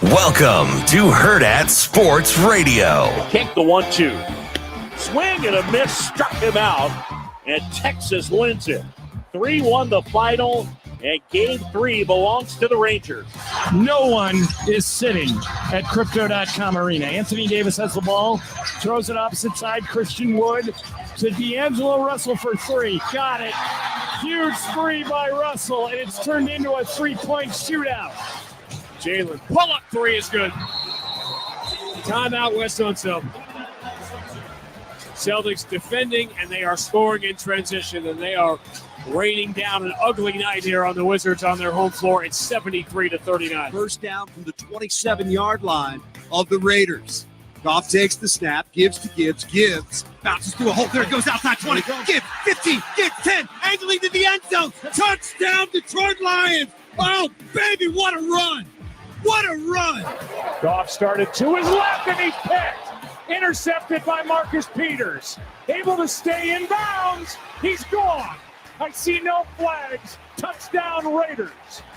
Welcome to Hurrdat Sports Radio. Kick the 1-2. Swing and a miss, struck him out, and Texas wins it. 3-1 the final, and Game 3 belongs to the Rangers. No one is sitting at Crypto.com Arena. Anthony Davis has the ball, throws it opposite side. Christian Wood to D'Angelo Russell for three. Got it. Huge spree by Russell, and it's turned into a three-point shootout. Jalen, pull-up three is good. Timeout, West on Celtics. Celtics defending, and they are scoring in transition, and they are raining down an ugly night here on the Wizards on their home floor. It's 73-39. First down from the 27-yard line of the Raiders. Goff takes the snap, gives to Gibbs, bounces through a hole. There it goes outside 20. Gibbs, 15, Gibbs, 10, angling to the end zone. Touchdown, Detroit Lions. Oh, baby, what a run. What a run! Goff started to his left, and he's picked. Intercepted by Marcus Peters. Able to stay in bounds. He's gone. I see no flags. Touchdown Raiders.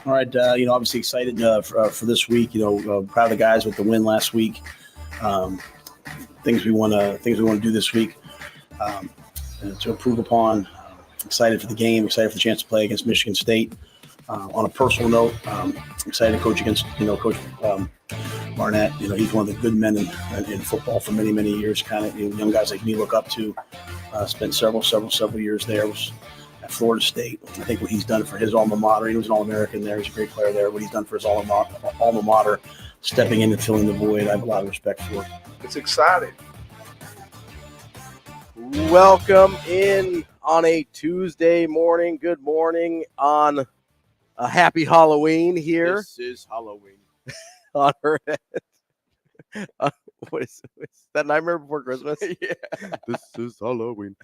All right, obviously excited for this week. Proud of the guys with the win last week. Things we want to do this week to improve upon. Excited for the game. Excited for the chance to play against Michigan State. On a personal note, excited to coach against, Coach Barnett. He's one of the good men in football for many, many years. Kind of young guys like me look up to. Spent several years there. Was at Florida State. I think what he's done for his alma mater. He was an All-American there. He's a great player there. What he's done for his alma mater, stepping in and filling the void, I have a lot of respect for. It's exciting. Welcome in on a Tuesday morning. Good morning on a happy Halloween here. This is Halloween. On Hurrdat. What is that, Nightmare Before Christmas? Yeah. This is Halloween.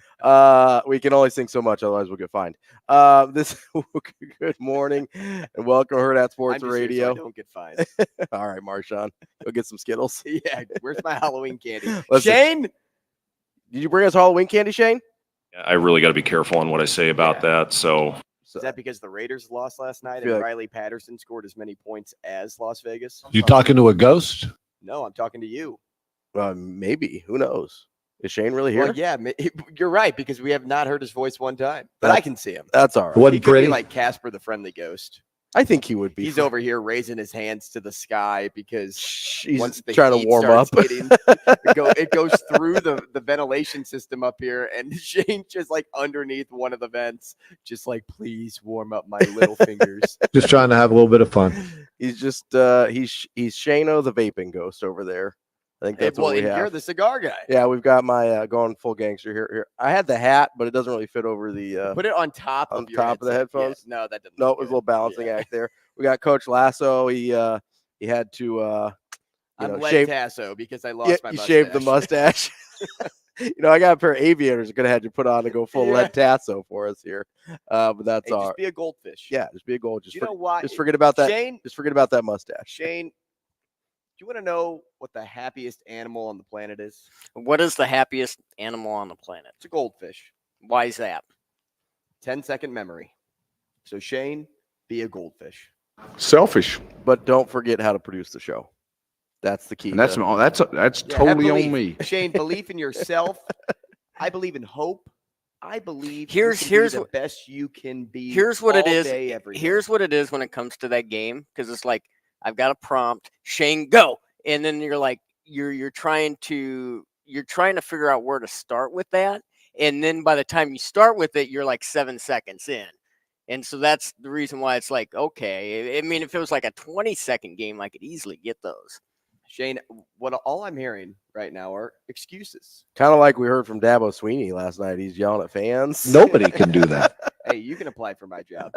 We can only sing so much, otherwise we'll get fined. Good morning and welcome to Hurrdat Sports Radio. So I don't get fined. All right, Marshawn, go get some Skittles. Yeah, where's my Halloween candy? Listen, Shane, did you bring us Halloween candy, Shane? I really got to be careful on what I say about that. So is that because the Raiders lost last night and Riley Patterson scored as many points as Las Vegas? You talking to a ghost? No, I'm talking to you. Maybe. Who knows? Is Shane really here? Well, yeah, you're right, because we have not heard his voice one time. But I can see him. That's all right. Wasn't He could pretty. be like Casper the Friendly Ghost. I think he would be. He's over here raising his hands to the sky because He's once the trying to heat warm up. starts hitting, it goes through the ventilation system up here, and Shane just like underneath one of the vents, just like, please warm up my little fingers. Just trying to have a little bit of fun. He's just he's Shano the vaping ghost over there. I think that's what we have. You're the cigar guy. Yeah, we've got my going full gangster here. I had the hat, but it doesn't really fit over the Put it on top of your of the headphones. Yeah, no, that doesn't. No, it was a little balancing act there. We got Coach Lasso. He had to I'm shave Tasso because I lost my mustache. He shaved the mustache. I got a pair of aviators going to have to put on to go full lead Tasso for us here. But that's all. Just be a goldfish. Yeah, just be a gold. You know what? Just forget about that. Shane, just forget about that mustache. Shane, do you want to know what the happiest animal on the planet is? What is the happiest animal on the planet? It's a goldfish. Why is that? 10-second memory. So, Shane, be a goldfish. Selfish. But don't forget how to produce the show. That's the key. And that's totally on me. Shane, belief in yourself. I believe in hope. I believe here's the best you can be. Here's what it is. Here's what it is when it comes to that game, because it's like I've got a prompt. Shane, go, and then you're like you're trying to figure out where to start with that, and then by the time you start with it, you're like 7 seconds in. And so that's the reason why it's like, okay. I mean, if it was like a 20-second game, I could easily get those. Shane, all I'm hearing right now are excuses. Kind of like we heard from Dabo Sweeney last night. He's yelling at fans. Nobody can do that. Hey, you can apply for my job.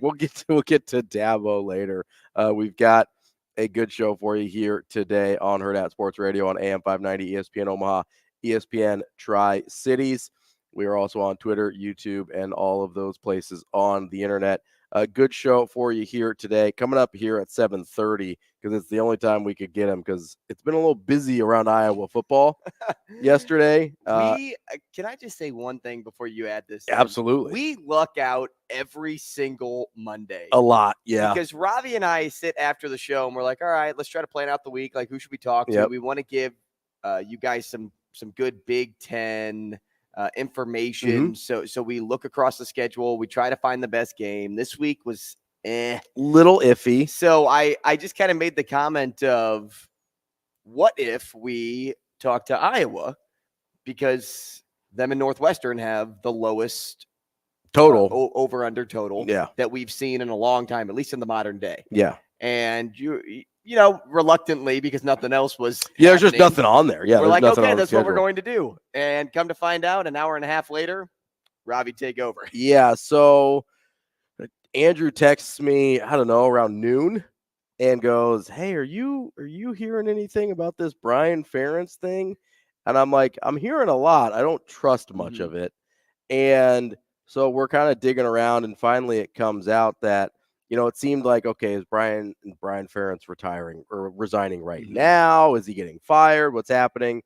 We'll get to Dabo later. We've got a good show for you here today on Hurrdat Sports Radio on AM 590, ESPN Omaha, ESPN Tri-Cities. We are also on Twitter, YouTube, and all of those places on the internet. A good show for you here today. Coming up here at 7:30, because it's the only time we could get him, because it's been a little busy around Iowa football yesterday. Can I just say one thing before you add this? Absolutely. We luck out every single Monday. A lot, yeah. Because Ravi and I sit after the show and we're like, all right, let's try to plan out the week. Like, who should we talk to? Yep. We want to give you guys some good Big Ten information. So we look across the schedule. We try to find the best game. This week was little iffy. So I just kind of made the comment of, what if we talk to Iowa, because them and Northwestern have the lowest total over under total that we've seen in a long time, at least in the modern day. Yeah. And you know, reluctantly, because nothing else was there's just nothing on there. Yeah, we're like, okay, that's what what we're going to do. And come to find out, an hour and a half later, Ravi take over. Yeah, so Andrew texts me, I don't know, around noon, and goes, hey, are you hearing anything about this Brian Ferentz thing? And I'm like, I'm hearing a lot. I don't trust much of it. And so we're kind of digging around, and finally it comes out that, you know, it seemed like, okay, is Brian Ferentz retiring or resigning right now? Is he getting fired? What's happening?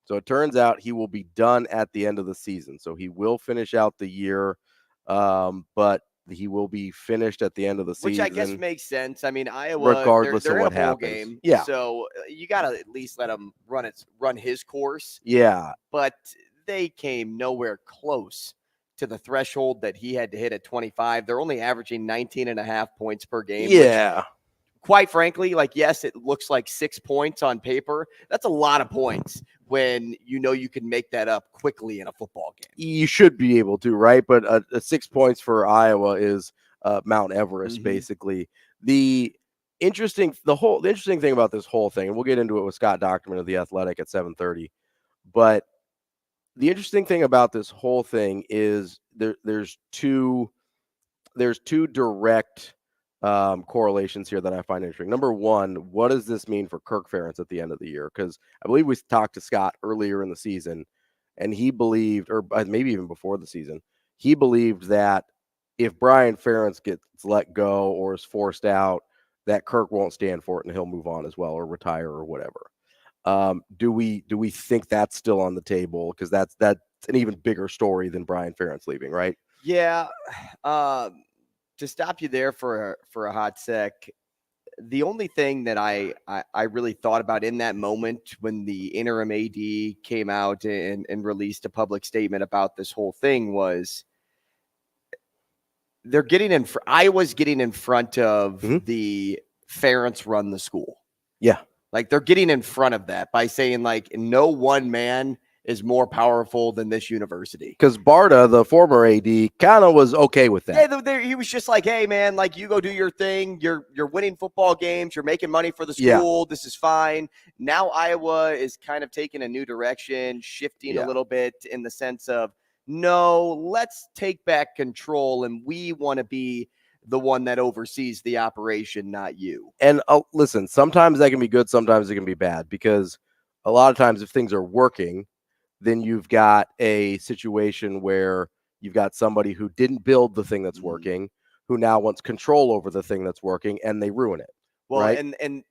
So it turns out he will be done at the end of the season. So he will finish out the year, but he will be finished at the end of the season. Which I guess makes sense. I mean, Iowa, regardless they're of what in a bowl happens. Game, yeah. So you got to at least let him run his course. Yeah. But they came nowhere close to the threshold that he had to hit at 25. They're only averaging 19.5 points per game. Yeah. Quite frankly, like, yes, it looks like 6 points on paper. That's a lot of points when you know you can make that up quickly in a football game. You should be able to, right? But 6 points for Iowa is Mount Everest, basically. The interesting thing about this whole thing, and we'll get into it with Scott Dochterman of The Athletic at 7:30, but the interesting thing about this whole thing is there's two direct correlations here that I find interesting. Number one, what does this mean for Kirk Ferentz at the end of the year? Because I believe we talked to Scott earlier in the season, and he believed, or maybe even before the season, he believed that if Brian Ferentz gets let go or is forced out, that Kirk won't stand for it and he'll move on as well or retire or whatever. Do we think that's still on the table? Because that's an even bigger story than Brian Ferentz leaving, right? Yeah. To stop you there for a hot sec, the only thing that I really thought about in that moment when the interim AD came out and released a public statement about this whole thing was Iowa's getting in front of the Ferentz run the school. Yeah. Like, they're getting in front of that by saying, like, no one man is more powerful than this university. Because Barta, the former AD, kind of was okay with that. Yeah, he was just like, hey, man, like, you go do your thing. You're winning football games. You're making money for the school. Yeah. This is fine. Now Iowa is kind of taking a new direction, shifting a little bit in the sense of, no, let's take back control, and we want to be the one that oversees the operation, not you. And listen, sometimes that can be good, sometimes it can be bad, because a lot of times if things are working, then you've got a situation where you've got somebody who didn't build the thing that's working, who now wants control over the thing that's working, and they ruin it. Well, right? and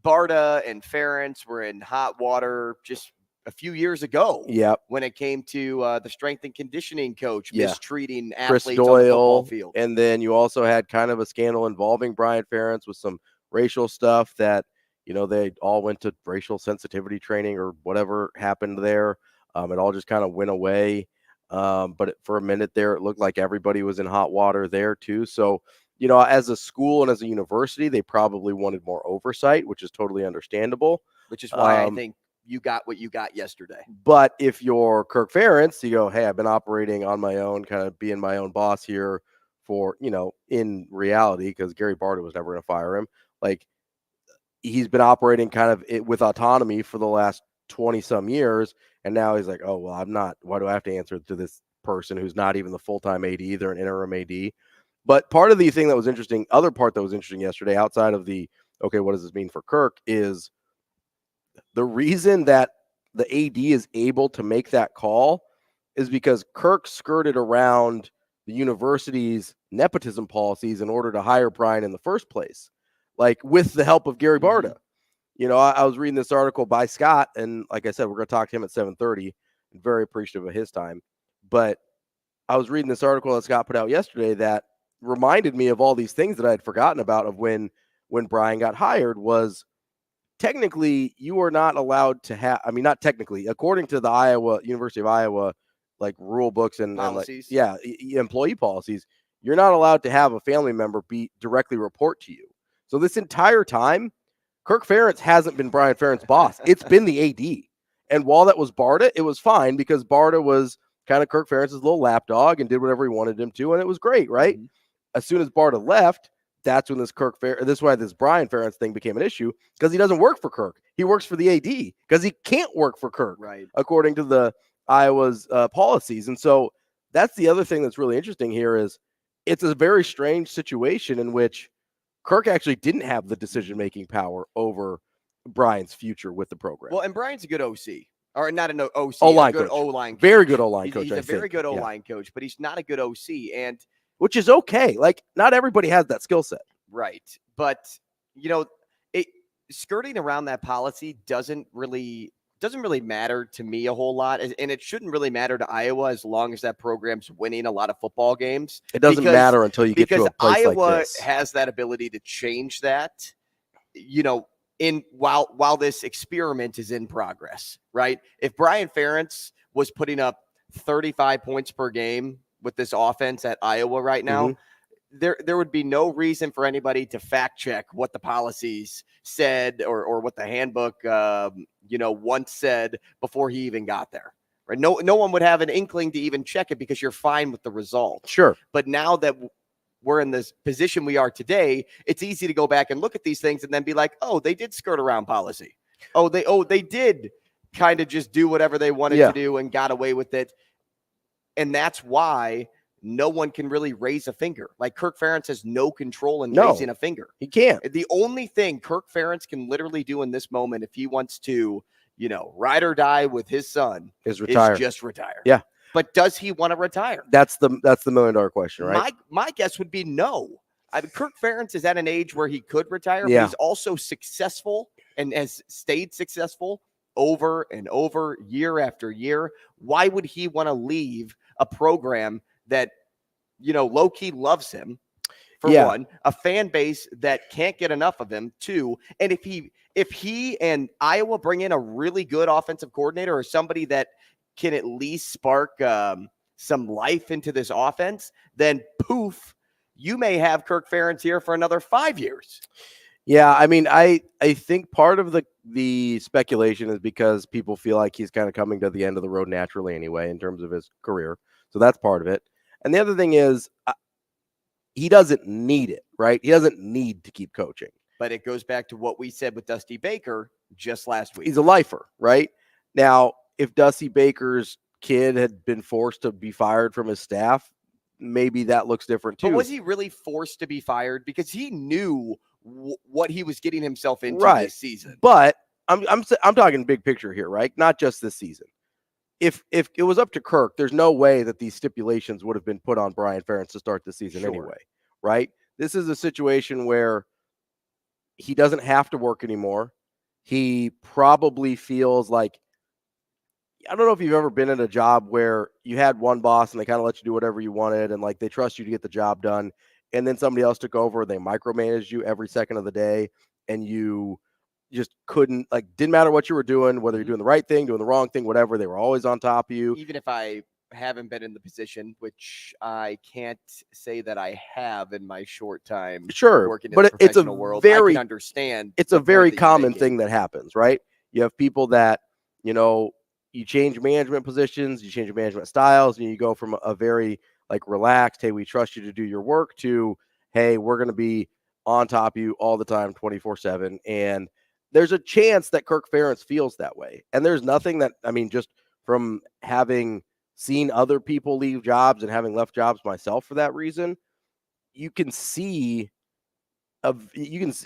Barta and Ferentz were in hot water just a few years ago. Yep. When it came to the strength and conditioning coach mistreating Chris athletes Doyle, on the football field. And then you also had kind of a scandal involving Brian Ferentz with some racial stuff that, you know, they all went to racial sensitivity training or whatever happened there. It all just kind of went away. But for a minute there, it looked like everybody was in hot water there too. So, you know, as a school and as a university, they probably wanted more oversight, which is totally understandable. Which is why I think you got what you got yesterday. But if you're Kirk Ferentz, you go, hey, I've been operating on my own, kind of being my own boss here for, you know, in reality, because Gary Barta was never going to fire him. Like, he's been operating kind of with autonomy for the last 20 some years. And now he's like, oh, well, I'm not, why do I have to answer to this person who's not even the full-time AD? They're an interim AD. But part of the thing that was interesting, other part that was interesting yesterday, outside of the, okay, what does this mean for Kirk, is the reason that the AD is able to make that call is because Kirk skirted around the university's nepotism policies in order to hire Brian in the first place, like with the help of Gary Barta. You know, I was reading this article by Scott, and like I said, we're going to talk to him at 7:30. Very appreciative of his time. But I was reading this article that Scott put out yesterday that reminded me of all these things that I had forgotten about of when Brian got hired. Was technically you are not allowed to have, I mean, not technically, according to the University of Iowa, like rule books and policies. Employee policies, you're not allowed to have a family member directly report to you. So this entire time, Kirk Ferentz hasn't been Brian Ferentz's boss. It's been the AD. And while that was Barta, it was fine because Barta was kind of Kirk Ferentz's little lapdog and did whatever he wanted him to, and it was great, right? As soon as Barta left, that's when this why this Brian Ferentz thing became an issue, because he doesn't work for Kirk. He works for the AD because he can't work for Kirk, right? According to the Iowa's policies. And so that's the other thing that's really interesting here is it's a very strange situation in which Kirk actually didn't have the decision-making power over Brian's future with the program. Well, and Brian's a good OC. Or not an OC, O-line a good coach. O-line coach. Very good O-line coach, He's a very good O-line coach, but he's not a good OC. And which is okay. Like, not everybody has that skill set. Right. But, skirting around that policy doesn't really matter to me a whole lot. And it shouldn't really matter to Iowa as long as that program's winning a lot of football games. It doesn't matter until you get to a place Iowa like this. has that ability to change that, while this experiment is in progress, right? If Brian Ferentz was putting up 35 points per game with this offense at Iowa right now, there would be no reason for anybody to fact check what the policies said or what the handbook, once said before he even got there. Right? No one would have an inkling to even check it because you're fine with the result. Sure. But now that we're in this position we are today, it's easy to go back and look at these things and then be like, oh, they did skirt around policy. They did kind of just do whatever they wanted to do and got away with it. And that's why no one can really raise a finger. Like Kirk Ferentz has no control in raising a finger. He can't. The only thing Kirk Ferentz can literally do in this moment, if he wants to, ride or die with his son, is retire. Is just retire. Yeah. But does he want to retire? That's the $1 million question, right? My guess would be no. Kirk Ferentz is at an age where he could retire, but he's also successful and has stayed successful over and over, year after year. Why would he want to leave a program that, low-key loves him, for one, a fan base that can't get enough of him, two, and if he and Iowa bring in a really good offensive coordinator or somebody that can at least spark some life into this offense, then poof, you may have Kirk Ferentz here for another 5 years. Yeah, I mean, I think part of the speculation is because people feel like he's kind of coming to the end of the road naturally anyway in terms of his career. So that's part of it. And the other thing is he doesn't need it, right? He doesn't need to keep coaching. But it goes back to what we said with Dusty Baker just last week. He's a lifer, right? Now, if Dusty Baker's kid had been forced to be fired from his staff, maybe that looks different too. But was he really forced to be fired? Because he knew what he was getting himself into this season. But I'm talking big picture here, right? Not just this season. If it was up to Kirk, there's no way that these stipulations would have been put on Brian Ferentz to start the season anyway, right? This is a situation where he doesn't have to work anymore. He probably feels like, I don't know if you've ever been in a job where you had one boss and they kind of let you do whatever you wanted and like they trust you to get the job done. And then somebody else took over and they micromanaged you every second of the day. And you just couldn't, like, didn't matter what you were doing, whether you're doing the right thing, doing the wrong thing, whatever, they were always on top of you. Even if I haven't been in the position, which I can't say that I have in my short time. Working in the professional world, I can understand. It's a very common thing that happens, right? You have people that, you change management positions, you change your management styles, and you go from a very like relaxed, hey, we trust you to do your work, to, hey, we're going to be on top of you all the time, 24/7. And there's a chance that Kirk Ferentz feels that way. And there's nothing that, I mean, just from having seen other people leave jobs and having left jobs myself for that reason, you can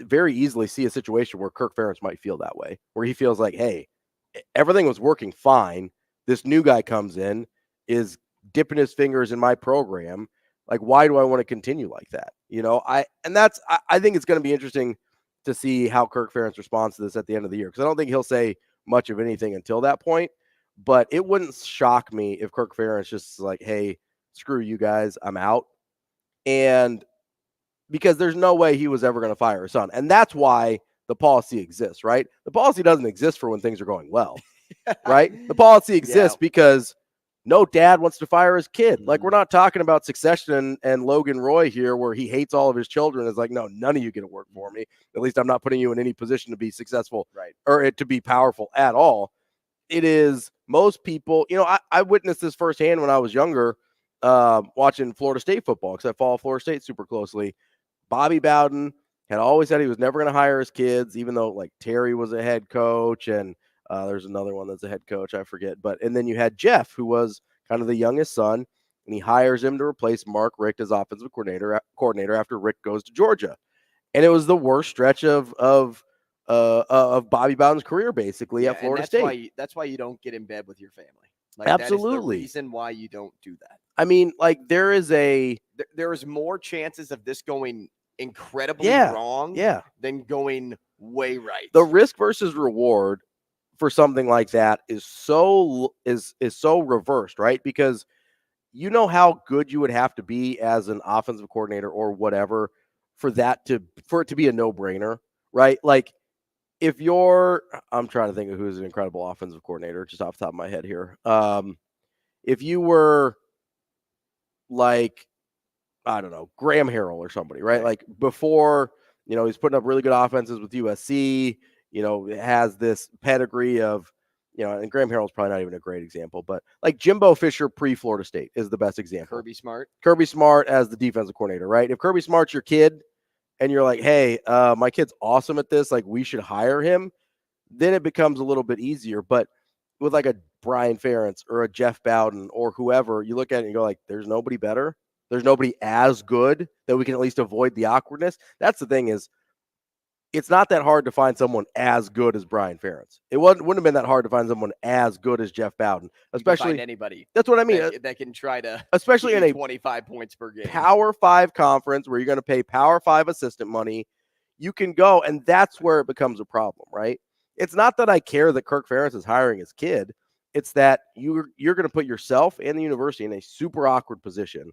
very easily see a situation where Kirk Ferentz might feel that way, where he feels like, hey, everything was working fine. This new guy comes in is dipping his fingers in my program. Like, why do I want to continue like that? I think it's going to be interesting to see how Kirk Ferentz responds to this at the end of the year, because I don't think he'll say much of anything until that point. But it wouldn't shock me if Kirk Ferentz just like, hey, screw you guys, I'm out. And because there's no way he was ever going to fire his son. And that's why the policy exists, right? The policy doesn't exist for when things are going well, right? The policy exists because no dad wants to fire his kid. Like, we're not talking about Succession and Logan Roy here where he hates all of his children. It's like, no, none of you get to work for me. At least I'm not putting you in any position to be successful, right, or to be powerful at all. It is most people, I witnessed this firsthand when I was younger, watching Florida State football, because I follow Florida State super closely. Bobby Bowden had always said he was never going to hire his kids, even though like Terry was a head coach, and there's another one that's a head coach, I forget. And then you had Jeff, who was kind of the youngest son, and he hires him to replace Mark Richt as offensive coordinator after Richt goes to Georgia. And it was the worst stretch of Bobby Bowden's career, basically, at Florida State. That's why you don't get in bed with your family. Like, absolutely. That is the reason why you don't do that. I mean, like, there is more chances of this going incredibly wrong than going way right. The risk versus reward for something like that is so reversed, right? Because you know how good you would have to be as an offensive coordinator or whatever for it to be a no-brainer, right? Like, if I'm trying to think of who's an incredible offensive coordinator just off the top of my head here. If you were like, I don't know, Graham Harrell or somebody, right? Like, before, he's putting up really good offenses with USC, has this pedigree of, and Graham Harrell's probably not even a great example, but like Jimbo Fisher pre-Florida State is the best example. Kirby Smart as the defensive coordinator, right? If Kirby Smart's your kid and you're like, hey, my kid's awesome at this, like, we should hire him, then it becomes a little bit easier. But with like a Brian Ferentz or a Jeff Bowden or whoever, you look at it and you go like, there's nobody better. There's nobody as good that we can at least avoid the awkwardness. That's the thing, is it's not that hard to find someone as good as Brian Ferentz. It wouldn't have been that hard to find someone as good as Jeff Bowden, especially find anybody. That's what I mean. That can try to, especially in a 25 points per game Power 5 conference where you're going to pay Power 5 assistant money. You can go, and that's where it becomes a problem, right? It's not that I care that Kirk Ferentz is hiring his kid. It's that you're going to put yourself and the university in a super awkward position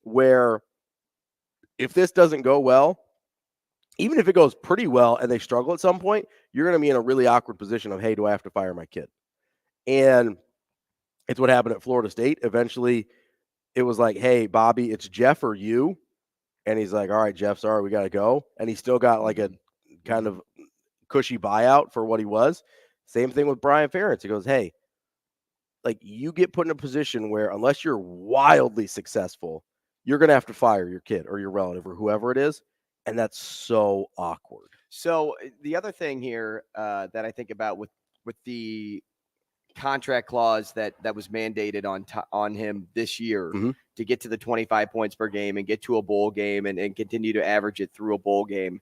where if this doesn't go well, even if it goes pretty well and they struggle at some point, you're going to be in a really awkward position of, hey, do I have to fire my kid? And it's what happened at Florida State. Eventually, it was like, hey, Bobby, it's Jeff or you. And he's like, all right, Jeff, sorry, we got to go. And he still got like a kind of cushy buyout for what he was. Same thing with Brian Ferentz. He goes, hey, like, you get put in a position where unless you're wildly successful, you're going to have to fire your kid or your relative or whoever it is. And that's so awkward. So the other thing here that I think about with the contract clause that was mandated on him this year to get to the 25 points per game and get to a bowl game and continue to average it through a bowl game,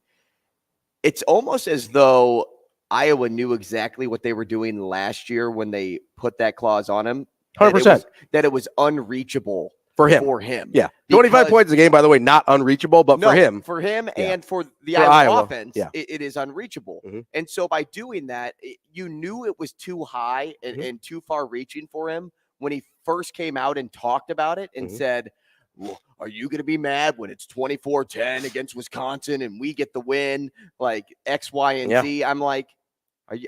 it's almost as though Iowa knew exactly what they were doing last year when they put that clause on him. 100%. That it was unreachable. For him. Yeah. 25 Because, points a game, by the way, not unreachable, but for him. For him and for the For Iowa offense, yeah. it is unreachable. And so by doing that, you knew it was too high and too far reaching for him when he first came out and talked about it and said, well, are you going to be mad when it's 24-10 against Wisconsin and we get the win, like X, Y, and Z? I'm like,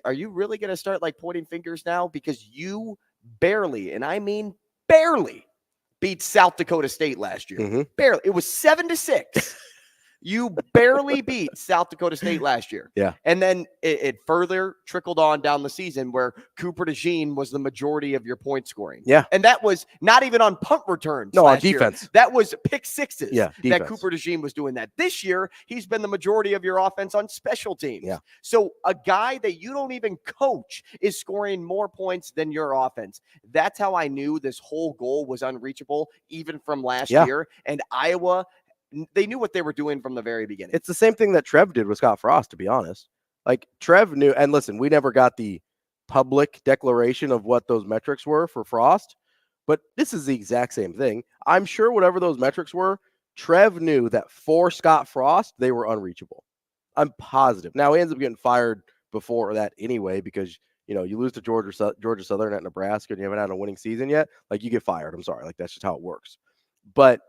are you really going to start like pointing fingers now? Because you barely, and I mean barely, beat South Dakota State last year. Barely. It was 7-6. You barely beat South Dakota State last year. Yeah. And then it further trickled on down the season where Cooper DeJean was the majority of your point scoring. Yeah. And that was not even on punt returns. No, on defense. That was pick sixes. Yeah. That Cooper DeJean was doing that. This year, he's been the majority of your offense on special teams. Yeah. So a guy that you don't even coach is scoring more points than your offense. That's how I knew this whole goal was unreachable, even from last year. And Iowa, they knew what they were doing from the very beginning. It's the same thing that Trev did with Scott Frost, to be honest. Like, Trev knew, and listen, we never got the public declaration of what those metrics were for Frost, But this is the exact same thing. I'm sure whatever those metrics were, Trev knew that for Scott Frost, they were unreachable. I'm positive. Now, he ends up getting fired before that anyway, because, you know, you lose to Georgia Southern at Nebraska and you haven't had a winning season yet. Like, you get fired. I'm sorry. Like, that's just how it works. But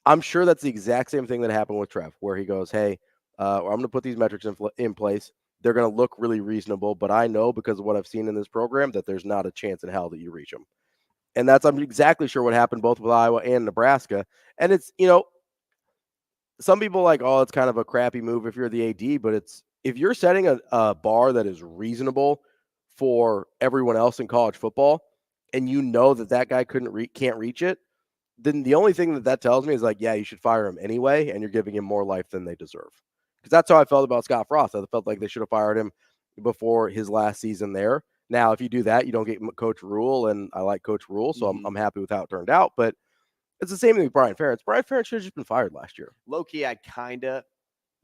I'm sure that's the exact same thing that happened with Trev, where he goes, hey, I'm going to put these metrics in place. They're going to look really reasonable, but I know because of what I've seen in this program that there's not a chance in hell that you reach them. And I'm exactly sure what happened both with Iowa and Nebraska. And it's, you know, some people like, oh, it's kind of a crappy move if you're the AD, but if you're setting a bar that is reasonable for everyone else in college football, and you know that guy can't reach it, then the only thing that tells me is like, yeah, you should fire him anyway, and you're giving him more life than they deserve. Because that's how I felt about Scott Frost. I felt like they should have fired him before his last season there. Now, if you do that, you don't get Coach Rule, and I like Coach Rule, so I'm happy with how it turned out. But it's the same thing with Brian Ferentz. Brian Ferentz should have just been fired last year. Low-key, I kind of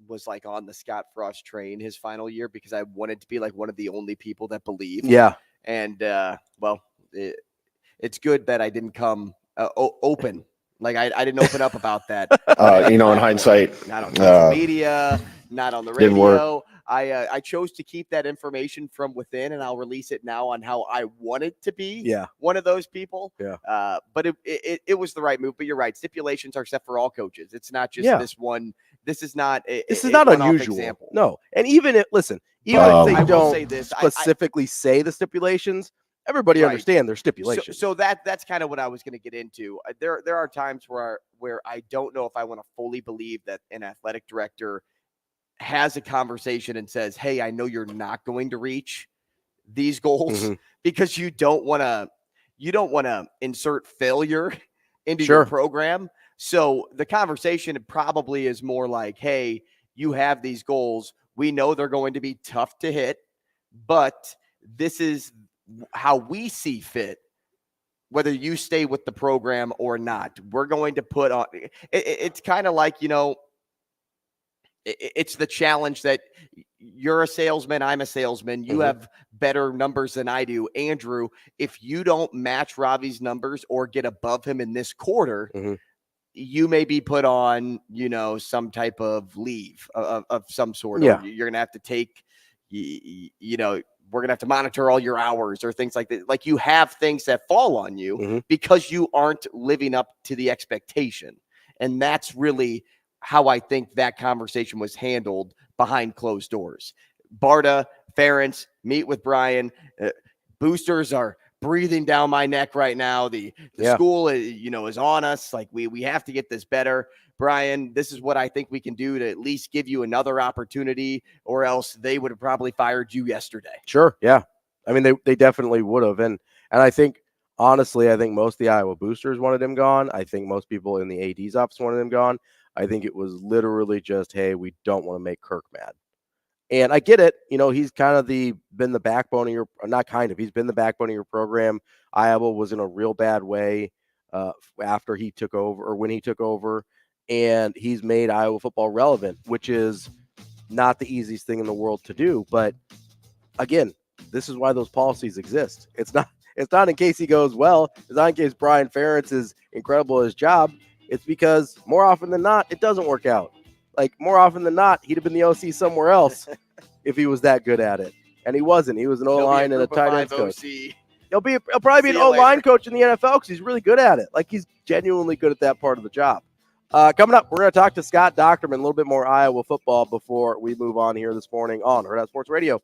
was like on the Scott Frost train his final year because I wanted to be like one of the only people that believed. Yeah. And, it's good that I didn't come open. Like, I didn't open up about that. In hindsight, not on social media, not on the didn't radio. work. I chose to keep that information from within, and I'll release it now on how I wanted to be one of those people. Yeah. But it was the right move. But you're right. Stipulations are set for all coaches. It's not just this one. This is not unusual. Example. No. And even if they don't specifically say the stipulations, everybody understand their stipulations. So that's kind of what I was going to get into. There are times where I don't know if I want to fully believe that an athletic director has a conversation and says, hey, I know you're not going to reach these goals because you don't want to insert failure into your program. So the conversation probably is more like, hey, you have these goals. We know they're going to be tough to hit, but this is how we see fit, whether you stay with the program or not. We're going to put on it's kind of like, you know, it's the challenge that you're a salesman, I'm a salesman. You have better numbers than I do. Andrew, if you don't match Ravi's numbers or get above him in this quarter, you may be put on, you know, some type of leave of some sort. Yeah. Or you're going to have to take, you know, we're going to have to monitor all your hours or things like that. Like, you have things that fall on you because you aren't living up to the expectation. And that's really how I think that conversation was handled behind closed doors. Barta, Ferentz, meet with Brian. Boosters are breathing down my neck right now. The school, is on us. Like, we have to get this better. Brian, this is what I think we can do to at least give you another opportunity, or else they would have probably fired you yesterday. Sure. Yeah. I mean, they definitely would have. And I think, honestly, I think most of the Iowa boosters wanted him gone. I think most people in the AD's office wanted him gone. I think it was literally just, hey, we don't want to make Kirk mad. And I get it. You know, he's kind of been the backbone of he's been the backbone of your program. Iowa was in a real bad way after he took over, or when he took over, and he's made Iowa football relevant, which is not the easiest thing in the world to do. But again, this is why those policies exist. It's not in case he goes well. It's not in case Brian Ferentz is incredible at his job. It's because more often than not, it doesn't work out. Like, more often than not, he'd have been the OC somewhere else if he was that good at it. And he wasn't. He was an O-line and a tight end coach. He'll probably be an O-line coach in the NFL because he's really good at it. Like, he's genuinely good at that part of the job. Coming up, we're going to talk to Scott Dochterman, a little bit more Iowa football before we move on here this morning on Hurrdat Sports Radio.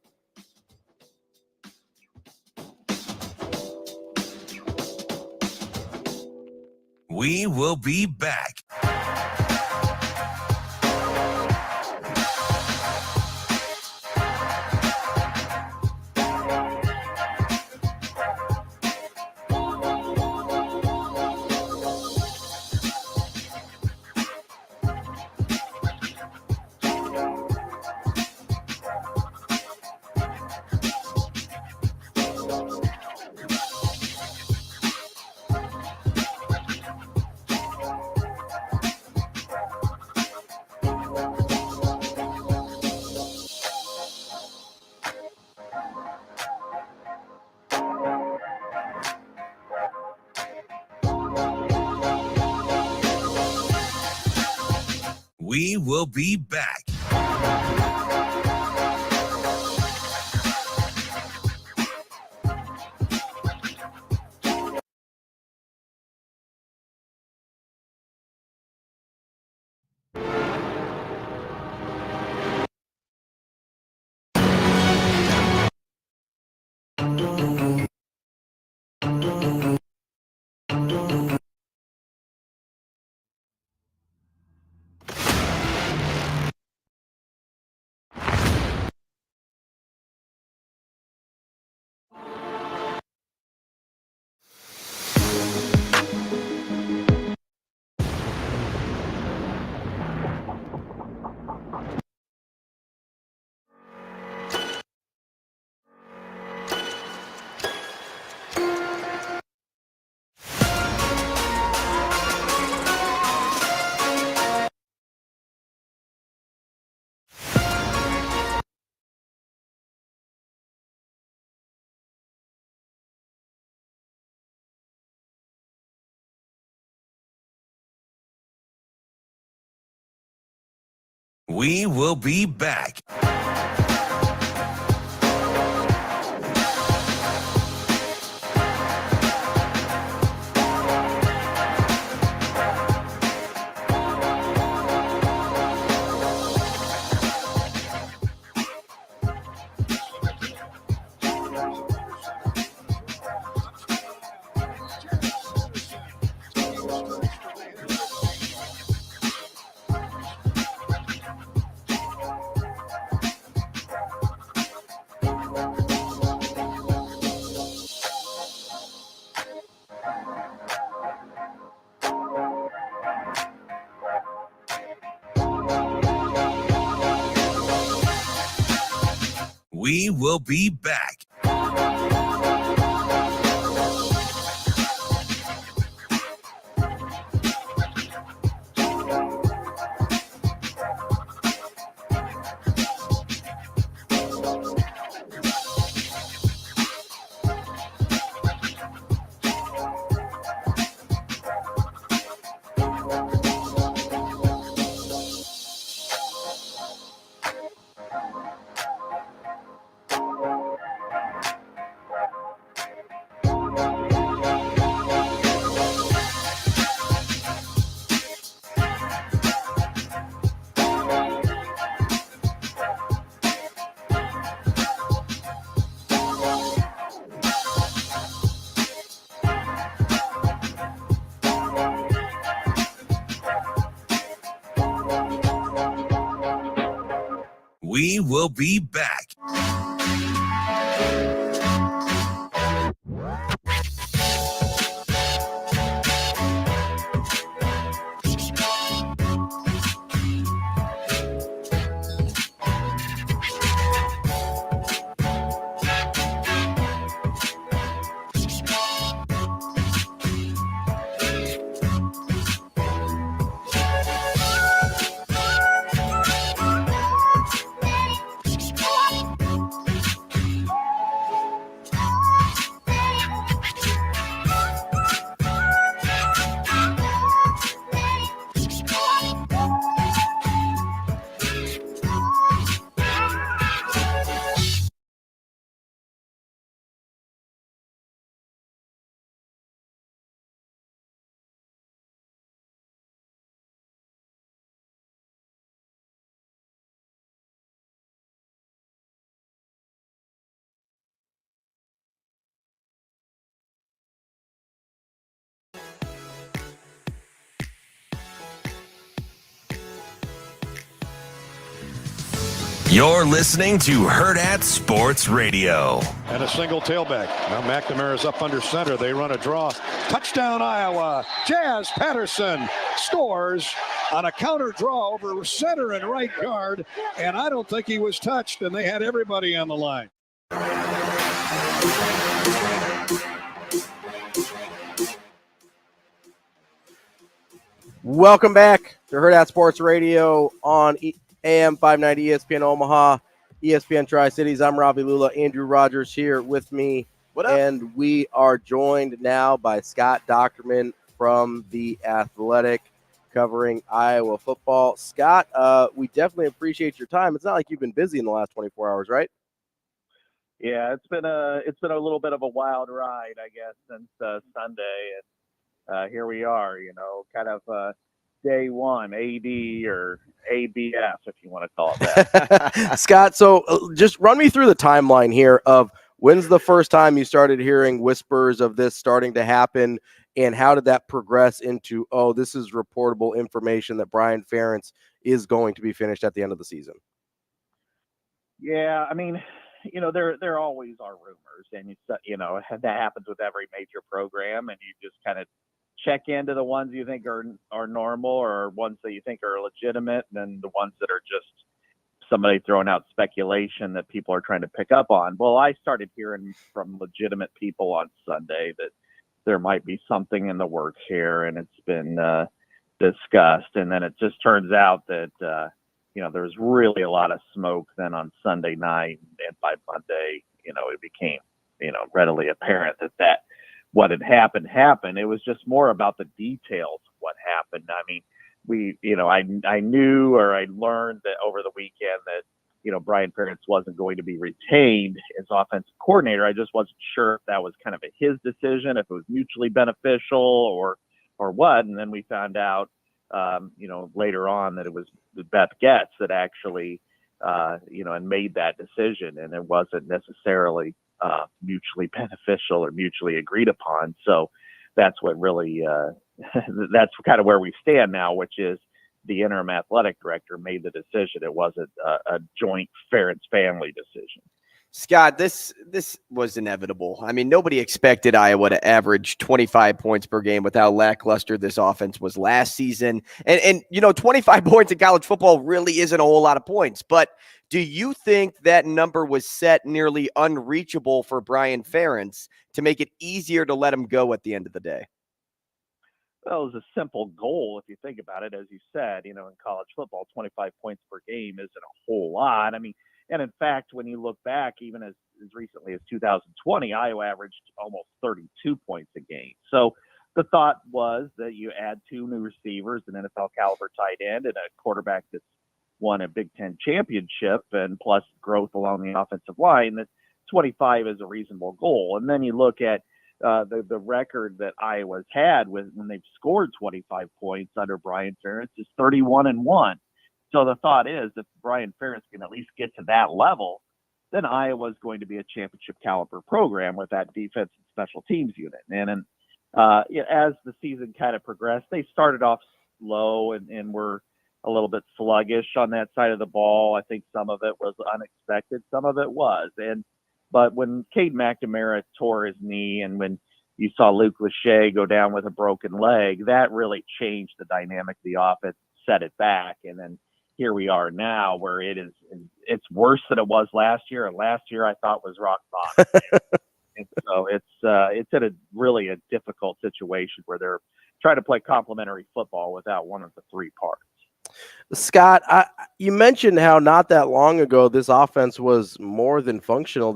We will be back. We will be back. We will be back. We will be back. We will be back. You're listening to Hurrdat Sports Radio. And a single tailback. Now McNamara's up under center. They run a draw. Touchdown, Iowa. Jazz Patterson scores on a counter draw over center and right guard. And I don't think he was touched, and they had everybody on the line. Welcome back to Hurrdat Sports Radio on AM 590 ESPN Omaha, ESPN Tri-Cities. I'm Ravi Lulla. Andrew Rogers here with me. What up? And we are joined now by Scott Dochterman from The Athletic. covering Iowa football. Scott, we definitely appreciate your time. It's not like you've been busy in the last 24 hours, right? Yeah, it's been a little bit of a wild ride, I guess, since Sunday, and here we are. Kind of day one, AD or ABF, if you want to call it that. Scott, so just run me through the timeline here of when's the first time you started hearing whispers of this starting to happen, and how did that progress into, this is reportable information that Brian Ferentz is going to be finished at the end of the season? Yeah, I mean, there always are rumors, and that happens with every major program, and you just kind of check into the ones you think are normal, or ones that you think are legitimate, and then the ones that are just somebody throwing out speculation that people are trying to pick up on. Well, I started hearing from legitimate people on Sunday that there might be something in the works here, and it's been discussed. And then it just turns out that there's really a lot of smoke then on Sunday night, and by Monday, it became readily apparent that what had happened. It was just more about the details of what happened. I mean, I knew, or I learned that over the weekend that Brian Ferentz wasn't going to be retained as offensive coordinator. I just wasn't sure if that was kind of his decision, if it was mutually beneficial or what. And then we found out later on that it was Beth Getz that actually and made that decision, and it wasn't necessarily mutually beneficial or mutually agreed upon. So that's what really that's kind of where we stand now, which is the interim athletic director made the decision. It wasn't a joint Ferentz family decision. Scott, this was inevitable. I mean, nobody expected Iowa to average 25 points per game with how lackluster this offense was last season. And 25 points in college football really isn't a whole lot of points. But do you think that number was set nearly unreachable for Brian Ferentz to make it easier to let him go at the end of the day? Well, it was a simple goal if you think about it. As you said, in college football, 25 points per game isn't a whole lot. I mean, and in fact, when you look back, even as recently as 2020, Iowa averaged almost 32 points a game. So the thought was that you add two new receivers, an NFL caliber tight end, and a quarterback that's won a Big Ten championship, and plus growth along the offensive line, that 25 is a reasonable goal. And then you look at the record that Iowa's had when they've scored 25 points under Brian Ferentz is 31-1. So the thought is, if Brian Ferentz can at least get to that level, then Iowa's going to be a championship caliber program with that defense and special teams unit. And as the season kind of progressed, they started off slow and were a little bit sluggish on that side of the ball. I think some of it was unexpected, some of it was. But when Cade McNamara tore his knee, and when you saw Luke Lachey go down with a broken leg, that really changed the dynamic of the offense, set it back. And then here we are now, where it's worse than it was last year. And last year I thought was rock bottom. And so it's in a difficult situation where they're trying to play complementary football without one of the three parts. Scott, you mentioned how not that long ago this offense was more than functional.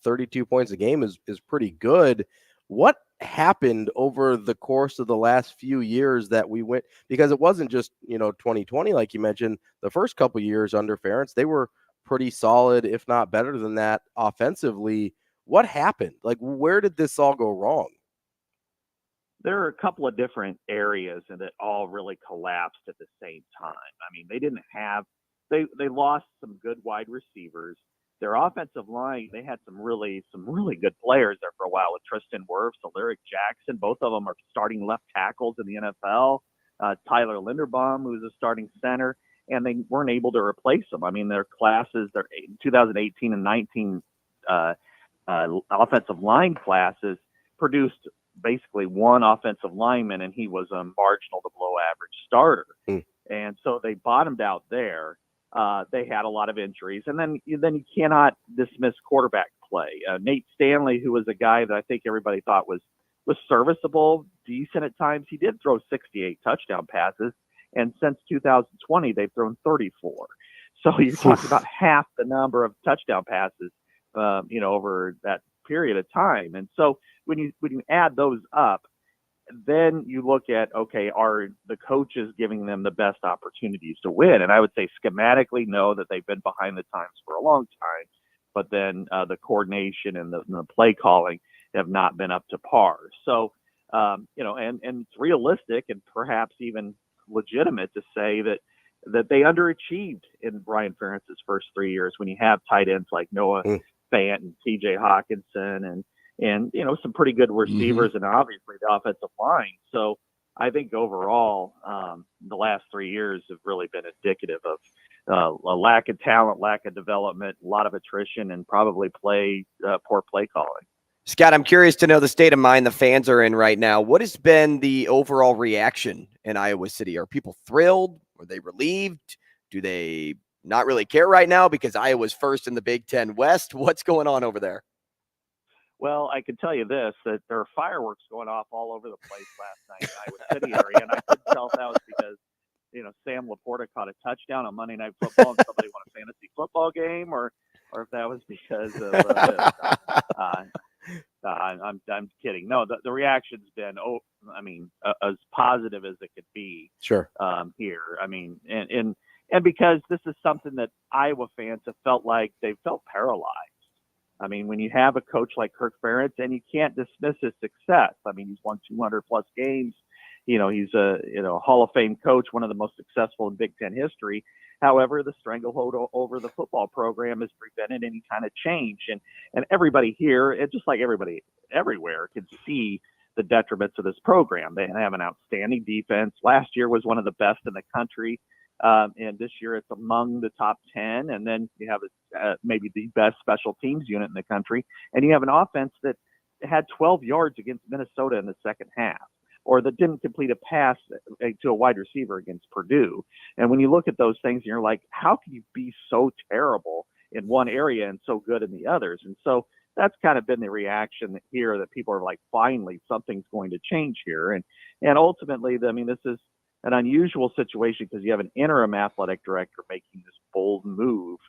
32 points a game is pretty good. What happened over the course of the last few years that we went, because it wasn't just 2020 like you mentioned. The first couple years under Ferentz, they were pretty solid, if not better than that offensively. What happened? Like, where did this all go wrong? There are a couple of different areas, and it all really collapsed at the same time. I mean, they lost some good wide receivers. Their offensive line, they had some really good players there for a while with Tristan Wirfs, Alaric Jackson. Both of them are starting left tackles in the NFL. Tyler Linderbaum, who's a starting center, and they weren't able to replace them. I mean, their 2018 and 19 offensive line classes produced basically one offensive lineman, and he was a marginal to below average starter. And so they bottomed out there. They had a lot of injuries, and then you cannot dismiss quarterback play. Nate Stanley, who was a guy that I think everybody thought was serviceable, decent at times, he did throw 68 touchdown passes, and since 2020 they've thrown 34. So you're talking about half the number of touchdown passes, over that period of time. And so when you add those up, then you look at, okay, are the coaches giving them the best opportunities to win? And I would say schematically, no, that they've been behind the times for a long time. But then the coordination and the play calling have not been up to par. So, and it's realistic and perhaps even legitimate to say that they underachieved in Brian Ferentz's first 3 years when you have tight ends like Noah Fant and T.J. Hawkinson and some pretty good receivers and obviously the offensive line. So I think overall the last 3 years have really been indicative of a lack of talent, lack of development, a lot of attrition, and probably poor play calling. Scott, I'm curious to know the state of mind the fans are in right now. What has been the overall reaction in Iowa City? Are people thrilled? Are they relieved? Do they not really care right now because Iowa's first in the Big Ten West? What's going on over there? Well, I can tell you this, that there are fireworks going off all over the place last night in Iowa City area, and I couldn't tell if that was because, Sam Laporta caught a touchdown on Monday Night Football and somebody won a fantasy football game, or if that was because of this. I'm kidding. No, the reaction's been, as positive as it could be. Sure. Here, and because this is something that Iowa fans have felt like they've felt paralyzed. I mean, when you have a coach like Kirk Ferentz, and you can't dismiss his success. I mean, he's won 200 plus games. He's a Hall of Fame coach, one of the most successful in Big Ten history. However, the stranglehold over the football program has prevented any kind of change. And everybody here, and just like everybody everywhere, can see the detriments of this program. They have an outstanding defense. Last year was one of the best in the country. And this year it's among the top 10. And then you have maybe the best special teams unit in the country. And you have an offense that had 12 yards against Minnesota in the second half, or that didn't complete a pass to a wide receiver against Purdue. And when you look at those things, you're like, how can you be so terrible in one area and so good in the others? And so that's kind of been the reaction here, that people are like, finally, something's going to change here. And ultimately, this is an unusual situation because you have an interim athletic director making this bold move,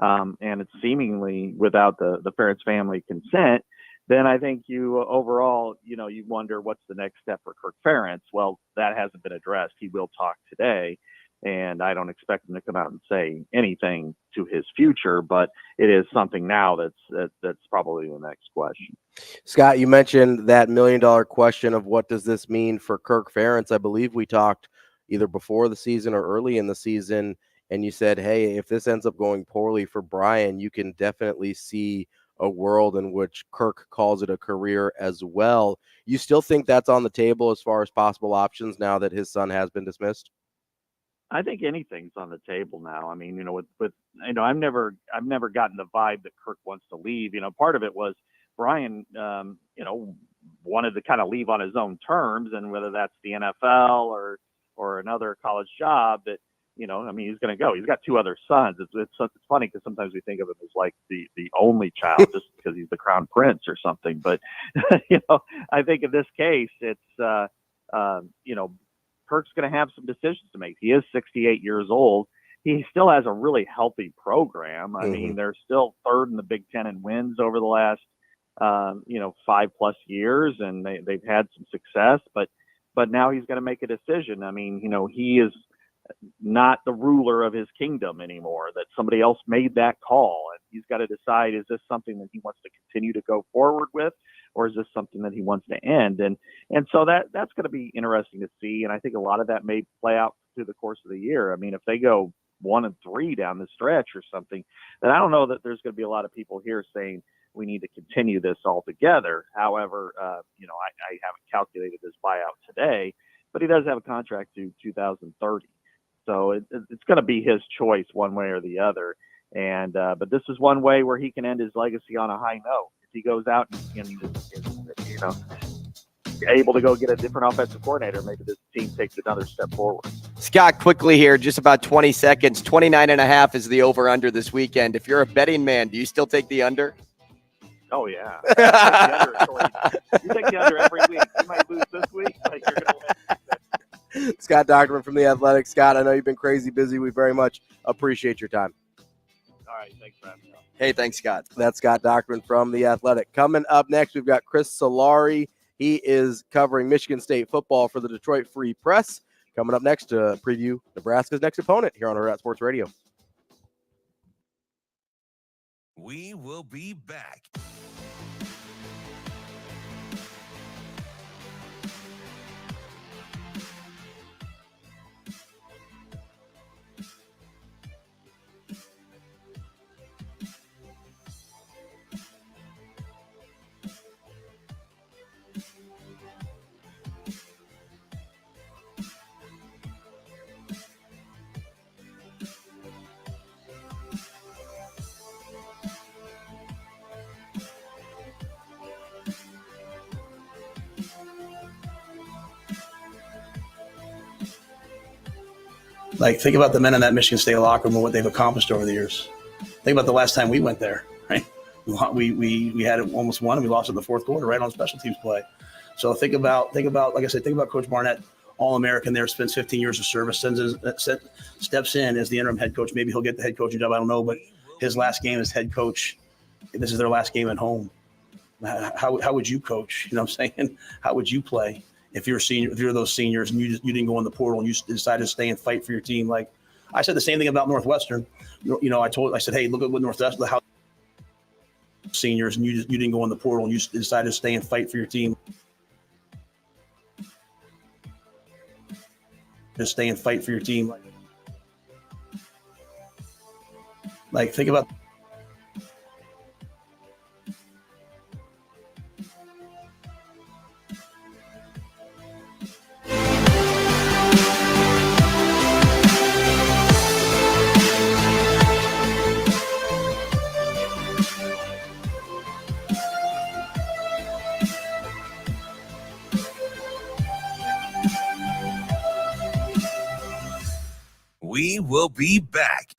and it's seemingly without the Ferentz family consent. Then I think you overall, you wonder what's the next step for Kirk Ferentz. Well, that hasn't been addressed. He will talk today, and I don't expect him to come out and say anything to his future, but it is something now that's probably the next question. Scott, you mentioned that $1 million question of what does this mean for Kirk Ferentz. I believe we talked either before the season or early in the season, and you said, hey, if this ends up going poorly for Brian, you can definitely see a world in which Kirk calls it a career as well. You still think that's on the table as far as possible options now that his son has been dismissed? I think anything's on the table now. I mean, I've never gotten the vibe that Kirk wants to leave. Part of it was Brian, wanted to kind of leave on his own terms, and whether that's the NFL or another college job, that he's going to go. He's got two other sons. It's funny because sometimes we think of him as like the only child just because he's the crown prince or something. But, I think in this case, it's, Kirk's going to have some decisions to make. He is 68 years old. He still has a really healthy program. I mean, they're still third in the Big Ten in wins over the last, 5+ years, and they've had some success, but now he's going to make a decision. I mean, he is not the ruler of his kingdom anymore, that somebody else made that call, and he's got to decide, is this something that he wants to continue to go forward with, or is this something that he wants to end? And so that's going to be interesting to see. And I think a lot of that may play out through the course of the year. I mean, if they go 1-3 down the stretch or something, then I don't know that there's going to be a lot of people here saying we need to continue this altogether. However, I haven't calculated his buyout today, but he does have a contract to 2030. So it's going to be his choice one way or the other. And but this is one way where he can end his legacy on a high note. If he goes out and able to go get a different offensive coordinator, maybe this team takes another step forward. Scott, quickly here, just about 20 seconds. 29.5 is the over-under this weekend. If you're a betting man, do you still take the under? Oh, yeah. You take the under every week. You might lose this week, but you're going to win. Scott Dochterman from The Athletic. Scott, I know you've been crazy busy. We very much appreciate your time. All right, thanks for having me on. Hey, thanks, Scott. That's Scott Dochterman from The Athletic. Coming up next, we've got Chris Solari. He is covering Michigan State football for the Detroit Free Press. Coming up next to preview Nebraska's next opponent here on Hurrdat Sports Radio. We will be back. Like, think about the men in that Michigan State locker room and what they've accomplished over the years. Think about the last time we went there, right? We had it almost won, and we lost in the fourth quarter right on special teams play. So think about, like I said, think about Coach Barnett, All-American there, spends 15 years of service, steps in as the interim head coach. Maybe he'll get the head coaching job, I don't know, but his last game as head coach, this is their last game at home. How would you coach? You know what I'm saying? How would you play? If you're a senior, if you're those seniors and you didn't go in the portal and you decided to stay and fight for your team, like I said the same thing about Northwestern. I said, hey, look at what Northwestern, how seniors and you didn't go in the portal and you decided to stay and fight for your team. Just stay and fight for your team. Like think about. We will be back.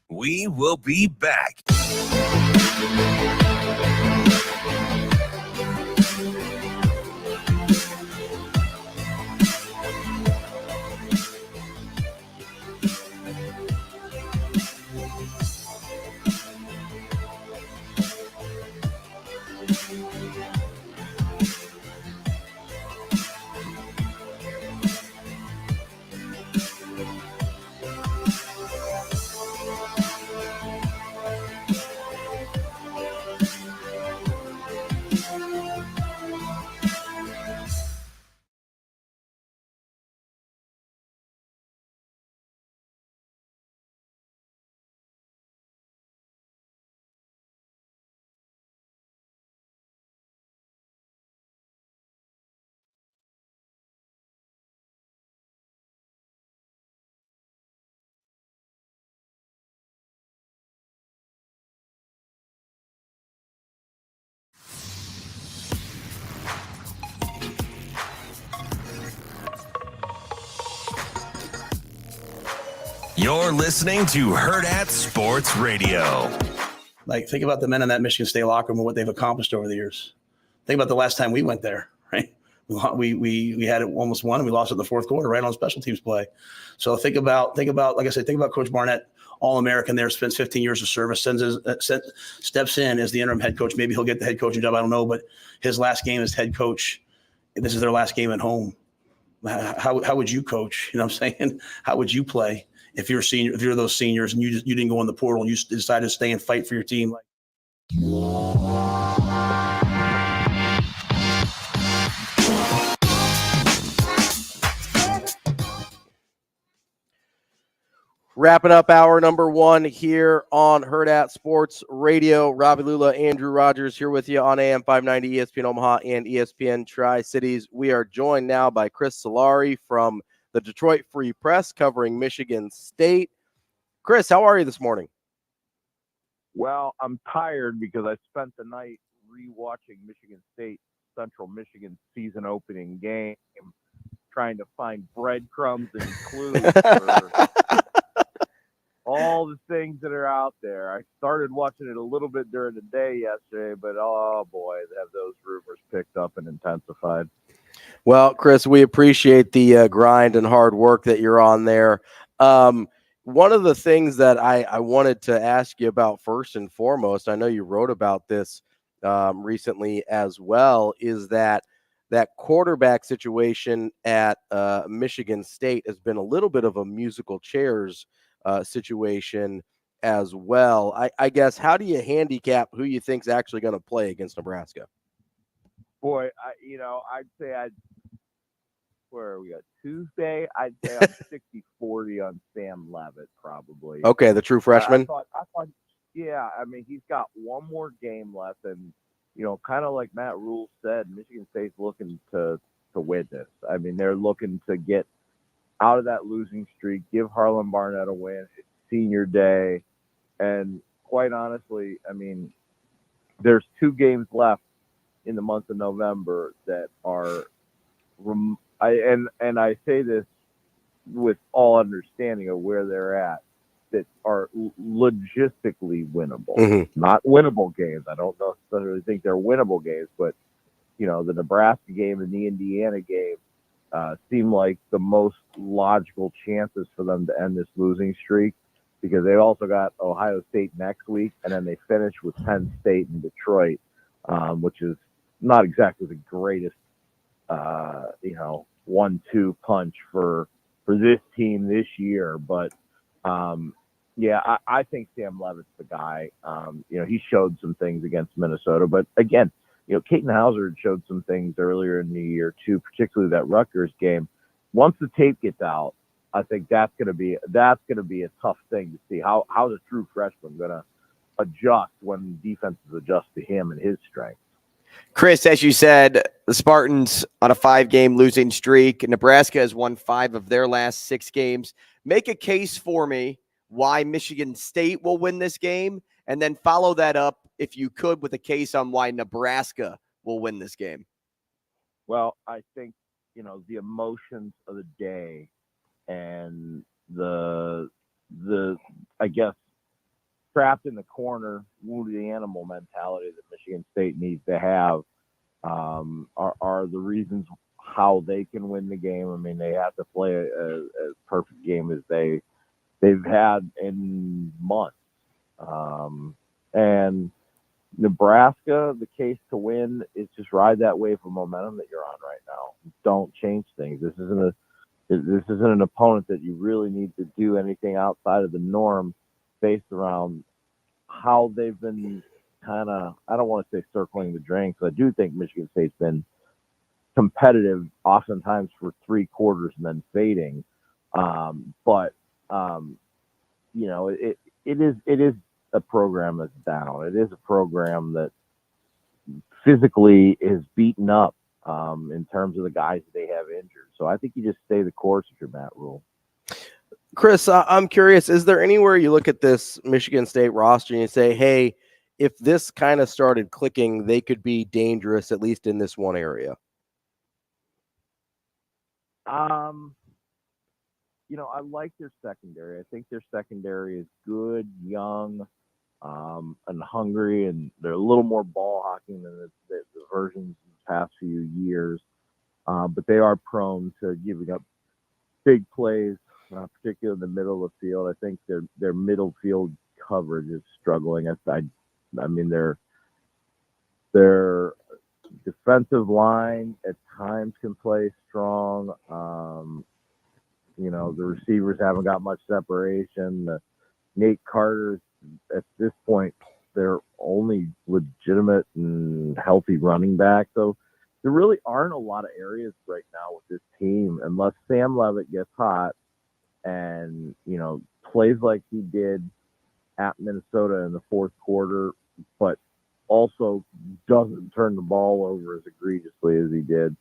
We will be back. You're listening to Hurrdat Sports Radio. Like, think about the men in that Michigan State locker room and what they've accomplished over the years. Think about the last time we went there, right? We had it almost won, and we lost it in the fourth quarter right on special teams play. So think about, like I said, think about Coach Barnett, All-American there, spends 15 years of service, steps in as the interim head coach. Maybe he'll get the head coaching job, I don't know, but his last game as head coach, this is their last game at home. How would you coach? You know what I'm saying? How would you play? If you're a senior, if you're those seniors and you didn't go in the portal and you decided to stay and fight for your team, like. Wrapping up hour number 1 here on Hurrdat Sports Radio. Ravi Lulla, Andrew Rogers here with you on AM 590 ESPN Omaha and ESPN Tri-Cities. We are joined now by Chris Solari from the Detroit Free Press covering Michigan State. Chris, how are you this morning? Well, I'm tired because I spent the night rewatching Michigan State Central Michigan season opening game, trying to find breadcrumbs and clues for all the things that are out there. I started watching it a little bit during the day yesterday, but oh boy, have those rumors picked up and intensified. Well, Chris, we appreciate the grind and hard work that you're on there. One of the things that I wanted to ask you about first and foremost, I know you wrote about this recently as well, is that quarterback situation at Michigan State has been a little bit of a musical chairs situation as well. I guess, how do you handicap who you think's actually going to play against Nebraska? Boy, I'd say where are we at? Tuesday? I'd say I'm 60-40 on Sam Leavitt, probably. Okay, the true freshman. I thought, yeah, I mean, he's got one more game left, and kind of like Matt Rule said, Michigan State's looking to win this. I mean, they're looking to get out of that losing streak, give Harlan Barnett a win. It's senior day. And quite honestly, I mean, there's 2 games left in the month of November that are, I say this with all understanding of where they're at, that are logistically winnable. Mm-hmm. Not winnable games. I don't necessarily think they're winnable games, but, the Nebraska game and the Indiana game seem like the most logical chances for them to end this losing streak, because they also got Ohio State next week, and then they finish with Penn State and Detroit, which is not exactly the greatest, 1-2 punch for this team this year. But I think Sam Leavitt's the guy. He showed some things against Minnesota, but again, Caton Hauser showed some things earlier in the year too, particularly that Rutgers game. Once the tape gets out, I think that's going to be a tough thing to see. How's a true freshman going to adjust when defenses adjust to him and his strengths? Chris, as you said, the Spartans on a 5-game losing streak. Nebraska has won 5 of their last 6 games. Make a case for me why Michigan State will win this game, and then follow that up, if you could, with a case on why Nebraska will win this game. Well, I think, the emotions of the day and the I guess, trapped in the corner, wounded animal mentality that Michigan State needs to have are the reasons how they can win the game. I mean, they have to play a perfect game as they've had in months. And Nebraska, the case to win is just ride that wave of momentum that you're on right now. Don't change things. This isn't an opponent that you really need to do anything outside of the norm based around how they've been kind of, I don't want to say circling the drain, because I do think Michigan State's been competitive oftentimes for 3 quarters and then fading. It is a program that's down. It is a program that physically is beaten up in terms of the guys that they have injured. So I think you just stay the course if you're Matt Rule. Chris, I'm curious, is there anywhere you look at this Michigan State roster and you say, hey, if this kind of started clicking, they could be dangerous, at least in this one area? I like their secondary. I think their secondary is good, young, and hungry, and they're a little more ball hawking than the versions in the past few years. But they are prone to giving up big plays, particularly in the middle of the field. I think their middle field coverage is struggling. I mean, their defensive line at times can play strong. The receivers haven't got much separation. Nate Carter's, at this point, their only legitimate and healthy running back. So there really aren't a lot of areas right now with this team, unless Sam Leavitt gets hot and, plays like he did at Minnesota in the fourth quarter, but also doesn't turn the ball over as egregiously as he did,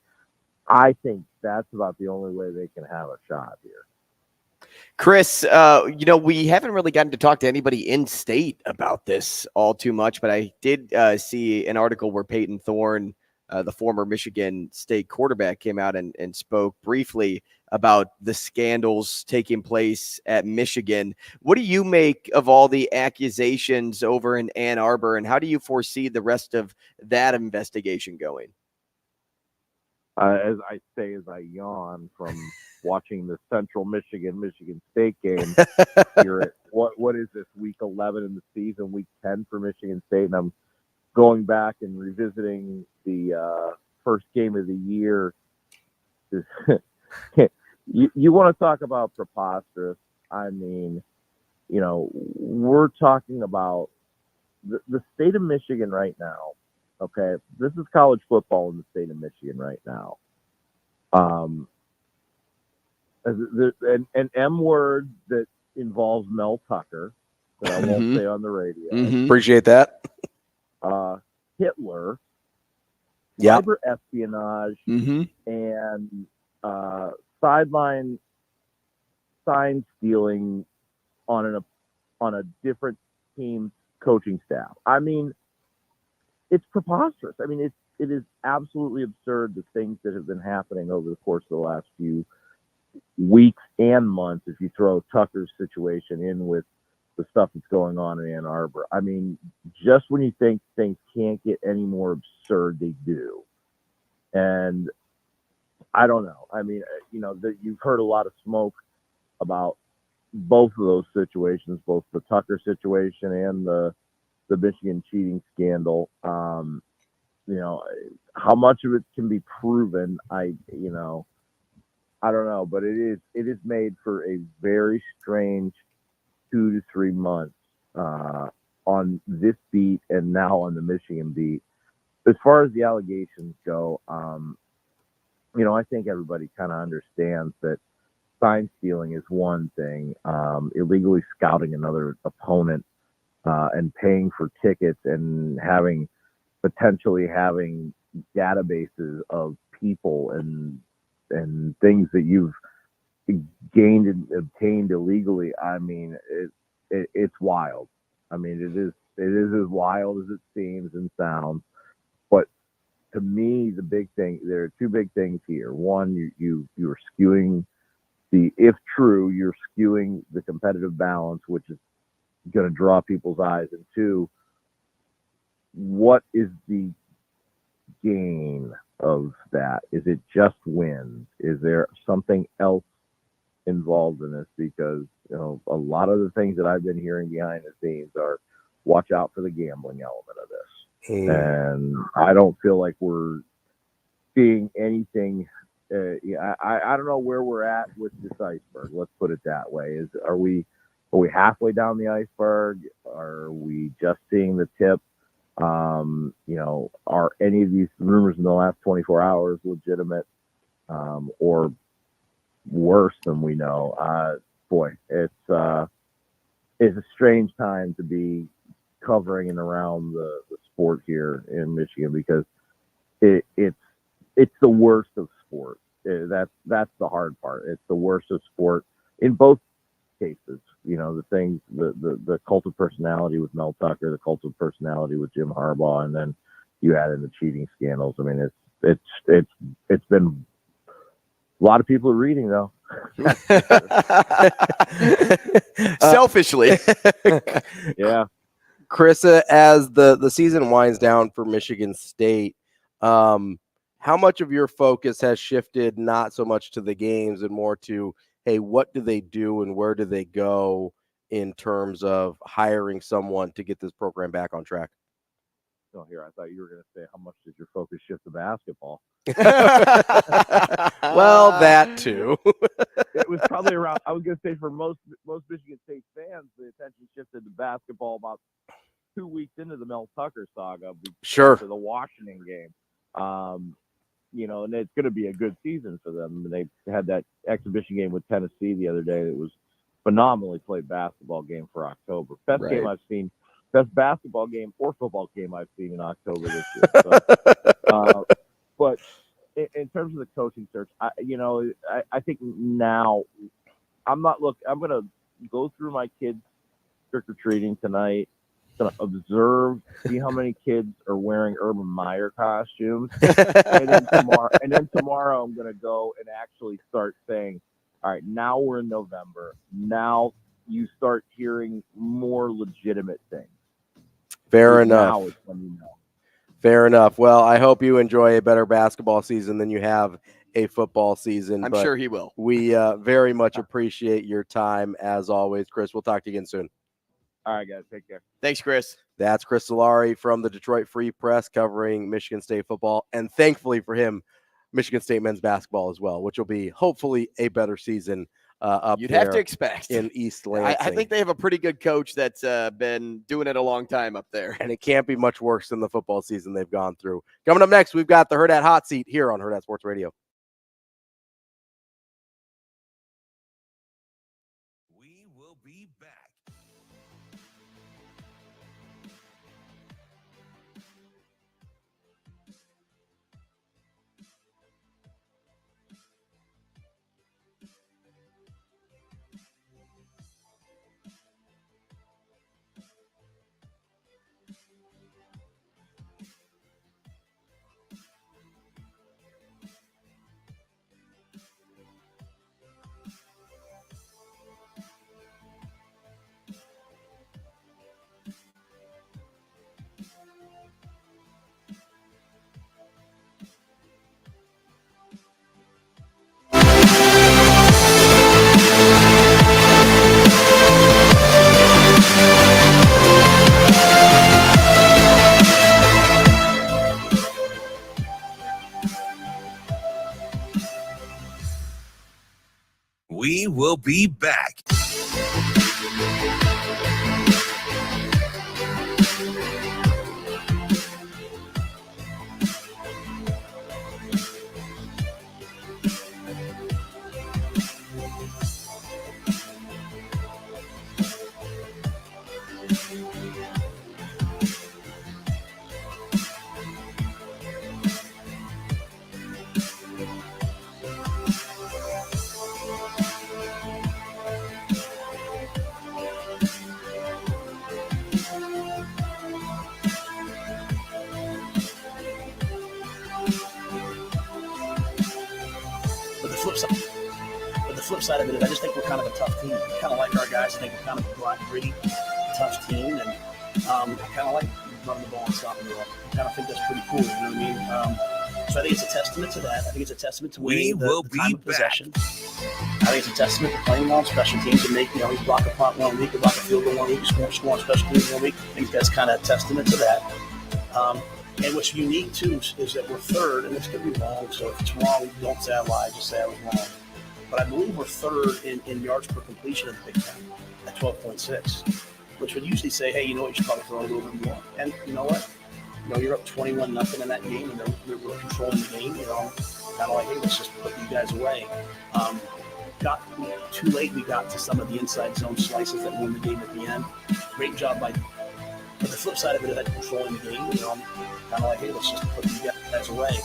I think that's about the only way they can have a shot here. Chris, we haven't really gotten to talk to anybody in state about this all too much, but I did see an article where Peyton Thorne, the former Michigan State quarterback, came out and spoke briefly about the scandals taking place at Michigan. What do you make of all the accusations over in Ann Arbor, and how do you foresee the rest of that investigation going? As I say, as I yawn from watching the Central Michigan State game, you're at what is this, week 11 in the season, week 10 for Michigan State, and I'm going back and revisiting the first game of the year. You want to talk about preposterous? I mean, we're talking about the state of Michigan right now. Okay, this is college football in the state of Michigan right now. An M word that involves Mel Tucker that I won't say on the radio. Appreciate that. Hitler, yeah, cyber espionage, and sideline sign stealing on a different team's coaching staff. I mean, it's preposterous. I mean, it is absolutely absurd, the things that have been happening over the course of the last few weeks and months, if you throw Tucker's situation in with the stuff that's going on in Ann Arbor. I mean, just when you think things can't get any more absurd, they do. And I don't know. I mean, you've heard a lot of smoke about both of those situations, both the Tucker situation and the Michigan cheating scandal. How much of it can be proven, I don't know, but it is made for a very strange 2 to 3 months on this beat and now on the Michigan beat. As far as the allegations go, I think everybody kind of understands that sign stealing is one thing, illegally scouting another opponent and paying for tickets and potentially having databases of people and things that you've gained and obtained illegally. I mean, it's wild. I mean, it is as wild as it seems and sounds. But to me, there are two big things here. One, you're skewing if true, you're skewing the competitive balance, which is going to draw people's eyes. And two, what is the gain of that? Is it just wins? Is there something else involved in this? Because a lot of the things that I've been hearing behind the scenes are watch out for the gambling element of this. And I don't feel like we're seeing anything. I don't know where we're at with this iceberg. Let's put it that way. Are we halfway down the iceberg? Are we just seeing the tip? Are any of these rumors in the last 24 hours legitimate, or worse than we know? It's a strange time to be covering and around the sport here in Michigan, because it's the worst of sport. That's the hard part. It's the worst of sport in both cases. The things, the cult of personality with Mel Tucker, the cult of personality with Jim Harbaugh, and then you add in the cheating scandals. I mean, it's been a lot of people are reading though. Selfishly. Yeah. Chris, as the season winds down for Michigan State, how much of your focus has shifted not so much to the games and more to, hey, what do they do and where do they go in terms of hiring someone to get this program back on track? Oh, here, I thought you were going to say, how much did your focus shift to basketball? Well, that too. It was probably around, I was going to say, for most Michigan State fans, the attention shifted to basketball about 2 weeks into the Mel Tucker saga. Sure. For the Washington game. And it's going to be a good season for them. They had that exhibition game with Tennessee the other day that was phenomenally played basketball game for October. Best Right. game I've seen, best basketball game or football game I've seen in October this year. So, but in terms of the coaching search, I think now I'm going to go through my kids trick-or-treating tonight. Going to observe, see how many kids are wearing Urban Meyer costumes, and then tomorrow I'm going to go and actually start saying, all right, now we're in November. Now you start hearing more legitimate things. Fair enough. Now is when you know. Fair enough. Well, I hope you enjoy a better basketball season than you have a football season. I'm but sure he will. We very much appreciate your time as always, Chris. We'll talk to you again soon. All right, guys. Take care. Thanks, Chris. That's Chris Solari from the Detroit Free Press covering Michigan State football. And thankfully for him, Michigan State men's basketball as well, which will be hopefully a better season up You'd there have to expect in East Lansing. I think they have a pretty good coach that's been doing it a long time up there. And it can't be much worse than the football season they've gone through. Coming up next, we've got the Hurrdat Hot Seat here on Hurrdat Sports Radio. We will be back. We will be back. But the flip side of it is I just think we're kind of a tough team. I kind of like our guys. I think we're kind of a black, gritty, tough team. And I kind of like running the ball and stopping the ball. I kind of think that's pretty cool. You know what I mean? So I think it's a testament to that. I think it's a testament to winning the time of possession. I think it's a testament to playing on special teams and make, you block a punt 1 week, or block a field goal 1 week, score on special teams 1 week. I think that's kind of a testament to that. And what's unique, too, is that we're third, and this could be wrong, so if it's wrong, don't say I lied, just say I was wrong. But I believe we're third in yards per completion in the Big Ten at 12.6, which would usually say, hey, you know what, you should probably throw it a little bit more. And you know what? You're up 21-0 in that game, and they're controlling the game, kind of like, hey, let's just put you guys away. Got too late, we got to some of the inside zone slices that won the game at the end. Great job by. But the flip side of it is that controlling the game, I'm kind of like, hey, let's just put you guys away.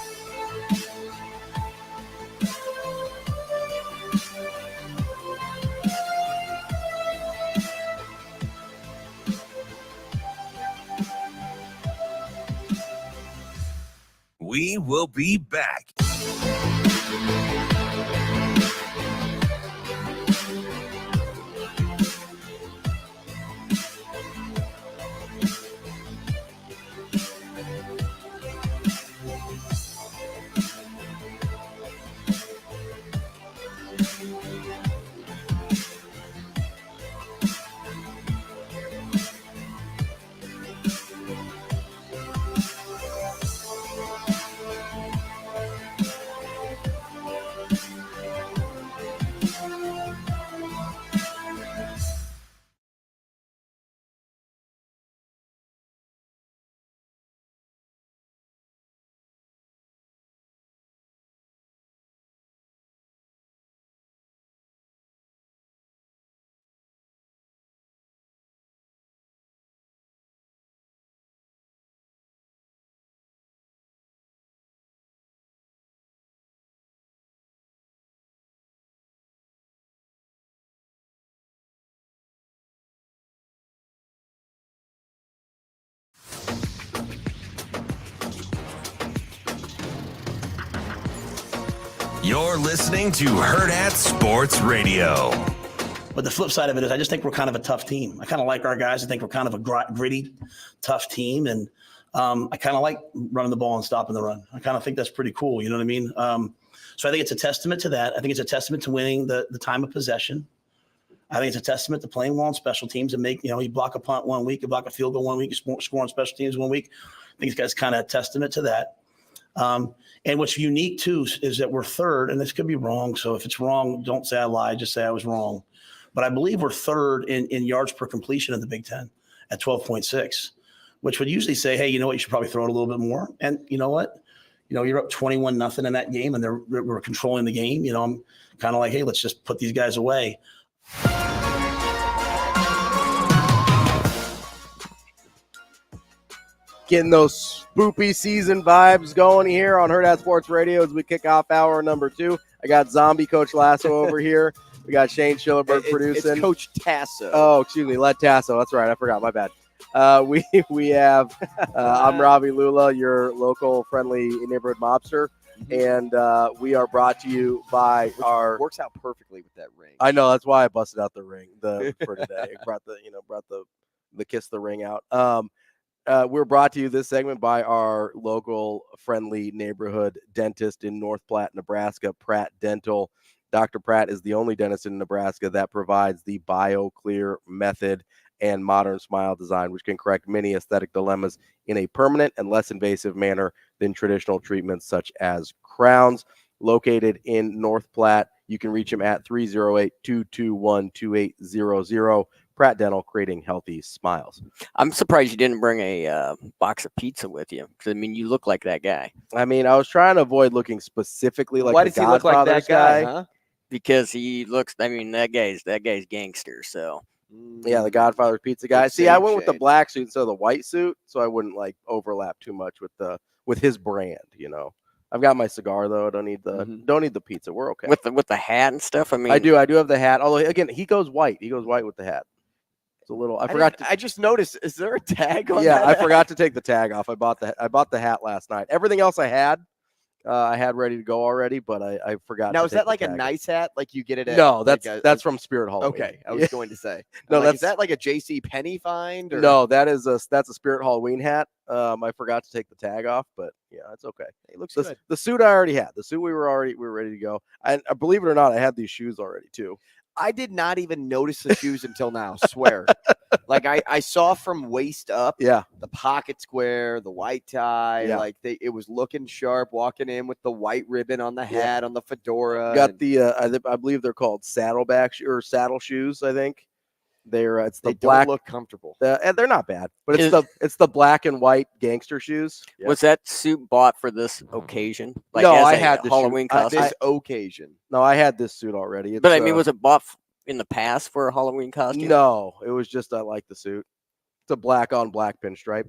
We will be back. You're listening to Hurrdat Sports Radio. But the flip side of it is I just think we're kind of a tough team. I kind of like our guys. I think we're kind of a gritty, tough team. And I kind of like running the ball and stopping the run. I kind of think that's pretty cool. You know what I mean? So I think it's a testament to that. I think it's a testament to winning the time of possession. I think it's a testament to playing well on special teams and you block a punt 1 week, you block a field goal 1 week, you score on special teams 1 week. I think it's kind of a testament to that. And what's unique too is that we're third, and this could be wrong. So if it's wrong, don't say I lied, just say I was wrong. But I believe we're third in yards per completion in the Big Ten at 12.6, which would usually say, hey, you know what, you should probably throw it a little bit more. And you know what? You're up 21-0 in that game, and we're controlling the game. I'm kind of like, hey, let's just put these guys away. Getting those spoopy season vibes going here on Hurrdat Sports Radio as we kick off hour number 2. I got Zombie Coach Lasso over here. We got Shane Schillerberg producing. It's Coach Tasso. Oh, excuse me, Led Tasso. That's right. I forgot. My bad. We have I'm Ravi Lulla, your local friendly neighborhood mobster, and we are brought to you by our. Works out perfectly with that ring. I know, that's why I busted out the ring for today. brought the kiss the ring out. We're brought to you this segment by our local friendly neighborhood dentist in North Platte, Nebraska, Pratt Dental. Dr. Pratt is the only dentist in Nebraska that provides the BioClear method and modern smile design, which can correct many aesthetic dilemmas in a permanent and less invasive manner than traditional treatments such as crowns. Located in North Platte, you can reach him at 308-221-2800. Pratt Dental, creating healthy smiles. I'm surprised you didn't bring a box of pizza with you, because you look like that guy. I was trying to avoid looking specifically like Why does he look like that guy? Huh? Because he looks. that guy's gangster. So yeah, the Godfather's pizza guy. See, I went with the black suit instead of the white suit, so I wouldn't overlap too much with his brand. I've got my cigar though. I don't need the pizza. We're okay with the hat and stuff. I do have the hat. Although again, he goes white. He goes white with the hat. It's a little. I just noticed. Is there a tag on? Yeah, that I forgot to take the tag off. I bought the hat last night. Everything else I had ready to go already, but I forgot. Now, is that like a nice hat? Like you get it at? No, that's from Spirit Halloween. Okay, I was going to say. No, is that like a J.C. Penney find? Or? No, that's a Spirit Halloween hat. I forgot to take the tag off, but yeah, it's okay. It looks good. The suit I already had. The suit we were ready to go. And believe it or not, I had these shoes already too. I did not even notice the shoes until now. Swear. I saw from waist up. Yeah. The pocket square, the white tie. Yeah. It was looking sharp. Walking in with the white ribbon on the hat, on the fedora. Got I believe they're called saddleback or saddle shoes. I think they black. Don't look comfortable. And they're not bad, but it's the black and white gangster shoes. Yep. Was that suit bought for this occasion? No, I had this Halloween costume. This occasion. No, I had this suit already. But was it bought in the past for a Halloween costume? No, it was just I like the suit. It's a black on black pinstripe.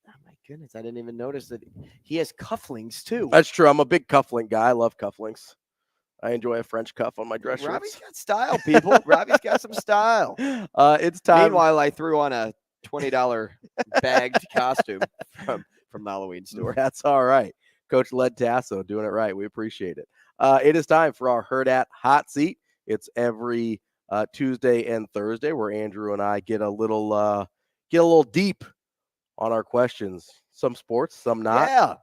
Oh my goodness, I didn't even notice that he has cufflinks too. That's true. I'm a big cufflink guy. I love cufflinks. I enjoy a French cuff on my dress shirts. Robbie's got style, people. Robbie's got some style. It's time. Meanwhile, I threw on a $20 bagged costume from the Halloween store. That's all right. Coach Led Tasso doing it right. We appreciate it. It is time for our Hurrdat Hot Seat. It's every Tuesday and Thursday where Andrew and I get a little deep on our questions. Some sports, some not. Yeah.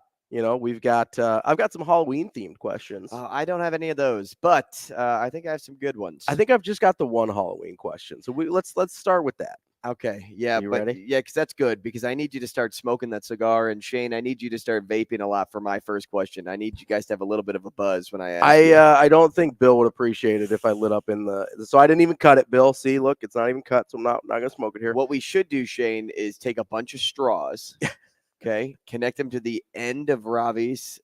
We've got I've got some Halloween themed questions. I don't have any of those, but I think I have some good ones. I think I've just got the one Halloween question. So let's start with that. Okay. Yeah. You ready? Yeah, because that's good, because I need you to start smoking that cigar. And Shane, I need you to start vaping a lot for my first question. I need you guys to have a little bit of a buzz when I ask. I don't think Bill would appreciate it if I lit up so I didn't even cut it, Bill. See, look, it's not even cut, so I'm not gonna smoke it here. What we should do, Shane, is take a bunch of straws. Okay, connect them to the end of Ravi's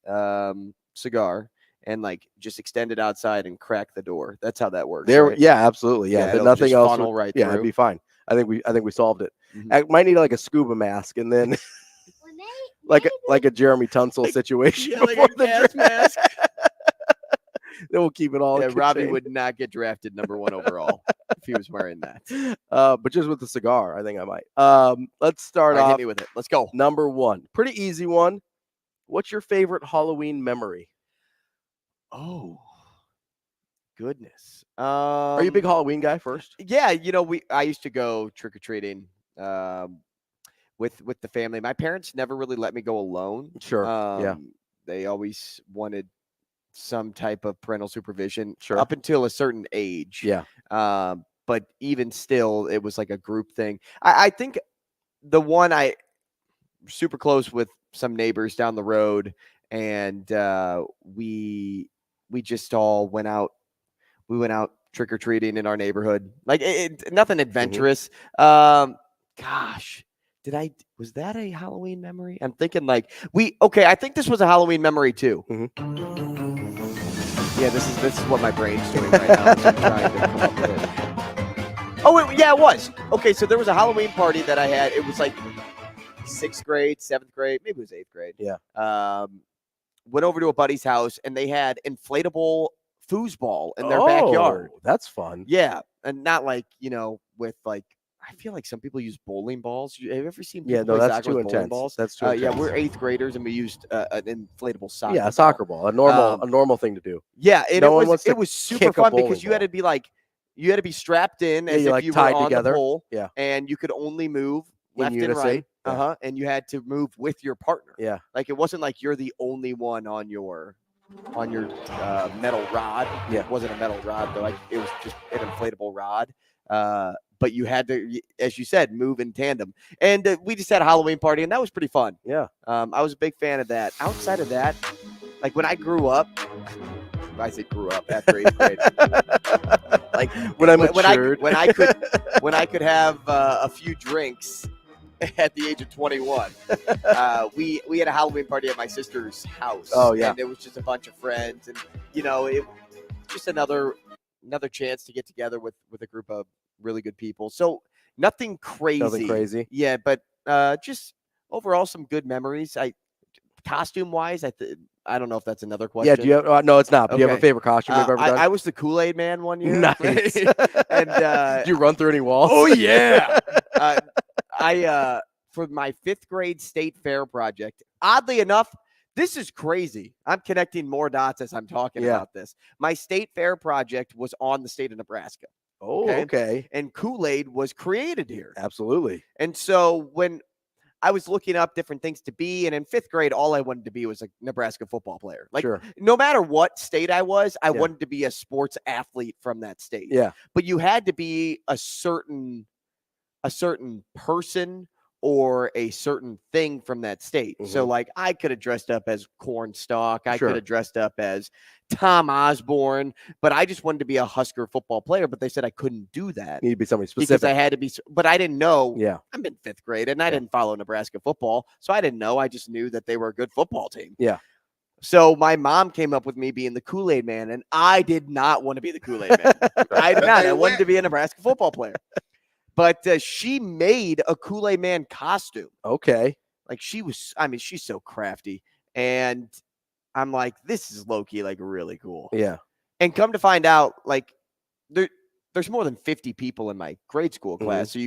cigar and just extend it outside and crack the door. That's how that works. There, right? Yeah, absolutely. Yeah, but nothing else. Funnel right yeah, through. it'd be fine. I think we solved it. I might need a scuba mask and then like a Jeremy Tunsil situation. Yeah, like a gas mask. Then we'll keep it all. Yeah, Robbie would not get drafted #1 overall if he was wearing that. But just with the cigar, I think I might. Let's start off. Hit me with it. Let's go. Number 1, pretty easy one. What's your favorite Halloween memory? Oh, goodness. Are you a big Halloween guy first? Yeah, I used to go trick or treating with the family. My parents never really let me go alone. Sure. Yeah. They always wanted some type of parental supervision Sure. up until a certain age. Yeah. But even still, it was like a group thing. I think the one I super close with some neighbors down the road, and we just all went out. We went out trick or treating in our neighborhood. Like nothing adventurous. Gosh, was that a Halloween memory? I'm thinking I think this was a Halloween memory too. Yeah, this is what my brain's doing right now. I'm trying to come up with it. Oh, it was. Okay, so there was a Halloween party that I had. It was like 6th grade, 7th grade, maybe it was 8th grade. Yeah. Went over to a buddy's house, and they had inflatable foosball in their backyard. That's fun. Yeah, and not with I feel like some people use bowling balls. Have you ever seen people play that's soccer too with bowling intense. balls? That's too intense. Yeah, we're 8th graders, and we used an inflatable soccer Yeah, a ball. soccer ball. A normal thing to do. Yeah, and No one wants to it was super kick a fun bowling because you had to be you had to be strapped in as you're if you tied were on together. the pole. Yeah. And you could only move left and unison. right. Yeah. And you had to move with your partner. Yeah. Like it wasn't like you're the only one on your metal rod. Yeah. It wasn't a metal rod though. It was just an inflatable rod. But you had to, as you said, move in tandem. And we just had a Halloween party, and that was pretty fun. Yeah. I was a big fan of that. Outside of that, like when I grew up, I say grew up after 8th grade. Like when I matured, when I could have a few drinks at the age of 21. We had a Halloween party at my sister's house. Oh yeah, and it was just a bunch of friends, and it just another chance to get together with a group of really good people. So nothing crazy. Yeah, but just overall some good memories. Costume wise, I don't know if that's another question. Yeah, do you have, no, it's not. But do you have a favorite costume you've ever done? I was the Kool-Aid Man one year. Nice. And did you run through any walls? Oh yeah. I for my 5th grade state fair project. Oddly enough, this is crazy. I'm connecting more dots as I'm talking about this. My state fair project was on the state of Nebraska. Oh, okay. And Kool-Aid was created here. Absolutely. And so when I was looking up different things to be, and in 5th grade, all I wanted to be was a Nebraska football player. Like, no matter what state I was, I wanted to be a sports athlete from that state. Yeah. But you had to be a certain person or a certain thing from that state. So, like, I could have dressed up as Cornstalk. I could have dressed up as Tom Osborne, but I just wanted to be a Husker football player. But they said I couldn't do that. You need to be somebody specific. Because I had to be, but I didn't know. Yeah. I'm in 5th grade, and I didn't follow Nebraska football, so I didn't know. I just knew that they were a good football team. Yeah. So my mom came up with me being the Kool-Aid Man, and I did not want to be the Kool-Aid Man. I did not. I wanted to be a Nebraska football player. But she made a Kool-Aid Man costume. Okay. Like she's so crafty. And I'm like, this is low-key, like, really cool. Yeah. And come to find out, like, there's more than 50 people in my grade school class. So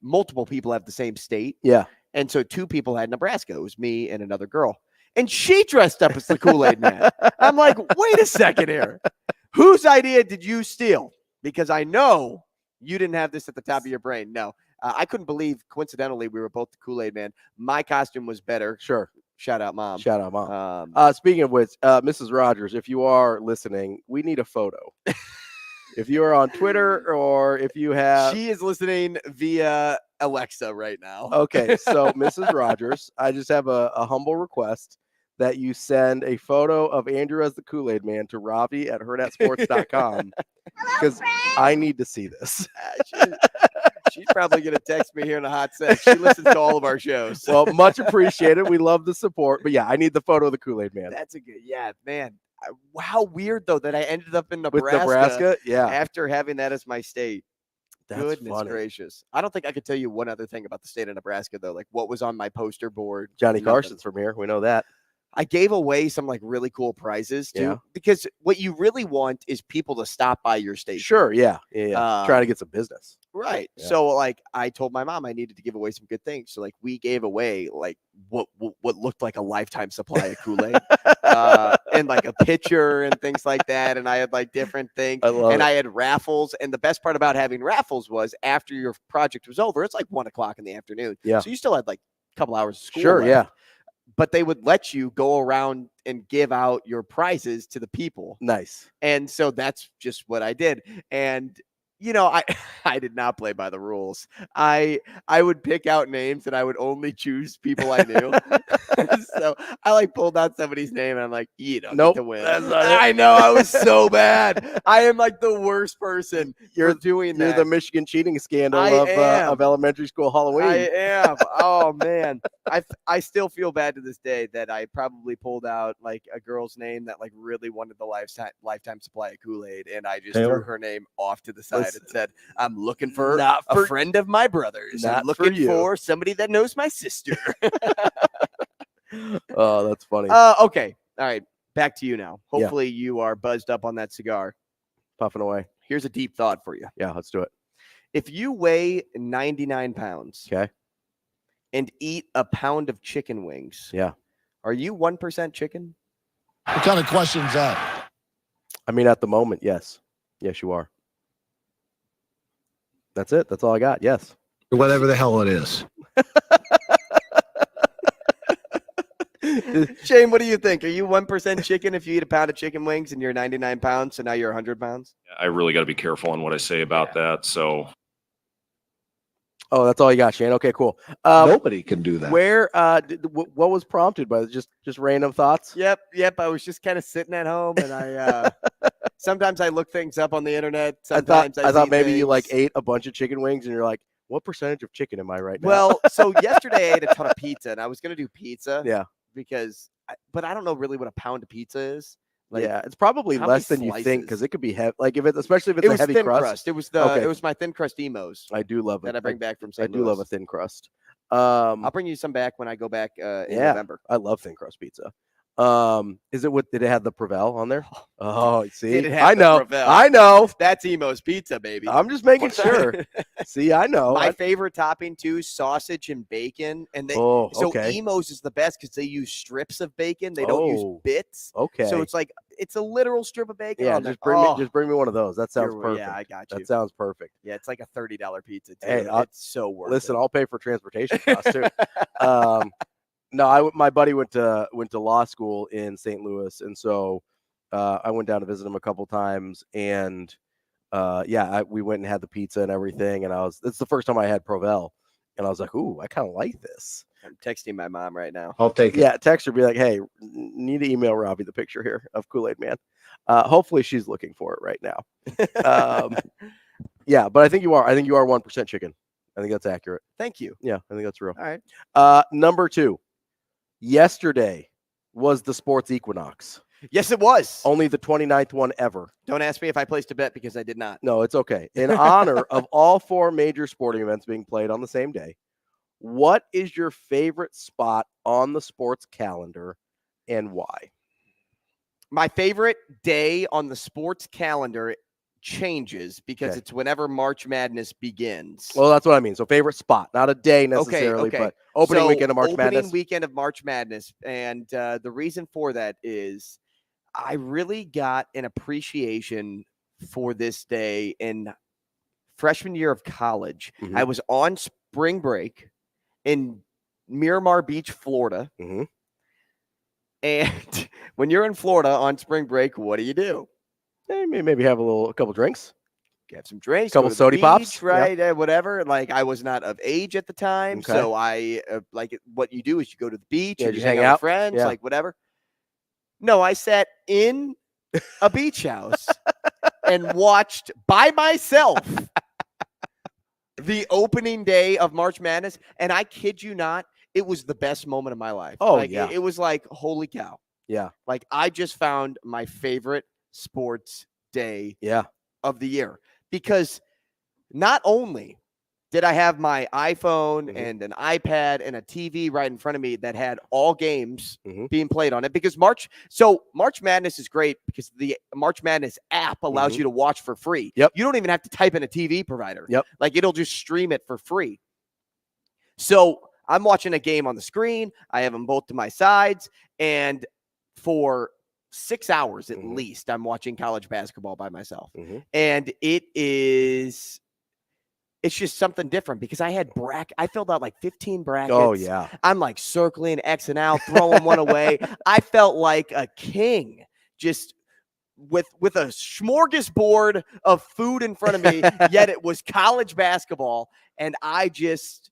multiple people have the same state. Yeah. And so 2 people had Nebraska. It was me and another girl. And she dressed up as the Kool-Aid Man. I'm like, wait a second here. Whose idea did you steal? Because I know you didn't have this at the top of your brain. No, I couldn't believe, coincidentally, we were both the Kool-Aid Man. My costume was better. Sure. Shout out, Mom. Shout out, Mom. Speaking of which, Mrs. Rogers, if you are listening, we need a photo. If you are on Twitter or if you have... She is listening via Alexa right now. Okay, so Mrs. Rogers, I just have a humble request that you send a photo of Andrew as the Kool-Aid Man to Ravi at hurrdatsports.com because I need to see this. She's probably going to text me here in a hot sec. She listens to all of our shows. Well, much appreciated. We love the support. But yeah, I need the photo of the Kool-Aid Man. That's a good, man. How weird, though, that I ended up in With Nebraska, yeah. after having that as my state. That's Goodness funny. gracious. I don't think I could tell you one other thing about the state of Nebraska, though. Like what was on my poster board. Johnny Nothing. Carson's from here. We know that. I gave away some like really cool prizes too, because what you really want is people to stop by your station. Sure. Yeah. Trying to get some business. Right. Yeah. So like I told my mom I needed to give away some good things. So like we gave away like what what looked like a lifetime supply of Kool-Aid and like a pitcher and things like that. And I had like different things. I had raffles. And the best part about having raffles was after your project was over, it's like 1 o'clock in the afternoon. Yeah. So you still had like a couple hours of school. Sure. left. Yeah. But they would let you go around and give out your prizes to the people. Nice. And so that's just what I did. And you know, I did not play by the rules. I would pick out names and I would only choose people I knew. So I like pulled out somebody's name and I'm like, you don't get to win. I know, I was so bad. I am like the worst person for doing that. You're the Michigan cheating scandal of elementary school Halloween. I am. Oh man. I still feel bad to this day that I probably pulled out like a girl's name that like really wanted the lifetime supply of Kool-Aid and I just threw her name off to the side and said, I'm looking for a friend of my brother's. I'm looking for somebody that knows my sister. Oh, that's funny. Okay. All right. Back to you now. Hopefully you are buzzed up on that cigar. Puffing away. Here's a deep thought for you. Yeah, let's do it. If you weigh 99 pounds and eat a pound of chicken wings, are you 1% chicken? What kind of question is that? I mean, at the moment, yes. Yes, you are. That's it. That's all I got. Yes. Whatever the hell it is. Shane, what do you think? Are you 1% chicken if you eat a pound of chicken wings and you're 99 pounds, so now you're 100 pounds? I really got to be careful on what I say about that. So. Oh, that's all you got, Shane. Okay, cool. Nobody can do that. Where? What was prompted by just random thoughts? Yep. I was just kind of sitting at home, and I sometimes I look things up on the internet. Sometimes I thought maybe you like ate a bunch of chicken wings, and you're like, what percentage of chicken am I right now? Well, so yesterday I ate a ton of pizza, and I was going to do pizza. Yeah. But I don't know really what a pound of pizza is. Like, yeah, it's probably less than you think because it could be heavy. Like especially if it's a heavy thin crust. It was it was my thin crust Emos. I do love it. That I bring back from St. I do love a thin crust. I'll bring you some back when I go back in November. I love thin crust pizza. Is it did it have the Prevel on there? Oh, see, I know. That's Emo's pizza, baby. I'm just making sure. See, I know. My favorite topping too, sausage and bacon, and Emo's is the best because they use strips of bacon. They don't use bits. Okay. So it's a literal strip of bacon. Yeah, just bring me one of those. That sounds perfect. Yeah, I got you. That sounds perfect. Yeah, it's like a $30 pizza too. Hey, it's so worth it. Listen, I'll pay for transportation costs too. No, my buddy went to law school in St. Louis, and so I went down to visit him a couple times, and we went and had the pizza and everything, and it's the first time I had Prevel, and I was like, ooh, I kind of like this. I'm texting my mom right now. I'll take it. Yeah, text her, be like, hey, need to email Ravi the picture here of Kool-Aid Man. Hopefully she's looking for it right now. Yeah, but I think you are 1% chicken. I think that's accurate. Thank you. Yeah, I think that's real. All right. Number 2. Yesterday was the sports equinox. Yes, it was. Only the 29th one ever. Don't ask me if I placed a bet because I did not. No, it's okay. In honor of all 4 major sporting events being played on the same day, what is your favorite spot on the sports calendar and why? My favorite day on the sports calendar changes because it's whenever March Madness begins. Well, that's what I mean. So favorite spot, not a day necessarily, but opening weekend of March Madness. Opening weekend of March Madness. And the reason for that is I really got an appreciation for this day in freshman year of college. Mm-hmm. I was on spring break in Miramar Beach, Florida. Mm-hmm. And when you're in Florida on spring break, what do? Maybe have a couple drinks. Have some drinks. Couple soda pops. Right? Yeah. Whatever. Like, I was not of age at the time. Okay. So I, what you do is you go to the beach and you hang out with friends, like whatever. No, I sat in a beach house and watched by myself the opening day of March Madness. And I kid you not, it was the best moment of my life. Oh, yeah. It was like, holy cow. Yeah. Like, I just found my favorite sports day of the year because not only did I have my iPhone and an iPad and a TV right in front of me that had all games being played on it because March Madness is great because the March Madness app allows you to watch for free. Yep. You don't even have to type in a TV provider. Yep. Like, it'll just stream it for free. So I'm watching a game on the screen. I have them both to my sides. And for 6 hours at least, I'm watching college basketball by myself. And it's just something different because I filled out like 15 brackets. Oh, yeah. I'm like circling, Xing out, throwing one away. I felt like a king just with a smorgasbord of food in front of me, yet it was college basketball. And I just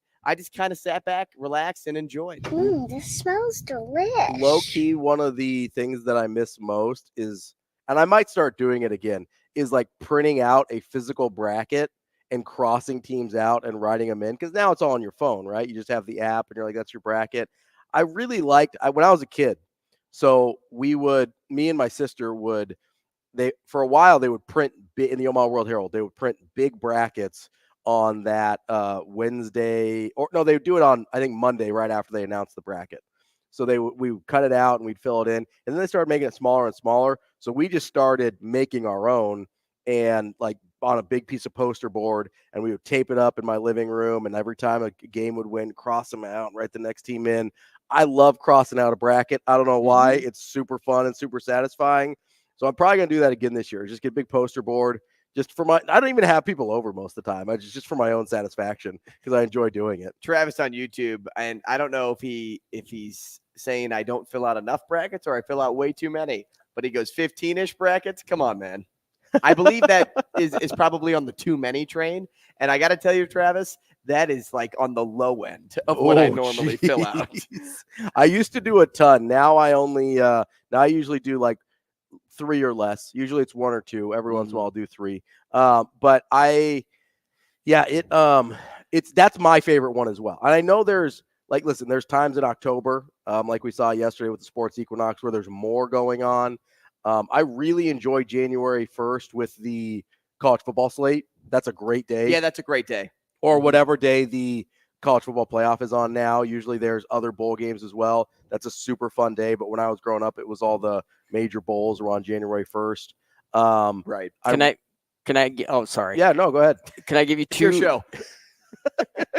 kind of sat back, relaxed, and enjoyed. This smells delicious. Low key, one of the things that I miss most is, and I might start doing it again, is like printing out a physical bracket and crossing teams out and writing them in. Because now it's all on your phone, right? You just have the app and you're like, that's your bracket. I really liked, when I was a kid, so me and my sister would, for a while, they would print in the Omaha World Herald, they would print big brackets on that Wednesday, or no, they would do it on, I think, Monday, right after they announced the bracket. So we would cut it out and we'd fill it in, and then they started making it smaller and smaller. So we just started making our own, and like on a big piece of poster board, and we would tape it up in my living room. And every time a game would win, cross them out and write the next team in. I love crossing out a bracket. I don't know why. It's super fun and super satisfying. So I'm probably going to do that again this year. Just get a big poster board just for I don't even have people over most of the time. I just for my own satisfaction because I enjoy doing it. Travis on YouTube, and I don't know if he's saying I don't fill out enough brackets or I fill out way too many, but he goes 15-ish brackets. Come on, man. I believe that is probably on the too many train. And I got to tell you, Travis, that is like on the low end of what I normally fill out. I used to do a ton. Now I only, now I usually do like 3 or less. Usually it's 1 or 2. Every once in a while I'll do 3. But that's my favorite one as well. And I know there's there's times in October, like we saw yesterday with the sports equinox, where there's more going on. I really enjoy January 1st with the college football slate. That's a great day. Yeah, that's a great day. Or whatever day the college football playoff is on now. Usually there's other bowl games as well. That's a super fun day. But when I was growing up, it was all the major bowls were on January 1st. Right. Can I? Oh, sorry. Yeah, no, go ahead. Can I give you two? Your show.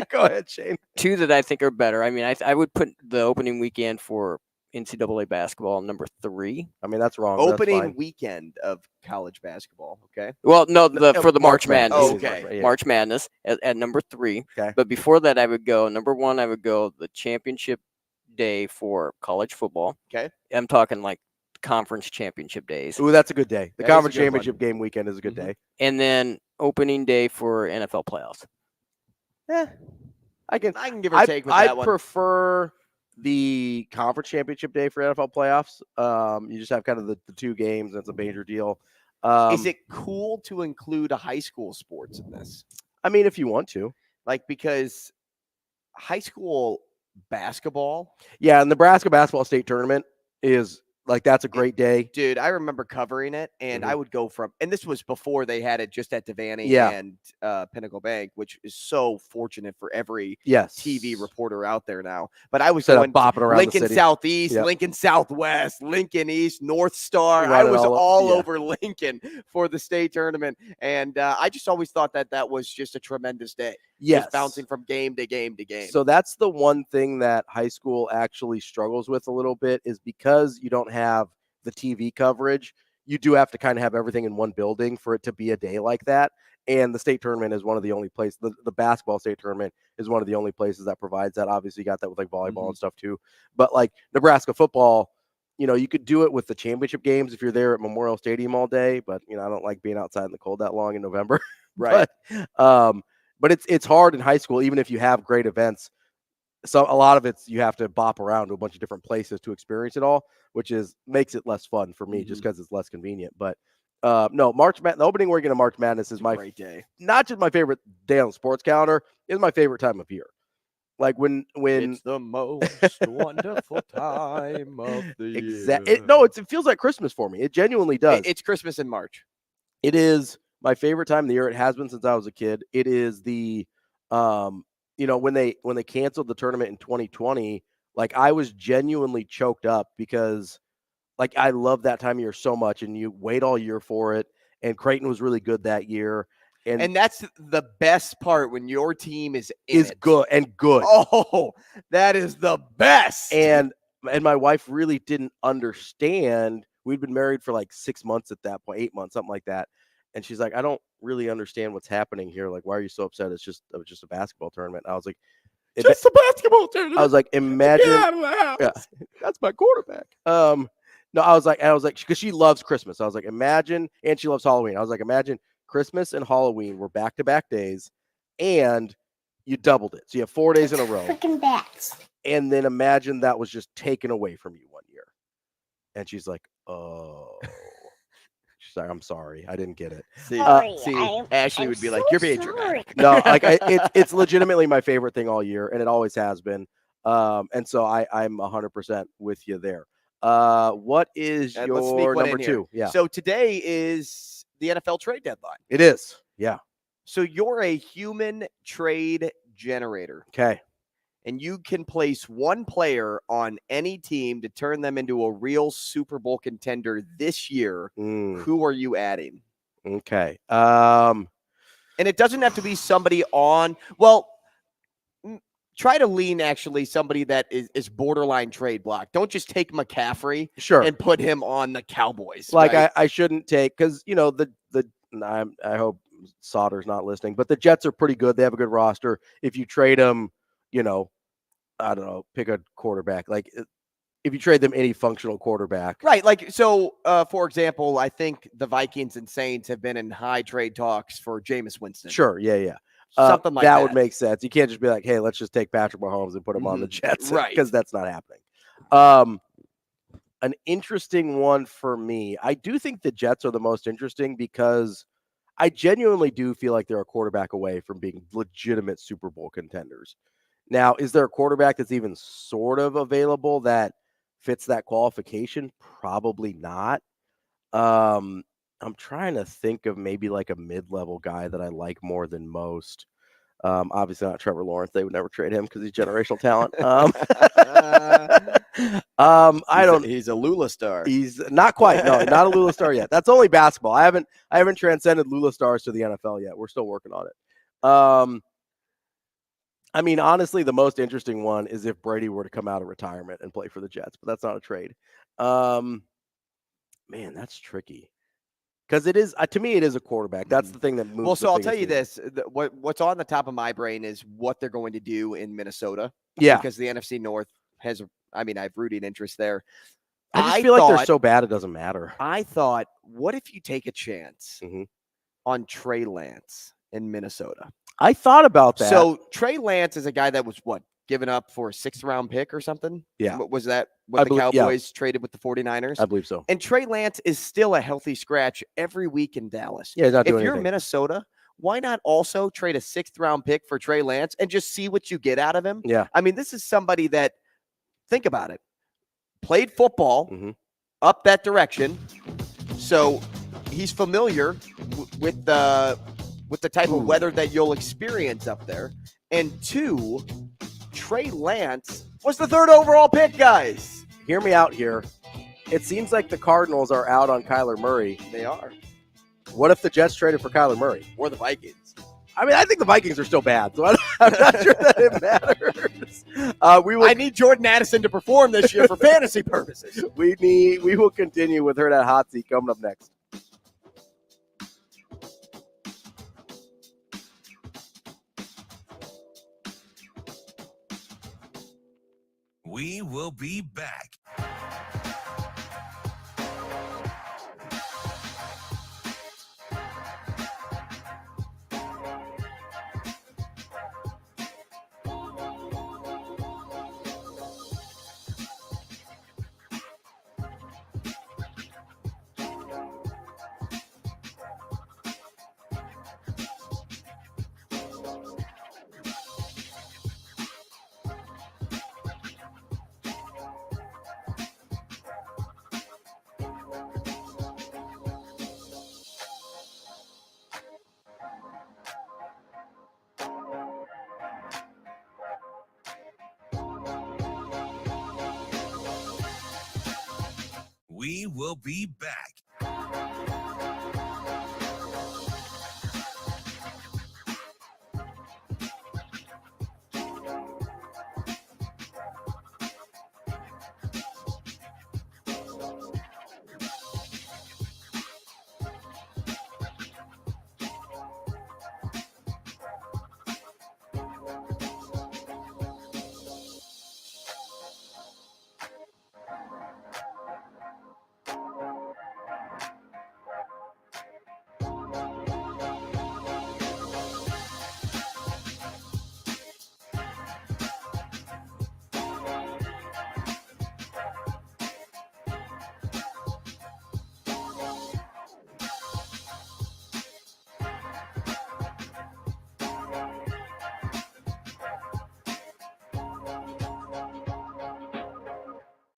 Go ahead, Shane. 2 that I think are better. I mean, I would put the opening weekend for NCAA basketball number 3. I mean, that's wrong. Opening weekend of college basketball. Okay. Well, no, for the March Madness. Oh, okay. March Madness at number 3. Okay. But before that, I would go number 1. I would go the championship day for college football. Okay. I'm talking like conference championship days. Ooh, that's a good day. The That conference is a good championship one. game weekend is a good day. And then opening day for NFL playoffs. I can give or take with that one. I prefer the conference championship day for NFL playoffs. You just have kind of the 2 games. That's a major deal. Is it cool to include a high school sports in this? I mean, if you want to. Because high school basketball. Yeah, and Nebraska basketball state tournament is that's a great day. Dude, I remember covering it, and I would go and this was before they had it just at Devaney and Pinnacle Bank, which is so fortunate for every TV reporter out there now. But I was going bopping around Lincoln the city. Southeast, Yep. Lincoln Southwest, Lincoln East, North Star. I Running was all yeah. over Lincoln for the state tournament, and I just always thought that was just a tremendous day. Yes. Just bouncing from game to game to game. So that's the one thing that high school actually struggles with a little bit, is because you don't have the TV coverage. You do have to kind of have everything in one building for it to be a day like that. And the state tournament is one of the only places, the basketball state tournament is one of the only places that provides that. Obviously you got that with volleyball and stuff too. But Nebraska football, you could do it with the championship games if you're there at Memorial Stadium all day, but I don't like being outside in the cold that long in November. Right. But it's hard in high school, even if you have great events. So a lot of it's you have to bop around to a bunch of different places to experience it all, which makes it less fun for me just because it's less convenient. But no, the opening weekend of March Madness is my great day. Not just my favorite day on the sports calendar, it's my favorite time of year. Like when it's the most wonderful time of the year. It feels like Christmas for me. It genuinely does. It's Christmas in March. It is my favorite time of the year. It has been since I was a kid. It is the when they canceled the tournament in 2020, I was genuinely choked up because I love that time of year so much, and you wait all year for it. And Creighton was really good that year. And that's the best part when your team is good and good. Oh, that is the best. And my wife really didn't understand. We'd been married for like 6 months at that point, 8 months, something like that. And she's like, I don't really understand what's happening here. Like, why are you so upset? It was just a basketball tournament. And I was like, just a basketball tournament. I was like, imagine. Get out of the house. Yeah, that's my quarterback. No, I was like, because she loves Christmas. I was like, imagine, and she loves Halloween. I was like, imagine Christmas and Halloween were back-to-back days, and you doubled it. So you have 4 days in a row. Freaking bats. And then imagine that was just taken away from you one year. And she's like, oh. She's like, I'm sorry. I didn't get it. See, Ashley would be like, you're being dramatic. No, like it's legitimately my favorite thing all year, and it always has been. And so I'm 100% with you there. What is your number 2? Yeah. So today is the NFL trade deadline. It is. Yeah. So you're a human trade generator. Okay. And you can place one player on any team to turn them into a real Super Bowl contender this year. Who are you adding? Okay. And it doesn't have to be somebody on, well, try to lean actually somebody that is borderline trade block. Don't just take McCaffrey and put him on the Cowboys. Like right? I shouldn't take, because I hope Sauter's not listening, but the Jets are pretty good. They have a good roster. If you trade them, I don't know, pick a quarterback. Like if you trade them any functional quarterback. Right. Like, so for example, I think the Vikings and Saints have been in high trade talks for Jameis Winston. Sure. Yeah. Something like that. that Would make sense. You can't just be like, hey, let's just take Patrick Mahomes and put him on the Jets. Right. Because that's not happening. An interesting one for me. I do think the Jets are the most interesting because I genuinely do feel like they're a quarterback away from being legitimate Super Bowl contenders. Now, is there a quarterback that's even sort of available that fits that qualification? Probably not. I'm trying to think of maybe like a mid-level guy that I like more than most. Obviously not Trevor Lawrence. They would never trade him because he's generational talent. He's a Lulla star. He's not quite. No, not a Lulla star yet. That's only basketball. I haven't transcended Lulla stars to the NFL yet. We're still working on it. I mean, honestly, the most interesting one is if Brady were to come out of retirement and play for the Jets, but that's not a trade. Man, that's tricky. Because it is, to me, it is a quarterback. That's the thing that moves. Well, so I'll tell you this. What's on the top of my brain is what they're going to do in Minnesota. Yeah. Because the NFC North has, I have rooting interest there. I just feel like they're so bad it doesn't matter. I thought, what if you take a chance on Trey Lance in Minnesota? I thought about that. So Trey Lance is a guy that was given up for a 6th-round pick or something? Yeah. Was that what the Cowboys traded with the 49ers? I believe so. And Trey Lance is still a healthy scratch every week in Dallas. Yeah, he's not doing If you're anything. Minnesota, why not also trade a 6th-round pick for Trey Lance and just see what you get out of him? Yeah. I mean, this is somebody that, think about it, played football up that direction. So he's familiar with the type of weather that you'll experience up there. And 2, Trey Lance was the 3rd overall pick, guys. Hear me out here. It seems like the Cardinals are out on Kyler Murray. They are. What if the Jets traded for Kyler Murray? Or the Vikings? I mean, I think the Vikings are still bad, so I'm not sure that it matters. I need Jordan Addison to perform this year for fantasy purposes. We will continue with Hurrdat Hot Seat coming up next. We will be back. We will be back.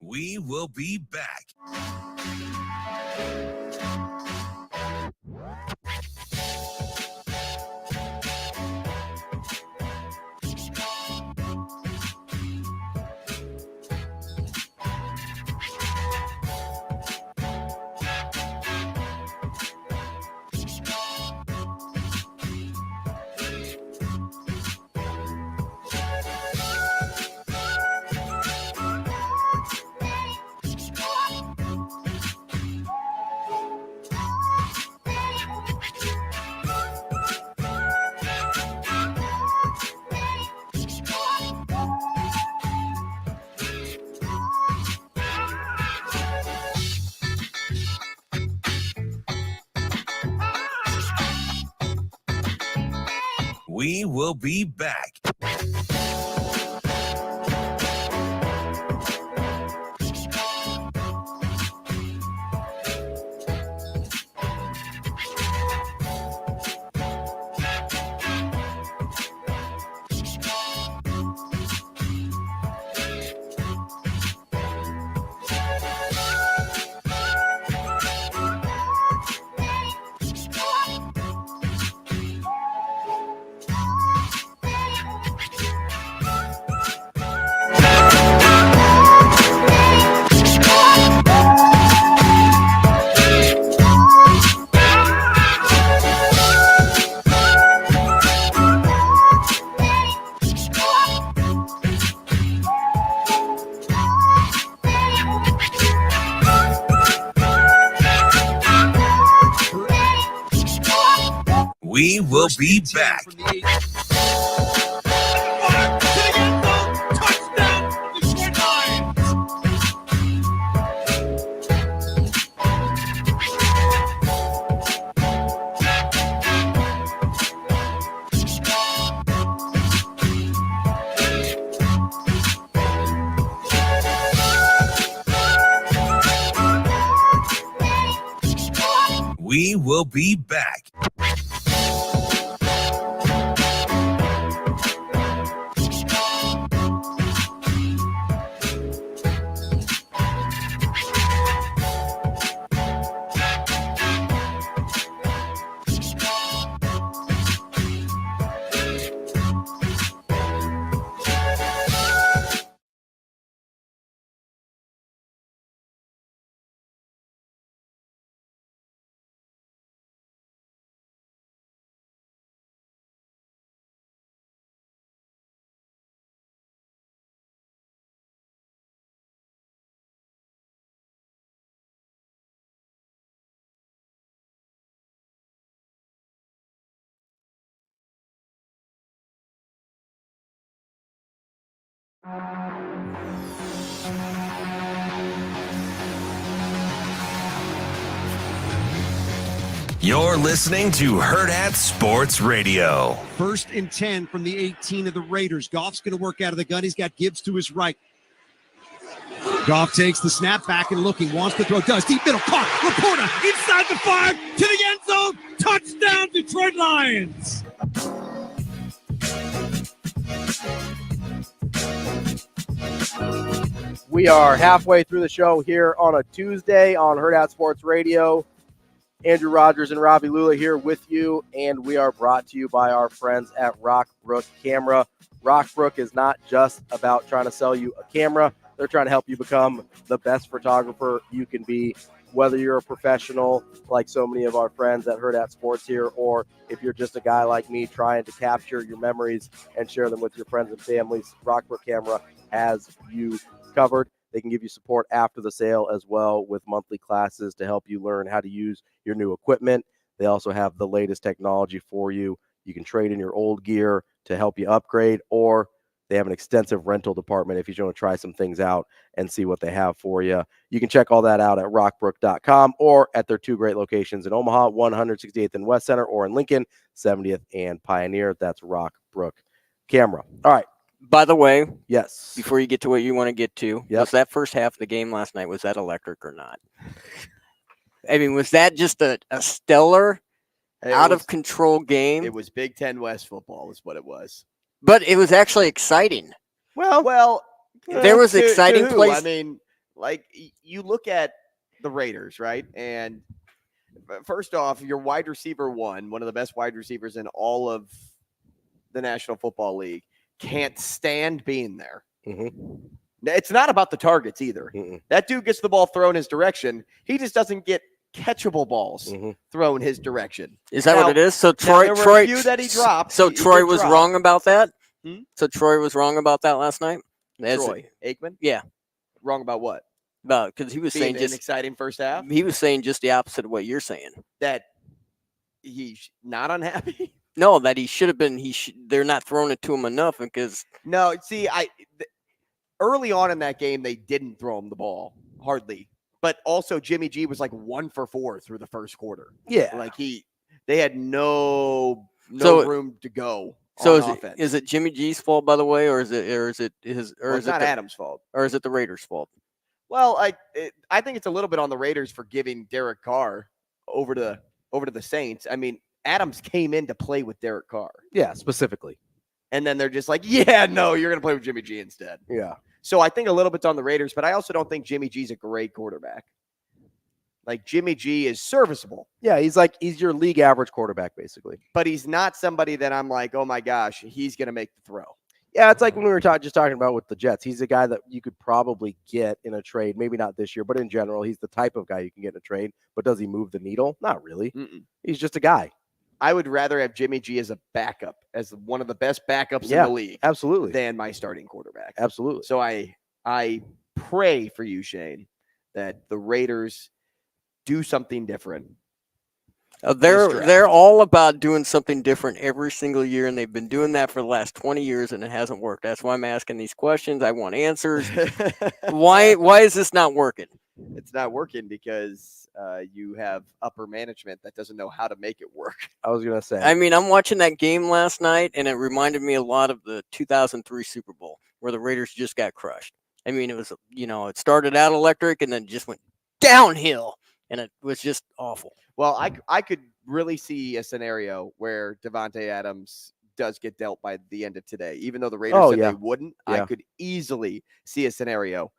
We will be back. We will be back. We will be back. We will be back. You're listening to Hurrdat Sports Radio. 1st and 10 from the 18 of the Raiders. Goff's going to work out of the gun. He's got Gibbs to his right. Goff takes the snap, back and looking, wants to throw, does, deep middle, caught, Laporta, inside the 5, to the end zone, touchdown Detroit Lions. We are halfway through the show here on a Tuesday on Hurrdat Sports Radio. Andrew Rogers and Ravi Lulla here with you, and we are brought to you by our friends at Rockbrook Camera. Rockbrook is not just about trying to sell you a camera. They're trying to help you become the best photographer you can be, whether you're a professional like so many of our friends at Hurrdat Sports here, or if you're just a guy like me trying to capture your memories and share them with your friends and families. Rockbrook Camera has you covered. They can give you support after the sale as well with monthly classes to help you learn how to use your new equipment. They also have the latest technology for you. You can trade in your old gear to help you upgrade, or they have an extensive rental department if you want to try some things out and see what they have for you. You can check all that out at rockbrook.com or at their 2 great locations in Omaha, 168th and West Center, or in Lincoln, 70th and Pioneer. That's Rockbrook Camera. All right. By the way, yes. Before you get to what you want to get to, was that first half of the game last night, was that electric or not? I mean, was that just a stellar, out-of-control game? It was Big Ten West football is what it was. But it was actually exciting. Well, there was exciting plays. I mean, like you look at the Raiders, right? And first off, your wide receiver one of the best wide receivers in all of the National Football League, can't stand being there. Mm-hmm. It's not about the targets either. Mm-mm. That dude gets the ball thrown his direction. He just doesn't get catchable balls thrown his direction. Is that what it is? So Troy, there were a few that he dropped. So Troy was wrong about that. Hmm? So Troy was wrong about that last night. Troy Aikman? Yeah. Wrong about what? Because he was Being saying an just exciting first half. He was saying just the opposite of what you're saying. That he's not unhappy. No, that he should have been. They're not throwing it to him enough because. No, see, early on in that game they didn't throw him the ball hardly, but also Jimmy G was like 1 for 4 through the first quarter. Yeah, like they had no room to go. So is it Jimmy G's fault, by the way, or is it his? Or well, is it's not it Adams' fault, or is it the Raiders' fault? Well, I think it's a little bit on the Raiders for giving Derek Carr over to the Saints. I mean, Adams came in to play with Derek Carr. Yeah, specifically. And then they're just like, yeah, no, you're going to play with Jimmy G instead. Yeah. So I think a little bit's on the Raiders, but I also don't think Jimmy G's a great quarterback. Like Jimmy G is serviceable. Yeah, he's your league average quarterback, basically. But he's not somebody that I'm like, oh my gosh, he's going to make the throw. Yeah, it's like when we were just talking about with the Jets. He's a guy that you could probably get in a trade. Maybe not this year, but in general, he's the type of guy you can get in a trade. But does he move the needle? Not really. He's just a guy. I would rather have Jimmy G as a backup, as one of the best backups in the league. Absolutely. Than my starting quarterback. Absolutely. So I pray for you, Shane, that the Raiders do something different. They're all about doing something different every single year, and they've been doing that for the last 20 years, and it hasn't worked. That's why I'm asking these questions. I want answers. Why is this not working? It's not working because you have upper management that doesn't know how to make it work. I was going to say. I mean, I'm watching that game last night, and it reminded me a lot of the 2003 Super Bowl where the Raiders just got crushed. I mean, it was, it started out electric and then just went downhill, and it was just awful. Well, I could really see a scenario where Davante Adams does get dealt by the end of today, even though the Raiders said they wouldn't. Yeah. I could easily see a scenario.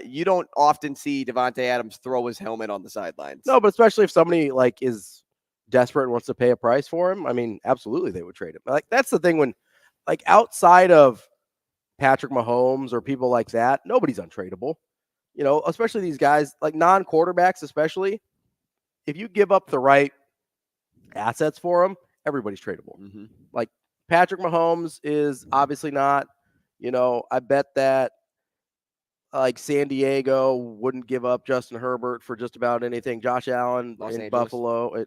You don't often see Davante Adams throw his helmet on the sidelines. No, but especially if somebody is desperate and wants to pay a price for him, I mean, absolutely they would trade him. Like that's the thing when outside of Patrick Mahomes or people like that, nobody's untradeable. Especially these guys like non-quarterbacks, especially if you give up the right assets for them, everybody's tradable. Mm-hmm. Like Patrick Mahomes is obviously not. I bet that. Like San Diego wouldn't give up Justin Herbert for just about anything. Josh Allen Los in Angeles. Buffalo.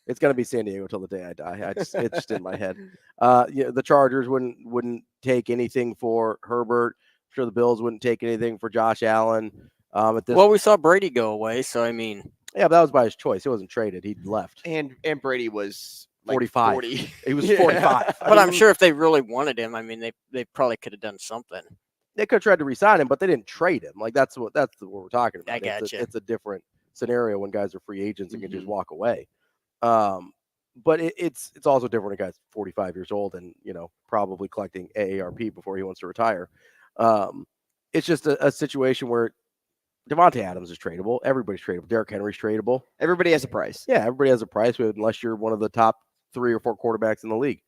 It's going to be San Diego until the day I die. It's just in my head. The Chargers wouldn't take anything for Herbert. I'm sure the Bills wouldn't take anything for Josh Allen. We saw Brady go away, so I mean. Yeah, but that was by his choice. He wasn't traded. He left. And Brady was like 45. 40. He was 45. But I'm sure if they really wanted him, I mean, they probably could have done something. They could have tried to re-sign him, but they didn't trade him. Like that's what we're talking about. I gotcha. It's a different scenario when guys are free agents and can just walk away. But it's also different when a guy's 45 years old and probably collecting AARP before he wants to retire. It's just a situation where Davante Adams is tradable. Everybody's tradable. Derrick Henry's tradable. Everybody has a price. Yeah, everybody has a price, unless you're one of the top 3 or 4 quarterbacks in the league.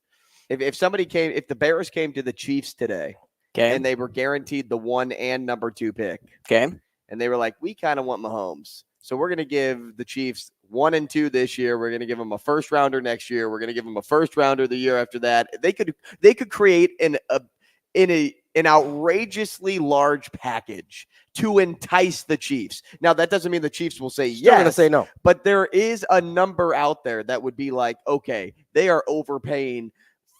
If the Bears came to the Chiefs today. Okay. And they were guaranteed the 1 and number 2 pick. Okay. And they were like, we kind of want Mahomes. So we're going to give the Chiefs 1 and 2 this year. We're going to give them a first rounder next year. We're going to give them a first rounder the year after that. They could create an outrageously large package to entice the Chiefs. Now, that doesn't mean the Chiefs will say yes. They're going to say no. But there is a number out there that would be like, okay, they are overpaying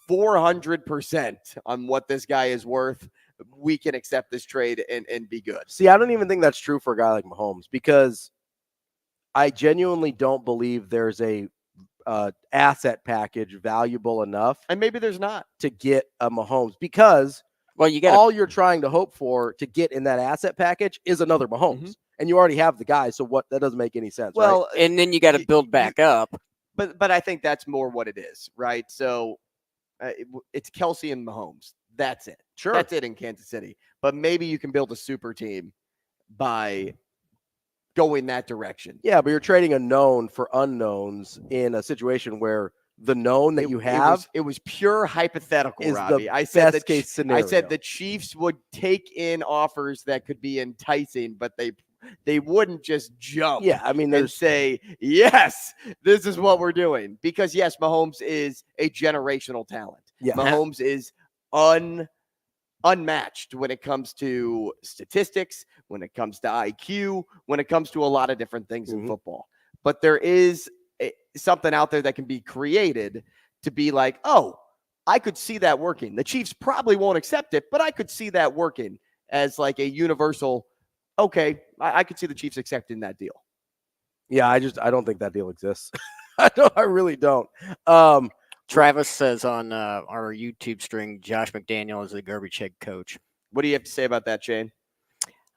400% on what this guy is worth. We can accept this trade and be good. See, I don't even think that's true for a guy like Mahomes because I genuinely don't believe there's a asset package valuable enough. And maybe there's not. To get a Mahomes because all you're trying to hope for to get in that asset package is another Mahomes. Mm-hmm. And you already have the guy. So that doesn't make any sense. Well, right? And then you got to build back up. But I think that's more what it is, right? So it's Kelsey and Mahomes. That's it. Sure. That's it in Kansas City. But maybe you can build a super team by going that direction. Yeah, but you're trading a known for unknowns in a situation where the known that you have it was pure hypothetical, is Robbie. the I said best case scenario. I said the Chiefs would take in offers that could be enticing, but they wouldn't just jump. Yeah, I mean, and say, yes, this is what we're doing. Because yes, Mahomes is a generational talent. Yeah. Mahomes is unmatched when it comes to statistics, when it comes to IQ, when it comes to a lot of different things in football. But there is something out there that can be created to be like, oh, I could see that working. The Chiefs probably won't accept it, but I could see that working as like a universal, okay, I could see the Chiefs accepting that deal. Yeah, I don't think that deal exists. I really don't. Travis says on our YouTube string, Josh McDaniel is the garbage head coach. What do you have to say about that, Shane?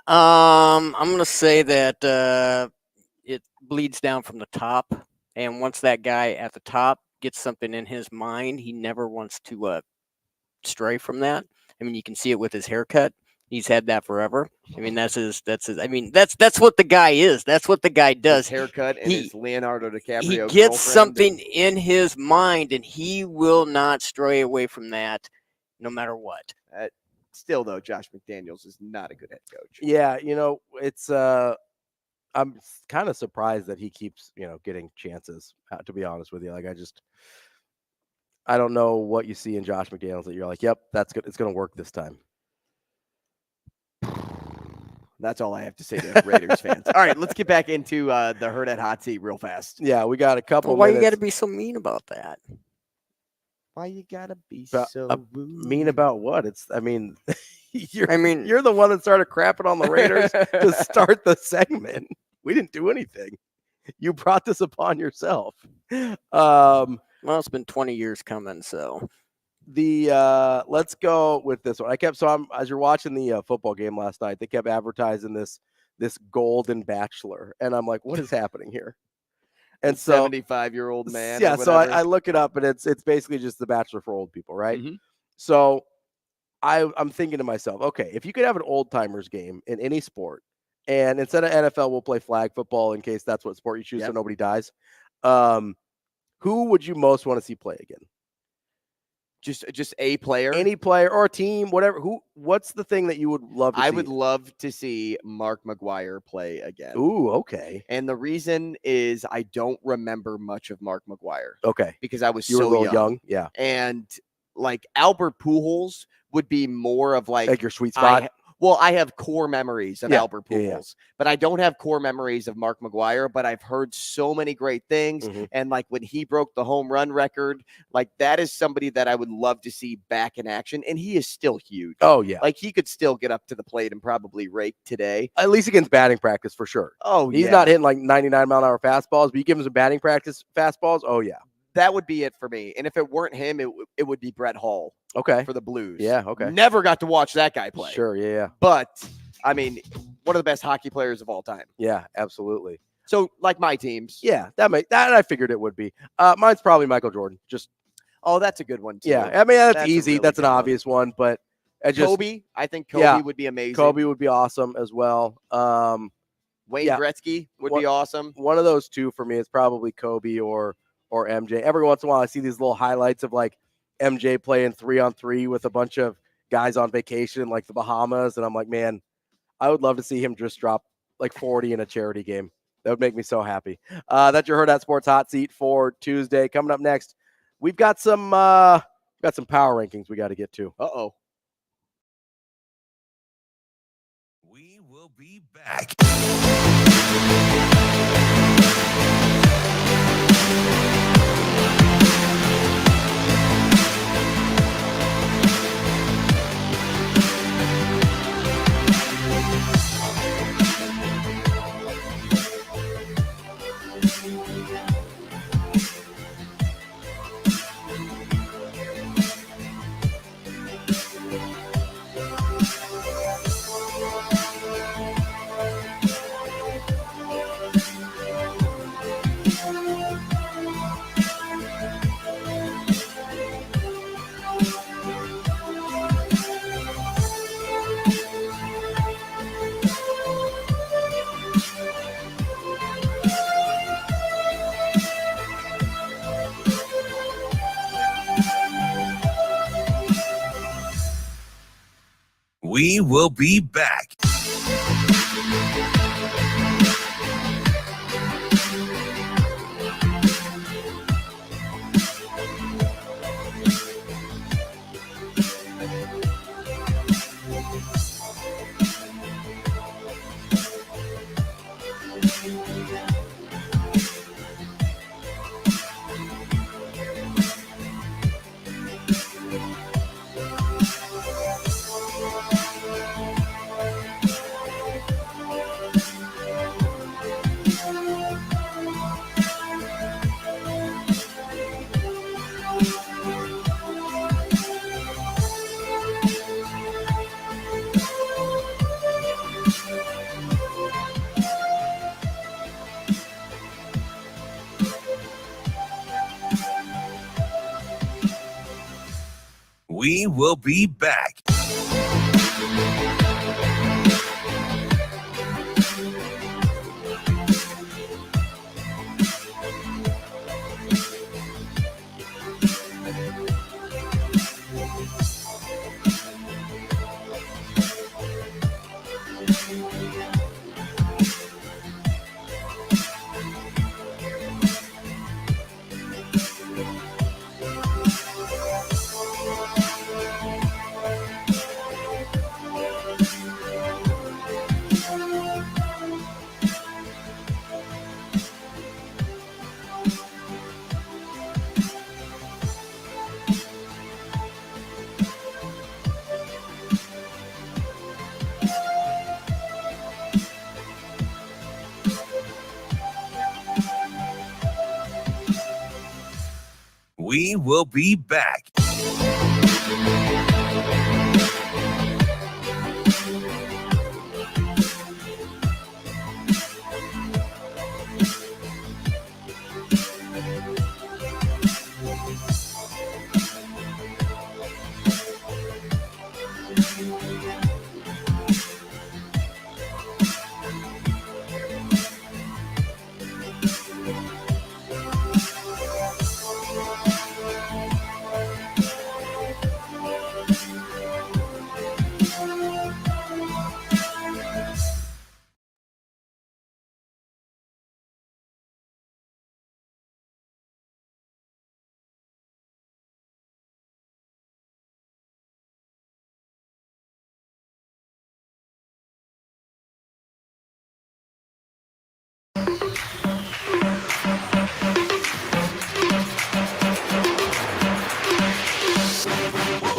I'm going to say that it bleeds down from the top. And once that guy at the top gets something in his mind, he never wants to stray from that. I mean, you can see it with his haircut. He's had that forever. I mean, that's what the guy is. That's what the guy does. His haircut and his Leonardo DiCaprio. He gets something in his mind, and he will not stray away from that, no matter what. Still, though, Josh McDaniels is not a good head coach. Yeah, it's I'm kind of surprised that he keeps, getting chances, to be honest with you. Like, I don't know what you see in Josh McDaniels that you're like, yep, that's good. It's going to work this time. That's all I have to say to Raiders fans. All right, let's get back into the Hurrdat hot seat real fast. Yeah, we got a couple Why minutes. you got to be so mean about that? Why you got to be mean about what? You're the one that started crapping on the Raiders to start the segment. We didn't do anything. You brought this upon yourself. Well, it's been 20 years coming, so. Let's go with this one. As you're watching the football game last night, they kept advertising this golden bachelor, and I'm like, what is happening here? And so 75-year-old man. Yeah, so I look it up, and it's basically just the bachelor for old people, right? Mm-hmm. So I'm thinking to myself, okay, if you could have an old timers game in any sport, and instead of NFL, we'll play flag football in case that's what sport you choose, so nobody dies. Who would you most want to see play again? Just a player, any player or a team, whatever. What's the thing that you would love to see? I would love to see Mark McGwire play again. Ooh, okay. And the reason is I don't remember much of Mark McGwire. Okay. Because I was you were a little young. Yeah. And like Albert Pujols would be more of like your sweet spot. I have core memories of Albert Pujols, but I don't have core memories of Mark McGwire, but I've heard so many great things. Mm-hmm. And like when he broke the home run record, like that is somebody that I would love to see back in action. And he is still huge. Oh yeah. Like he could still get up to the plate and probably rake today. At least against batting practice for sure. Oh, he's not hitting like 99 mile an hour fastballs, but you give him some batting practice fastballs. Oh yeah. That would be it for me. And if it weren't him, it would be Brett Hall. Okay. For the Blues. Yeah, okay. Never got to watch that guy play. Sure, yeah. But, I mean, one of the best hockey players of all time. Yeah, absolutely. So, like my teams. Yeah, that I figured it would be. Mine's probably Michael Jordan. Oh, that's a good one, too. Yeah, I mean, that's easy. Really that's an obvious one, but Kobe, I think Kobe would be amazing. Kobe would be awesome as well. Wayne Gretzky would be awesome. One of those two for me is probably Kobe or MJ. Every once in a while, I see these little highlights of like MJ playing 3-on-3 with a bunch of guys on vacation in like the Bahamas. And I'm like, man, I would love to see him just drop like 40 in a charity game. That would make me so happy. That's your Hurrdat Sports Hot Seat for Tuesday. Coming up next, we've got some power rankings we got to get to. Uh-oh. We will be back. We will be back. We will be back. We will be back.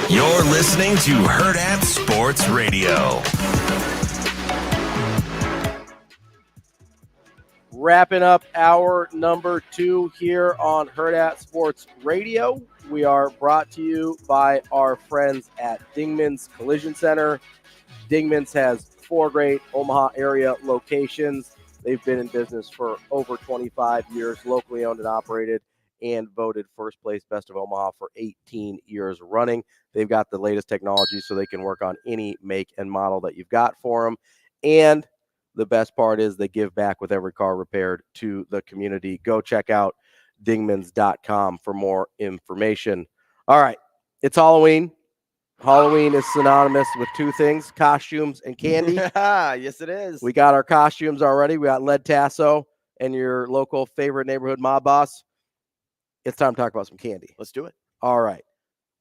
You're listening to Hurrdat Sports Radio. Wrapping up hour number 2 here on Hurrdat Sports Radio. We are brought to you by our friends at Dingman's Collision Center. Dingman's has 4 great Omaha area locations. They've been in business for over 25 years, locally owned and operated, and voted first place Best of Omaha for 18 years running. They've got the latest technology so they can work on any make and model that you've got for them. And the best part is they give back with every car repaired to the community. Go check out dingmans.com for more information. All right, it's Halloween. Halloween is synonymous with 2 things, costumes and candy. Yes, it is. We got our costumes already. We got Lead Tasso and your local favorite neighborhood mob boss. It's time to talk about some candy. Let's do it. All right.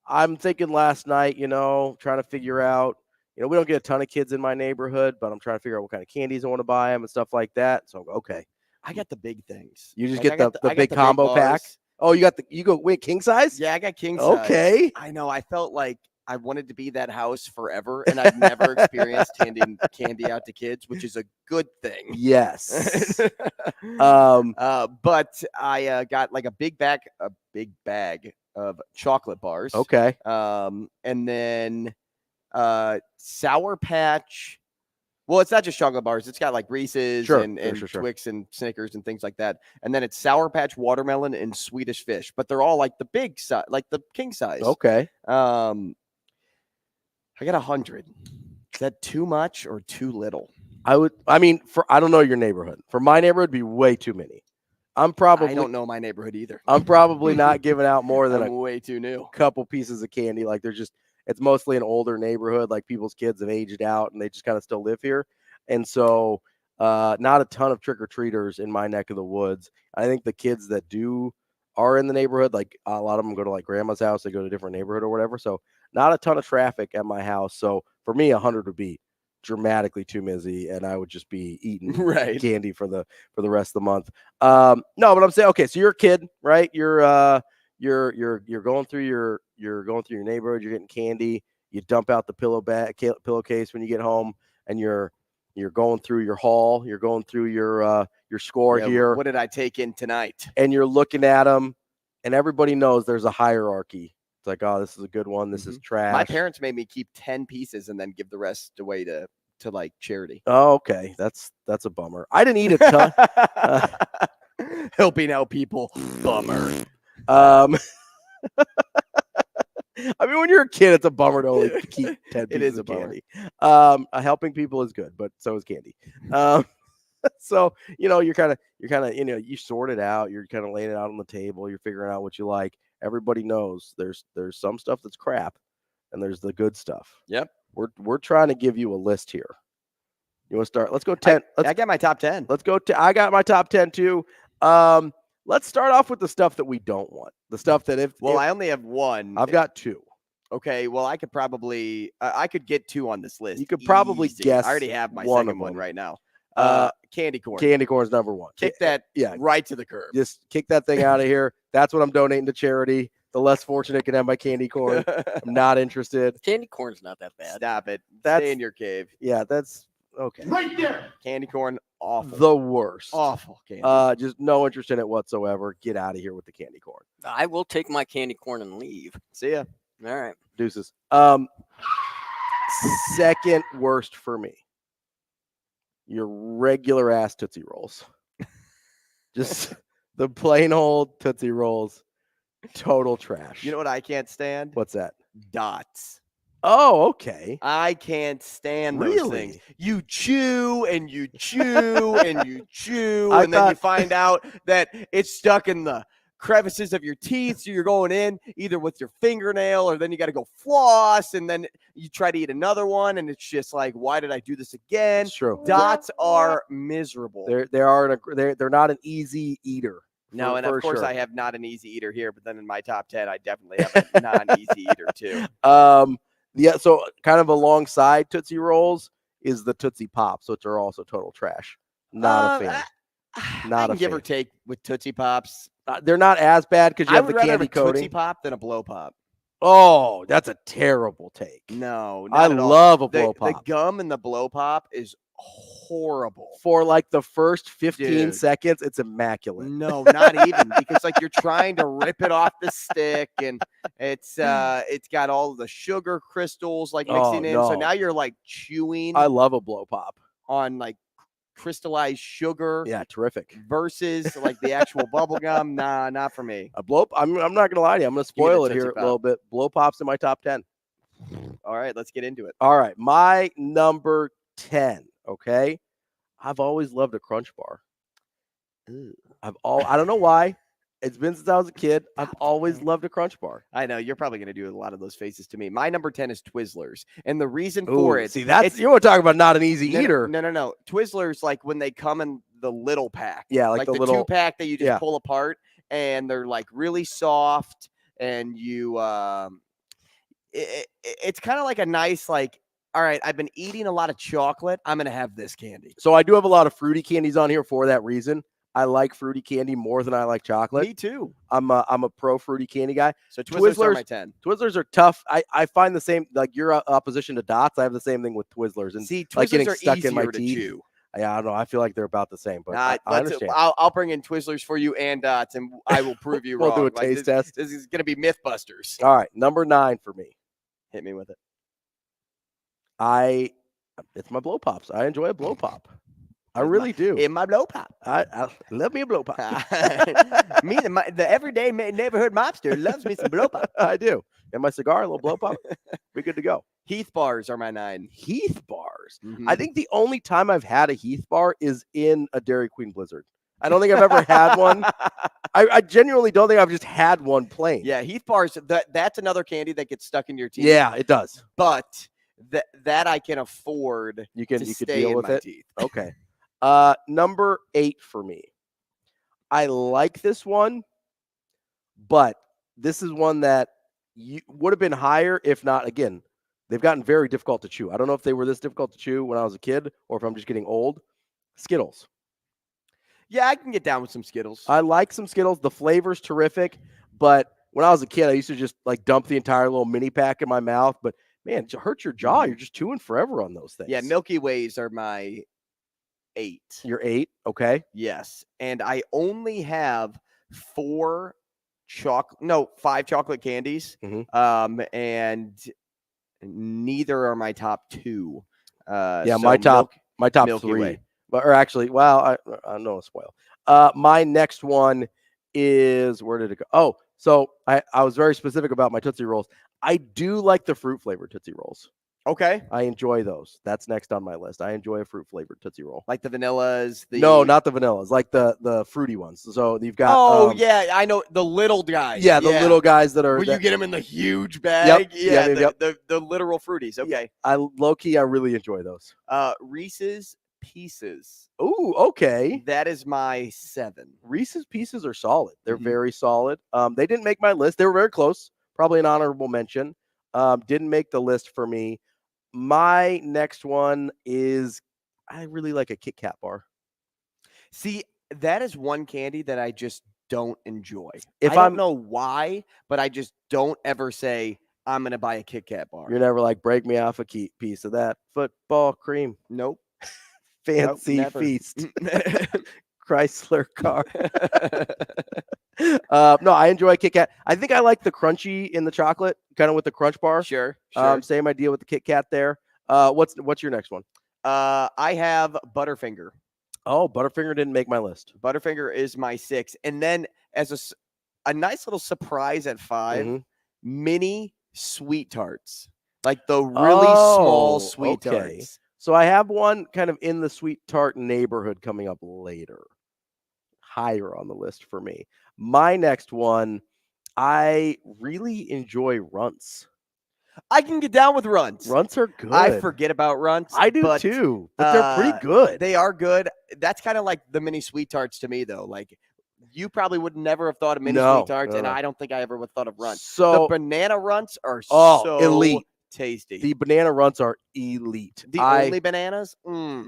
I'm thinking last night, trying to figure out, we don't get a ton of kids in my neighborhood, but I'm trying to figure out what kind of candies I want to buy them and stuff like that. So, okay. I got the big things. You just get the big combo pack? Oh, you go wait, king size? Yeah, I got king size. Okay. I know. I felt like I wanted to be that house forever, and I've never experienced handing candy out to kids, which is a good thing. Yes. But I got like a big bag of chocolate bars. Okay. And then Sour Patch. Well, it's not just chocolate bars. It's got like Reese's and Twix and Snickers and things like that. And then it's Sour Patch watermelon and Swedish Fish, but they're all like the big size, like the king size. Okay. I got 100. Is that too much or too little? I don't know your neighborhood. For my neighborhood, it'd be way too many. I don't know my neighborhood either. I'm probably not giving out more than way too new. Couple pieces of candy. Like there's just it's mostly an older neighborhood. Like people's kids have aged out and they just kind of still live here. And so not a ton of trick-or-treaters in my neck of the woods. I think the kids that are in the neighborhood, like a lot of them go to like grandma's house, they go to a different neighborhood or whatever. So not a ton of traffic at my house. So for me, 100 would be dramatically too busy, and I would just be eating candy for the rest of the month. No, but I'm saying, okay, so you're a kid, right? You're going through your neighborhood, you're getting candy, you dump out the pillowcase when you get home, and you're going through your haul, you're going through your score here. What did I take in tonight? And you're looking at them, and everybody knows there's a hierarchy. It's like, oh, this is a good one. This is trash. My parents made me keep 10 pieces and then give the rest away to like charity. Oh, okay. That's a bummer. I didn't eat a ton. Helping out people. Bummer. I mean, when you're a kid, it's a bummer to only keep 10 pieces of candy. Helping people is good, but so is candy. So, you're kind of, you sort it out. You're kind of laying it out on the table. You're figuring out what you like. Everybody knows there's some stuff that's crap and there's the good stuff. Yep. We're trying to give you a list here. You want to start? Let's go 10. I got my top 10. Let's go. I got my top 10 too. Let's start off with the stuff that we don't want. The stuff that I only have one. I've got two. Okay, well, I could probably I could get two on this list. You could probably guess. I already have my one second one right now. Candy corn. Candy corn is number one. Kick that right to the curb. Just kick that thing out of here. That's what I'm donating to charity. The less fortunate can have my candy corn. I'm not interested. Candy corn's not that bad. Stop it. Stay in your cave. Yeah, that's okay. Right there. Candy corn, awful. The worst. Awful candy. Just no interest in it whatsoever. Get out of here with the candy corn. I will take my candy corn and leave. See ya. All right. Deuces. Second worst for me. Your regular ass Tootsie Rolls. Just the plain old Tootsie Rolls. Total trash. You know what I can't stand? What's that? Dots. Oh, okay. I can't stand those things. You chew and you chew and you chew, and then you find out that it's stuck in the crevices of your teeth. So you're going in either with your fingernail, or then you got to go floss, and then you try to eat another one, and it's just like, why did I do this again? It's true. Dots are miserable. They're not an easy eater. No, and of course I have not an easy eater here, but then in my top 10, I definitely have a non-easy eater too. Yeah, so kind of alongside Tootsie Rolls is the Tootsie Pops, which are also total trash. Not a fan. Not a fan. Give or take with Tootsie Pops. They're not as bad because you have the candy have a coating. Tootsie Pop than a blow pop. Oh, that's a terrible take. No, I love a blow pop. The gum in the blow pop is horrible. For like the first 15 seconds, it's immaculate. No, not even, because like you're trying to rip it off the stick, and it's got all the sugar crystals like mixing in. So now you're like chewing. I love a blow pop on like crystallized sugar. Yeah, terrific. Versus like the actual bubble gum. Nah, not for me. A blow. I'm not gonna lie to you. I'm gonna spoil it here a little bit. Blow pops in my top 10. All right, let's get into it. All right, my number 10. Okay, I've always loved a Crunch Bar. I don't know why. It's been since I was a kid. I've always loved a Crunch Bar. I know you're probably going to do a lot of those faces to me. My number 10 is Twizzlers, and the reason for it. See, you want to talk about not an easy eater. No. Twizzlers, like when they come in the little pack. Yeah, like the little 2-pack that you just pull apart, and they're like really soft, and you it's kind of like a nice like. All right, I've been eating a lot of chocolate. I'm going to have this candy. So I do have a lot of fruity candies on here for that reason. I like fruity candy more than I like chocolate. Me too. I'm a pro fruity candy guy. So Twizzlers are my 10. Twizzlers are tough. I find the same, like your opposition to Dots. I have the same thing with Twizzlers. And see, Twizzlers like getting are stuck easier in my to teeth. chew. Yeah, I don't know. I feel like they're about the same, but I understand. I'll bring in Twizzlers for you and Dots, and I will prove you wrong. We'll do a taste test. This is going to be Mythbusters. All right, number 9 for me. Hit me with it. It's my blow pops. I enjoy a blow pop. I really do. In my blow pop. I love me a blow pop. Me, the everyday neighborhood mobster loves me some blow pop. I do. And my cigar, a little blow pop. We're good to go. Heath bars are my 9. Heath bars. Mm-hmm. I think the only time I've had a Heath bar is in a Dairy Queen Blizzard. I don't think I've ever had one. I genuinely don't think I've just had one plain. Yeah, Heath bars, that's another candy that gets stuck in your teeth. Yeah, it does. But that I can afford you can stay deal in with my it. teeth. Okay. Number 8 for me. I like this one, but this is one that would have been higher if not, again, they've gotten very difficult to chew. I don't know if they were this difficult to chew when I was a kid or if I'm just getting old. Skittles. Yeah, I can get down with some Skittles. I like some Skittles. The flavor's terrific, but when I was a kid, I used to just like dump the entire little mini pack in my mouth. But man, it hurts your jaw. You're just chewing forever on those things. Yeah, Milky Ways are my 8. You're 8, okay? Yes, and I only have 5 chocolate candies. And neither are my top 2. Yeah, my top Milky 3. Way. Or actually, well, I don't know, spoil. My next one is, where did it go? Oh, so I was very specific about my Tootsie Rolls. I do like the fruit flavored Tootsie Rolls. Okay. I enjoy those. That's next on my list. I enjoy a fruit flavored Tootsie Roll. Like the vanillas? No, not the vanillas. Like the fruity ones. So you've got. Oh, yeah. I know. The little guys. Yeah, the little guys that are. Where you get them in the huge bag? Yep. The literal fruities. Okay. I really enjoy those. Reese's Pieces. Ooh, okay. That is my 7. Reese's Pieces are solid. They're very solid. They didn't make my list. They were very close. Probably an honorable mention. Didn't make the list for me. My next one is, I really like a Kit Kat bar. See, that is one candy that I just don't enjoy. I don't know why, but I just don't ever say, I'm going to buy a Kit Kat bar. You're never like, break me off a piece of that football cream. Nope. Fancy feast. Chrysler car. No, I enjoy Kit Kat. I think I like the crunchy in the chocolate, kind of with the crunch bar. Sure. Same idea with the Kit Kat there. What's your next one? I have Butterfinger. Oh, Butterfinger didn't make my list. Butterfinger is my 6. And then as a nice little surprise at 5, mini sweet tarts. Like the really small sweet tarts. So I have one kind of in the sweet tart neighborhood coming up later. Higher on the list for me. My next one, I really enjoy Runts. I can get down with Runts. Runts are good. I forget about Runts. I do too, but they're pretty good. They are good. That's kind of like the mini sweet tarts to me, though. Like, you probably would never have thought of mini sweet tarts, and I don't think I ever would have thought of Runts. So the banana Runts are so elite. Tasty. The banana Runts are elite. Only bananas?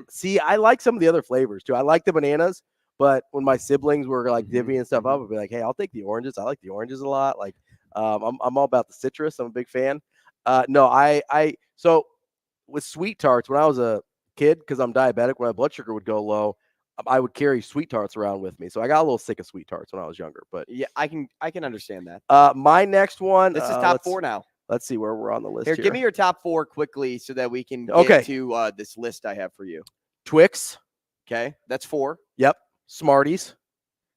See, I like some of the other flavors too. I like the bananas, but when my siblings were like divvying stuff up, I'd be like, hey, I'll take the oranges. I like the oranges a lot. Like, I'm all about the citrus. I'm a big fan. So with sweet tarts, when I was a kid, because I'm diabetic, when my blood sugar would go low, I would carry sweet tarts around with me. So I got a little sick of sweet tarts when I was younger. But yeah, I can understand that. My next one. This is top 4 now. Let's see where we're on the list Here, here. give me your top 4 quickly so that we can get to this list I have for you. Twix. Okay, that's 4. Yep. Smarties.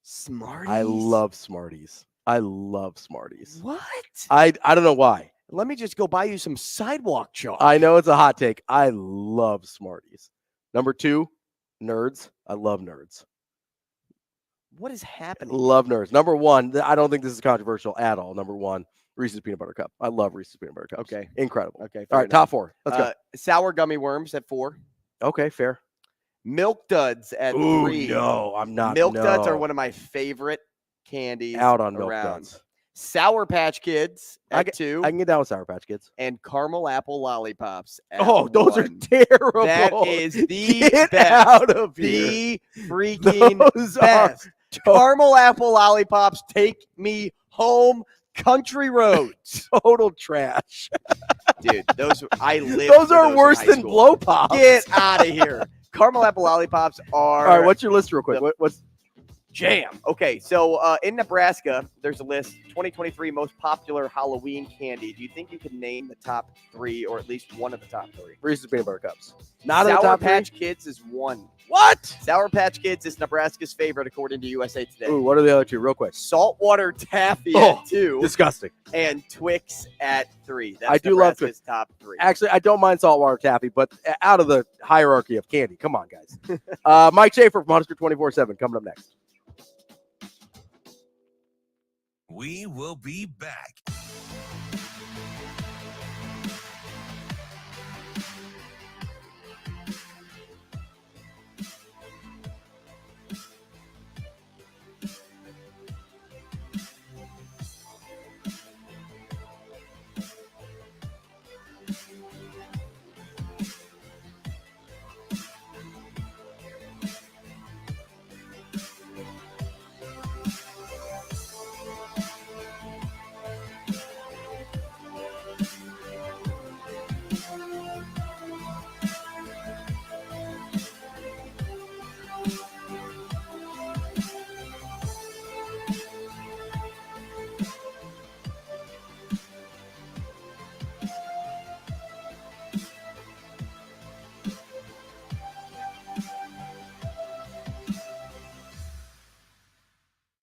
Smarties? I love Smarties. What? I don't know why. Let me just go buy you some sidewalk chalk. I know it's a hot take. I love Smarties. Number 2, Nerds. I love Nerds. What is happening? Love Nerds. Number 1, I don't think this is controversial at all. Number 1, Reese's Peanut Butter Cup. I love Reese's Peanut Butter Cups. Okay. Incredible. Okay. All right, top 4. Let's go. Sour gummy worms at 4. Okay, fair. Milk Duds at 3. No, I'm not. Milk Duds are one of my favorite candies. Out on Milk Duds. Sour Patch Kids at 2. I can get down with Sour Patch Kids. And caramel apple lollipops at those 1. are terrible. That is the Get best. out of here. The freaking Those best. Caramel apple lollipops take me home. Country roads. Total trash. Dude, those are worse than blow pops. Get out of here. Caramel apple lollipops are. All right, what's your list real quick? What's Jam. Okay, so in Nebraska, there's a list, 2023 most popular Halloween candy. Do you think you can name the top 3 or at least one of the top 3? Reese's Peanut Butter Cups. Not in the Sour top Patch 3? Kids is 1. What? Sour Patch Kids is Nebraska's favorite according to USA Today. Ooh, what are the other 2 real quick? Saltwater Taffy Oh, at 2. Disgusting. And Twix at 3. That's I do love Nebraska's top 3. Actually, I don't mind saltwater taffy, but out of the hierarchy of candy. Come on, guys. Mike Schaefer from Husker 24/7 coming up next. We will be back.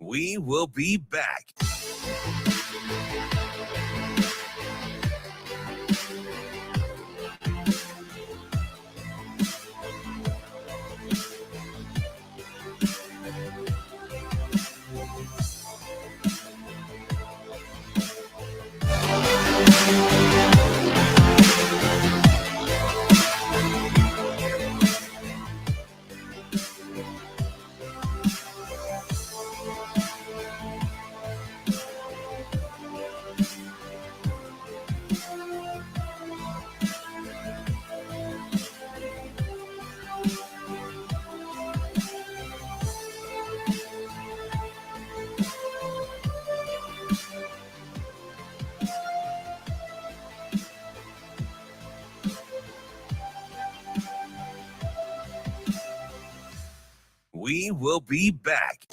We will be back. We will be back.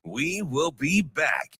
We will be back.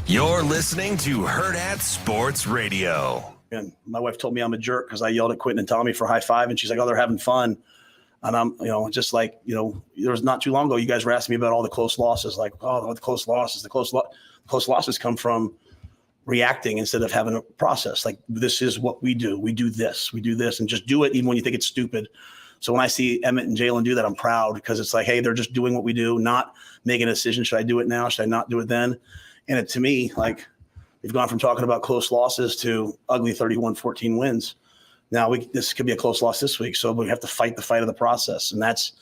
You're listening to Hurrdat Sports Radio. And my wife told me I'm a jerk because I yelled at Quentin and Tommy for high five, and she's like, "Oh, they're having fun." And I'm, just like, there was not too long ago, you guys were asking me about all the close losses, like, oh, the close losses. The close losses come from reacting instead of having a process. Like, this is what we do. We do this, and just do it even when you think it's stupid. So when I see Emmett and Jalen do that, I'm proud, because it's like, hey, they're just doing what we do, not making a decision. Should I do it now? Should I not do it then? And to me, like, we've gone from talking about close losses to ugly 31-14 wins. Now this could be a close loss this week, so we have to fight the fight of the process, and that's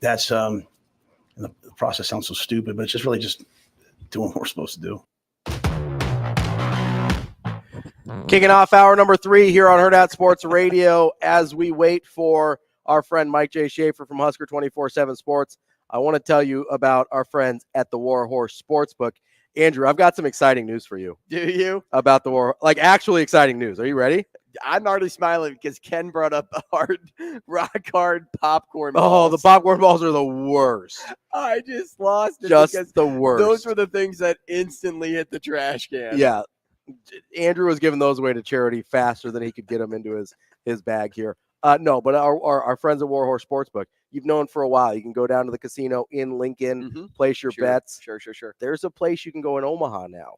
the process sounds so stupid, but it's just really just doing what we're supposed to do. Kicking off hour number 3 here on Hurrdat Sports Radio as we wait for our friend Mike J. Schaefer from Husker 24/7 Sports. I want to tell you about our friends at the Warhorse Sportsbook. Andrew, I've got some exciting news for you. Do you? About the actually exciting news. Are you ready? I'm already smiling because Ken brought up rock hard popcorn balls. Oh, the popcorn balls are the worst. I just lost it. Just the worst. Those were the things that instantly hit the trash can. Yeah. Andrew was giving those away to charity faster than he could get them into his bag here. No, but our friends at Warhorse Sportsbook, you've known for a while. You can go down to the casino in Lincoln, place your bets. Sure. There's a place you can go in Omaha now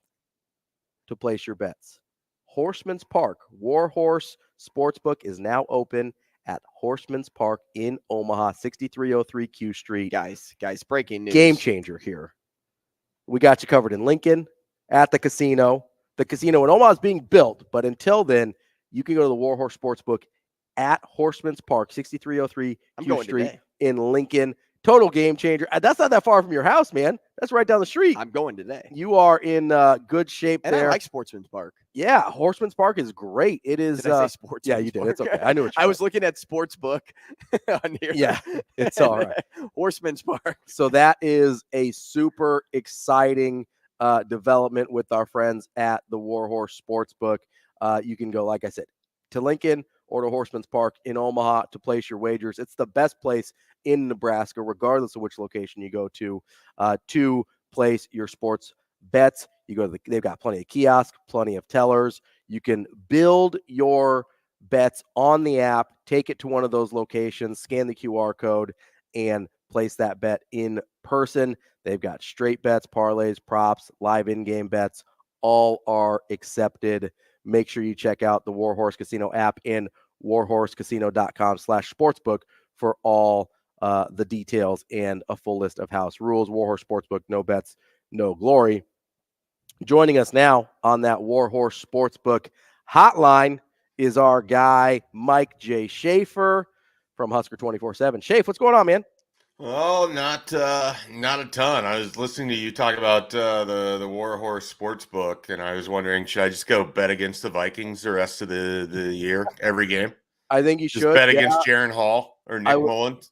to place your bets. Horseman's Park. Warhorse Sportsbook is now open at Horseman's Park in Omaha, 6303 Q Street. Guys, breaking news. Game changer here. We got you covered in Lincoln, at the casino. The casino in Omaha is being built, but until then, you can go to the Warhorse Sportsbook at Horseman's Park, 6303 Q Street today. In Lincoln. Total game changer. That's not that far from your house, man. That's right down the street. I'm going today. You are in good shape and there. I like Sportsman's Park. Yeah, Horseman's Park is great. It is. Did I say Sportsman's Yeah, you did. Park? It's okay. I knew what you I was looking at Sportsbook on here. Yeah, it's all right. Horseman's Park. So that is a super exciting development with our friends at the Warhorse Sportsbook. You can go, like I said, to Lincoln or to Horseman's Park in Omaha to place your wagers. It's the best place in Nebraska, regardless of which location you go to place your sports bets. You go to they've got plenty of kiosks, plenty of tellers. You can build your bets on the app, take it to one of those locations, scan the QR code, and place that bet in person. They've got straight bets, parlays, props, live in-game bets. All are accepted. Make sure you check out the Warhorse Casino app and warhorsecasino.com/sportsbook for all the details and a full list of house rules. Warhorse Sportsbook, no bets, no glory. Joining us now on that Warhorse Sportsbook hotline is our guy, Mike J. Schaefer from Husker 24/7. Schaefer, what's going on, man? Oh, not a ton. I was listening to you talk about the Warhorse Sportsbook, and I was wondering, should I just go bet against the Vikings the rest of the year, every game? I think you just should bet against Jaron Hall or Nick Mullins.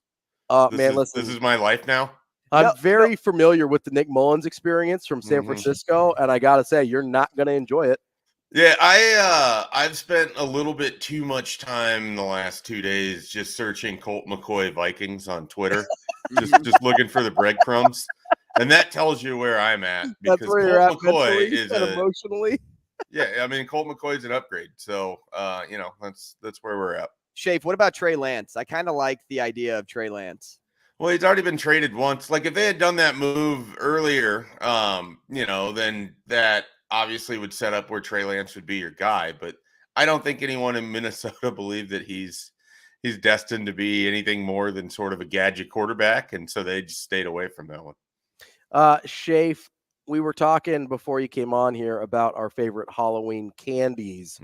Listen, this is my life now. I'm very familiar with the Nick Mullins experience from San Francisco, and I gotta say, you're not gonna enjoy it. Yeah, I've spent a little bit too much time in the last 2 days just searching Colt McCoy Vikings on Twitter, just looking for the breadcrumbs, and that tells you where I'm at, because That's where you're at McCoy mentally is and emotionally. Yeah, I mean, Colt McCoy's an upgrade, so that's where we're at. Shafe, what about Trey Lance? I kind of like the idea of Trey Lance. Well, he's already been traded once. Like, if they had done that move earlier, then that obviously would set up where Trey Lance would be your guy. But I don't think anyone in Minnesota believed that he's destined to be anything more than sort of a gadget quarterback, and so they just stayed away from that one. Shafe, we were talking before you came on here about our favorite Halloween candies.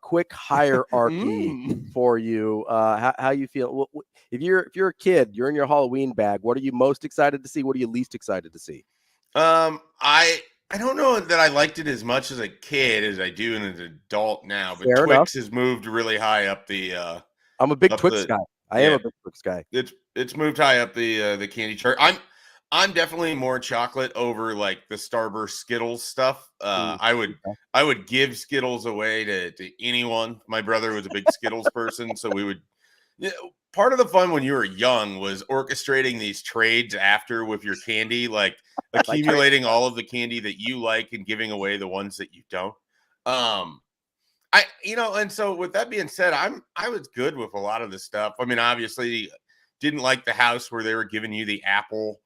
Quick hierarchy for you. How you feel? If you're a kid, you're in your Halloween bag. What are you most excited to see? What are you least excited to see? I don't know that I liked it as much as a kid as I do as an adult now, but Fair Twix enough. has moved really high up the I'm a big Twix guy. I am a big Twix guy. It's moved high up the candy chart. I'm definitely more chocolate over like the Starburst Skittles stuff. I would give Skittles away to anyone. My brother was a big Skittles person, so we would. Part of the fun when you were young was orchestrating these trades after with your candy, like accumulating all of the candy that you like and giving away the ones that you don't. And so with that being said, I was good with a lot of this stuff. I mean, obviously didn't like the house where they were giving you the apple.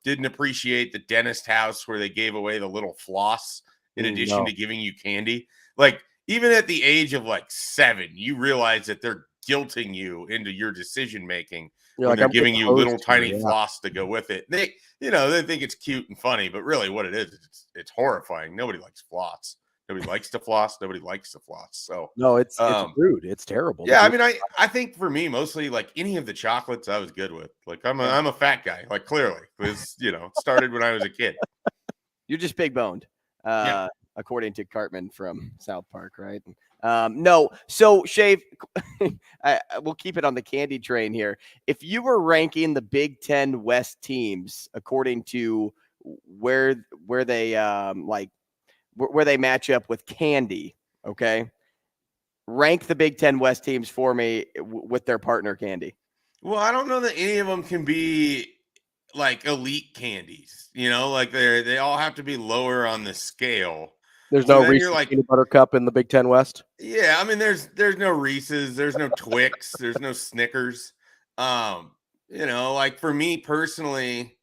Didn't appreciate the dentist house where they gave away the little floss in addition to giving you candy. Like, even at the age of like 7, you realize that they're guilting you into your decision making when they're giving you little tiny floss to go with it. They think it's cute and funny, but really what it is, it's horrifying. Nobody likes floss. Nobody likes to floss. Nobody likes to floss. So no, it's rude. It's terrible. Yeah, I mean, I think for me, mostly like any of the chocolates I was good with. Like I'm a fat guy. Like clearly, because it started when I was a kid. You're just big boned, according to Cartman from South Park, right? No. So Shave, we'll keep it on the candy train here. If you were ranking the Big Ten West teams according to where they where they match up with candy, okay? Rank the Big Ten West teams for me with their partner candy. Well, I don't know that any of them can be like elite candies, like they all have to be lower on the scale. There's no Reese's peanut butter cup in the Big Ten West. Yeah, I mean, there's no Reese's, there's no Twix, there's no Snickers. Like for me personally,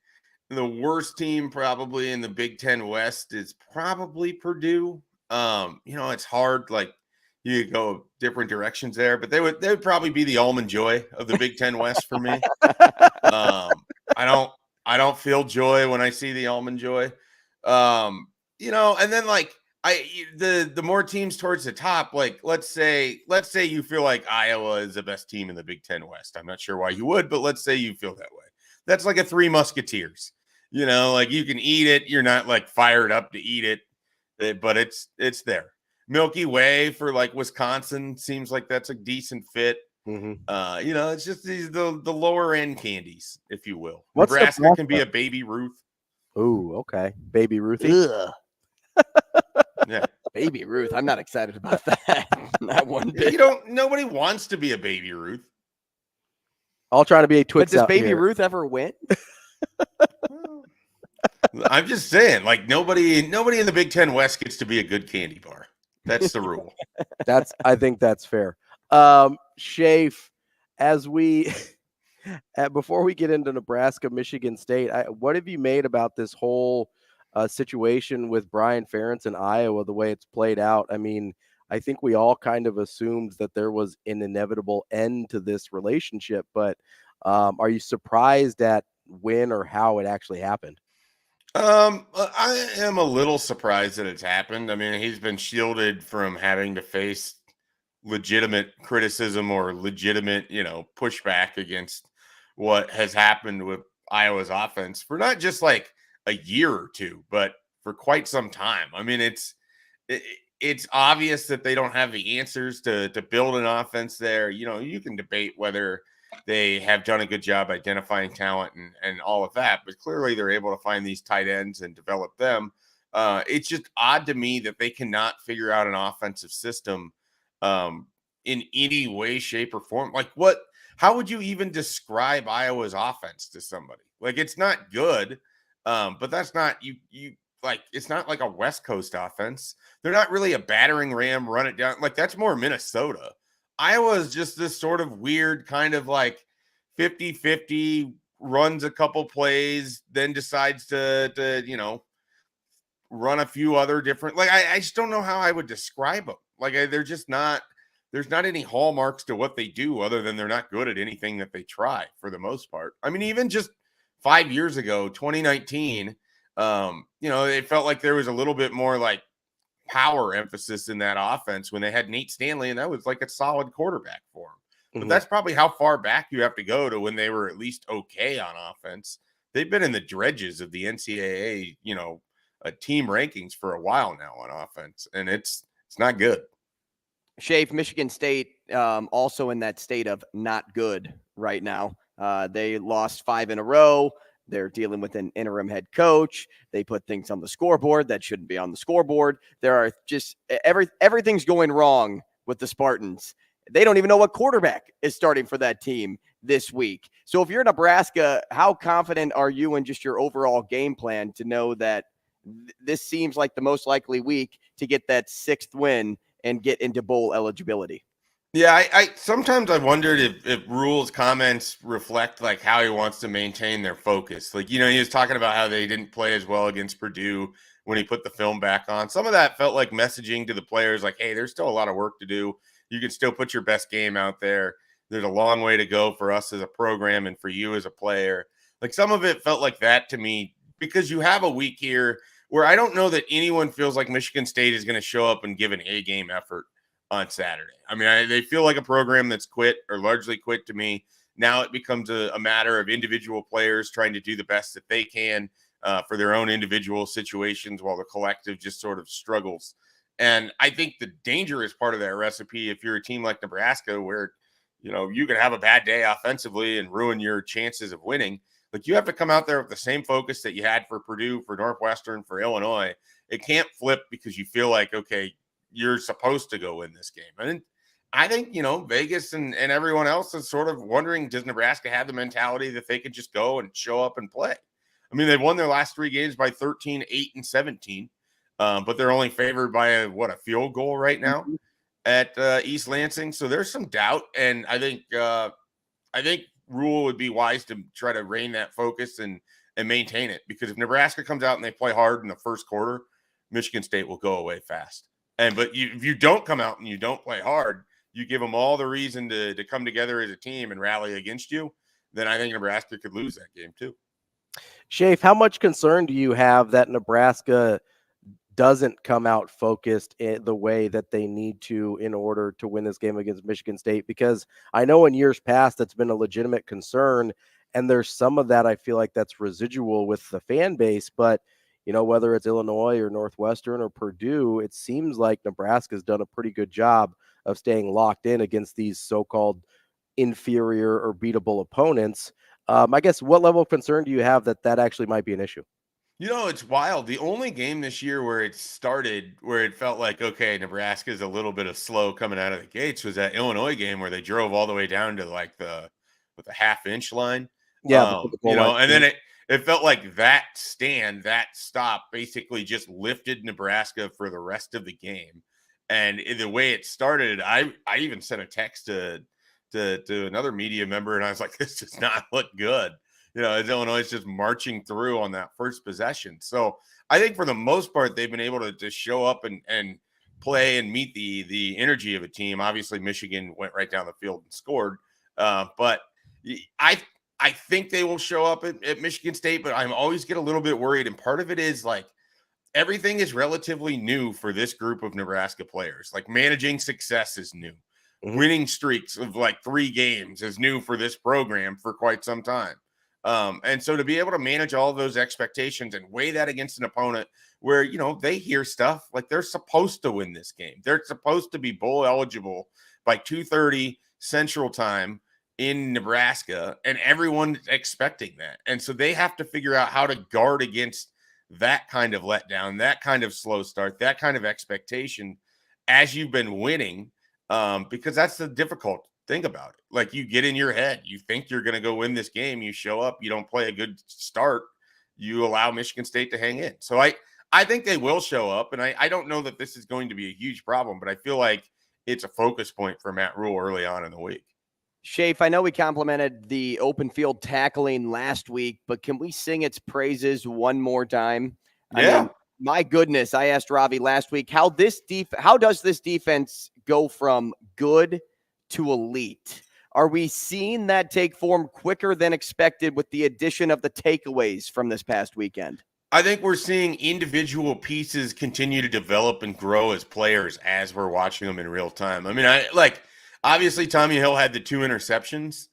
the worst team probably in the Big Ten West is probably Purdue. It's hard, like you go different directions there, but they would probably be the Almond Joy of the Big Ten West for me. I don't feel joy when I see the Almond Joy. And then like the more teams towards the top, like let's say you feel like Iowa is the best team in the Big Ten West. I'm not sure why you would, but let's say you feel that way. That's like a Three Musketeers. Like you can eat it. You're not like fired up to eat it, but it's there. Milky Way for like Wisconsin seems like that's a decent fit. It's just the lower end candies, if you will. Nebraska can be a Baby Ruth. Ooh, okay. Baby Ruthie. Yeah. Baby Ruth. I'm not excited about that. Not one bit. Nobody wants to be a Baby Ruth. I'll try to be a Twix. But does Baby Ruth ever win? I'm just saying, like nobody in the Big Ten West gets to be a good candy bar. That's the rule. I think that's fair. Schaefer, as we before we get into Nebraska, Michigan State, what have you made about this whole situation with Brian Ferentz in Iowa, the way it's played out? I mean, I think we all kind of assumed that there was an inevitable end to this relationship, but are you surprised at when or how it actually happened? I am a little surprised that it's happened. I mean, he's been shielded from having to face legitimate criticism or legitimate, pushback against what has happened with Iowa's offense for not just like a year or two, but for quite some time. I mean, it's obvious that they don't have the answers to build an offense there. You can debate whether they have done a good job identifying talent and all of that, but clearly they're able to find these tight ends and develop them. It's just odd to me that they cannot figure out an offensive system in any way, shape, or form. Like how would you even describe Iowa's offense to somebody? Like, it's not good, but that's not you like, it's not like a West Coast offense. They're not really a battering ram, run it down. Like, that's more Minnesota. Iowa is just this sort of weird kind of like 50-50, runs a couple plays, then decides to run a few other different, like, I just don't know how I would describe them. Like, they're just not, there's not any hallmarks to what they do other than they're not good at anything that they try for the most part. I mean, even just 5 years ago, 2019, it felt like there was a little bit more like power emphasis in that offense when they had Nate Stanley, and that was like a solid quarterback for him. But that's probably how far back you have to go to when they were at least okay on offense. They've been in the dredges of the NCAA, team rankings for a while now on offense, and it's not good. Schaefer, Michigan State, also in that state of not good right now. They lost 5 in a row. They're dealing with an interim head coach. They put things on the scoreboard that shouldn't be on the scoreboard. There are just everything's going wrong with the Spartans. They don't even know what quarterback is starting for that team this week. So if you're Nebraska, how confident are you in just your overall game plan to know that this seems like the most likely week to get that 6th win and get into bowl eligibility? Yeah, I sometimes I wondered if Rule's comments reflect like how he wants to maintain their focus. Like, he was talking about how they didn't play as well against Purdue when he put the film back on. Some of that felt like messaging to the players like, hey, there's still a lot of work to do. You can still put your best game out there. There's a long way to go for us as a program and for you as a player. Like, some of it felt like that to me, because you have a week here where I don't know that anyone feels like Michigan State is going to show up and give an A-game effort on Saturday. I mean, they feel like a program that's quit or largely quit to me. Now it becomes a matter of individual players trying to do the best that they can for their own individual situations, while the collective just sort of struggles. And I think the dangerous part of that recipe, if you're a team like Nebraska, where, you can have a bad day offensively and ruin your chances of winning, like, you have to come out there with the same focus that you had for Purdue, for Northwestern, for Illinois. It can't flip because you feel like, okay, you're supposed to go win this game. And I think, Vegas and everyone else is sort of wondering, does Nebraska have the mentality that they could just go and show up and play? I mean, they've won their last 3 games by 13, 8, and 17, but they're only favored by a field goal right now at East Lansing. So there's some doubt. And I think Rule would be wise to try to rein that focus and maintain it, because if Nebraska comes out and they play hard in the first quarter, Michigan State will go away fast. But if you don't come out and you don't play hard, you give them all the reason to come together as a team and rally against you, then I think Nebraska could lose that game too. Schaefer, how much concern do you have that Nebraska doesn't come out focused in the way that they need to in order to win this game against Michigan State? Because I know in years past that's been a legitimate concern, and there's some of that I feel like that's residual with the fan base, but whether it's Illinois or Northwestern or Purdue, it seems like Nebraska's done a pretty good job of staying locked in against these so-called inferior or beatable opponents. I guess, what level of concern do you have that actually might be an issue? It's wild. The only game this year where it started, where it felt like, okay, Nebraska's a little bit of slow coming out of the gates, was that Illinois game where they drove all the way down to like the half-inch line. Yeah. And then it felt like that stop basically just lifted Nebraska for the rest of the game. And the way it started, I even sent a text to another media member, and I was like, this does not look good. As Illinois is just marching through on that first possession. So I think for the most part, they've been able to just show up and play and meet the energy of a team. Obviously, Michigan went right down the field and scored. But I think they will show up at Michigan State, but I'm always get a little bit worried. And part of it is like, everything is relatively new for this group of Nebraska players. Like, managing success is new. Mm-hmm. Winning streaks of like 3 games is new for this program for quite some time. And so to be able to manage all of those expectations and weigh that against an opponent where, they hear stuff like they're supposed to win this game. They're supposed to be bowl eligible by 2:30 Central Time in Nebraska, and everyone's expecting that. And so they have to figure out how to guard against that kind of letdown, that kind of slow start, that kind of expectation as you've been winning, because that's the difficult thing about it. Like, you get in your head, you think you're going to go win this game, you show up, you don't play a good start, you allow Michigan State to hang in. So I think they will show up, and I don't know that this is going to be a huge problem, but I feel like it's a focus point for Matt Rule early on in the week. Schaefer, I know we complimented the open field tackling last week, but can we sing its praises one more time? Yeah. I mean, my goodness, I asked Ravi last week, how does this defense go from good to elite? Are we seeing that take form quicker than expected with the addition of the takeaways from this past weekend? I think we're seeing individual pieces continue to develop and grow as players as we're watching them in real time. I mean, obviously, Tommy Hill had the 2 interceptions,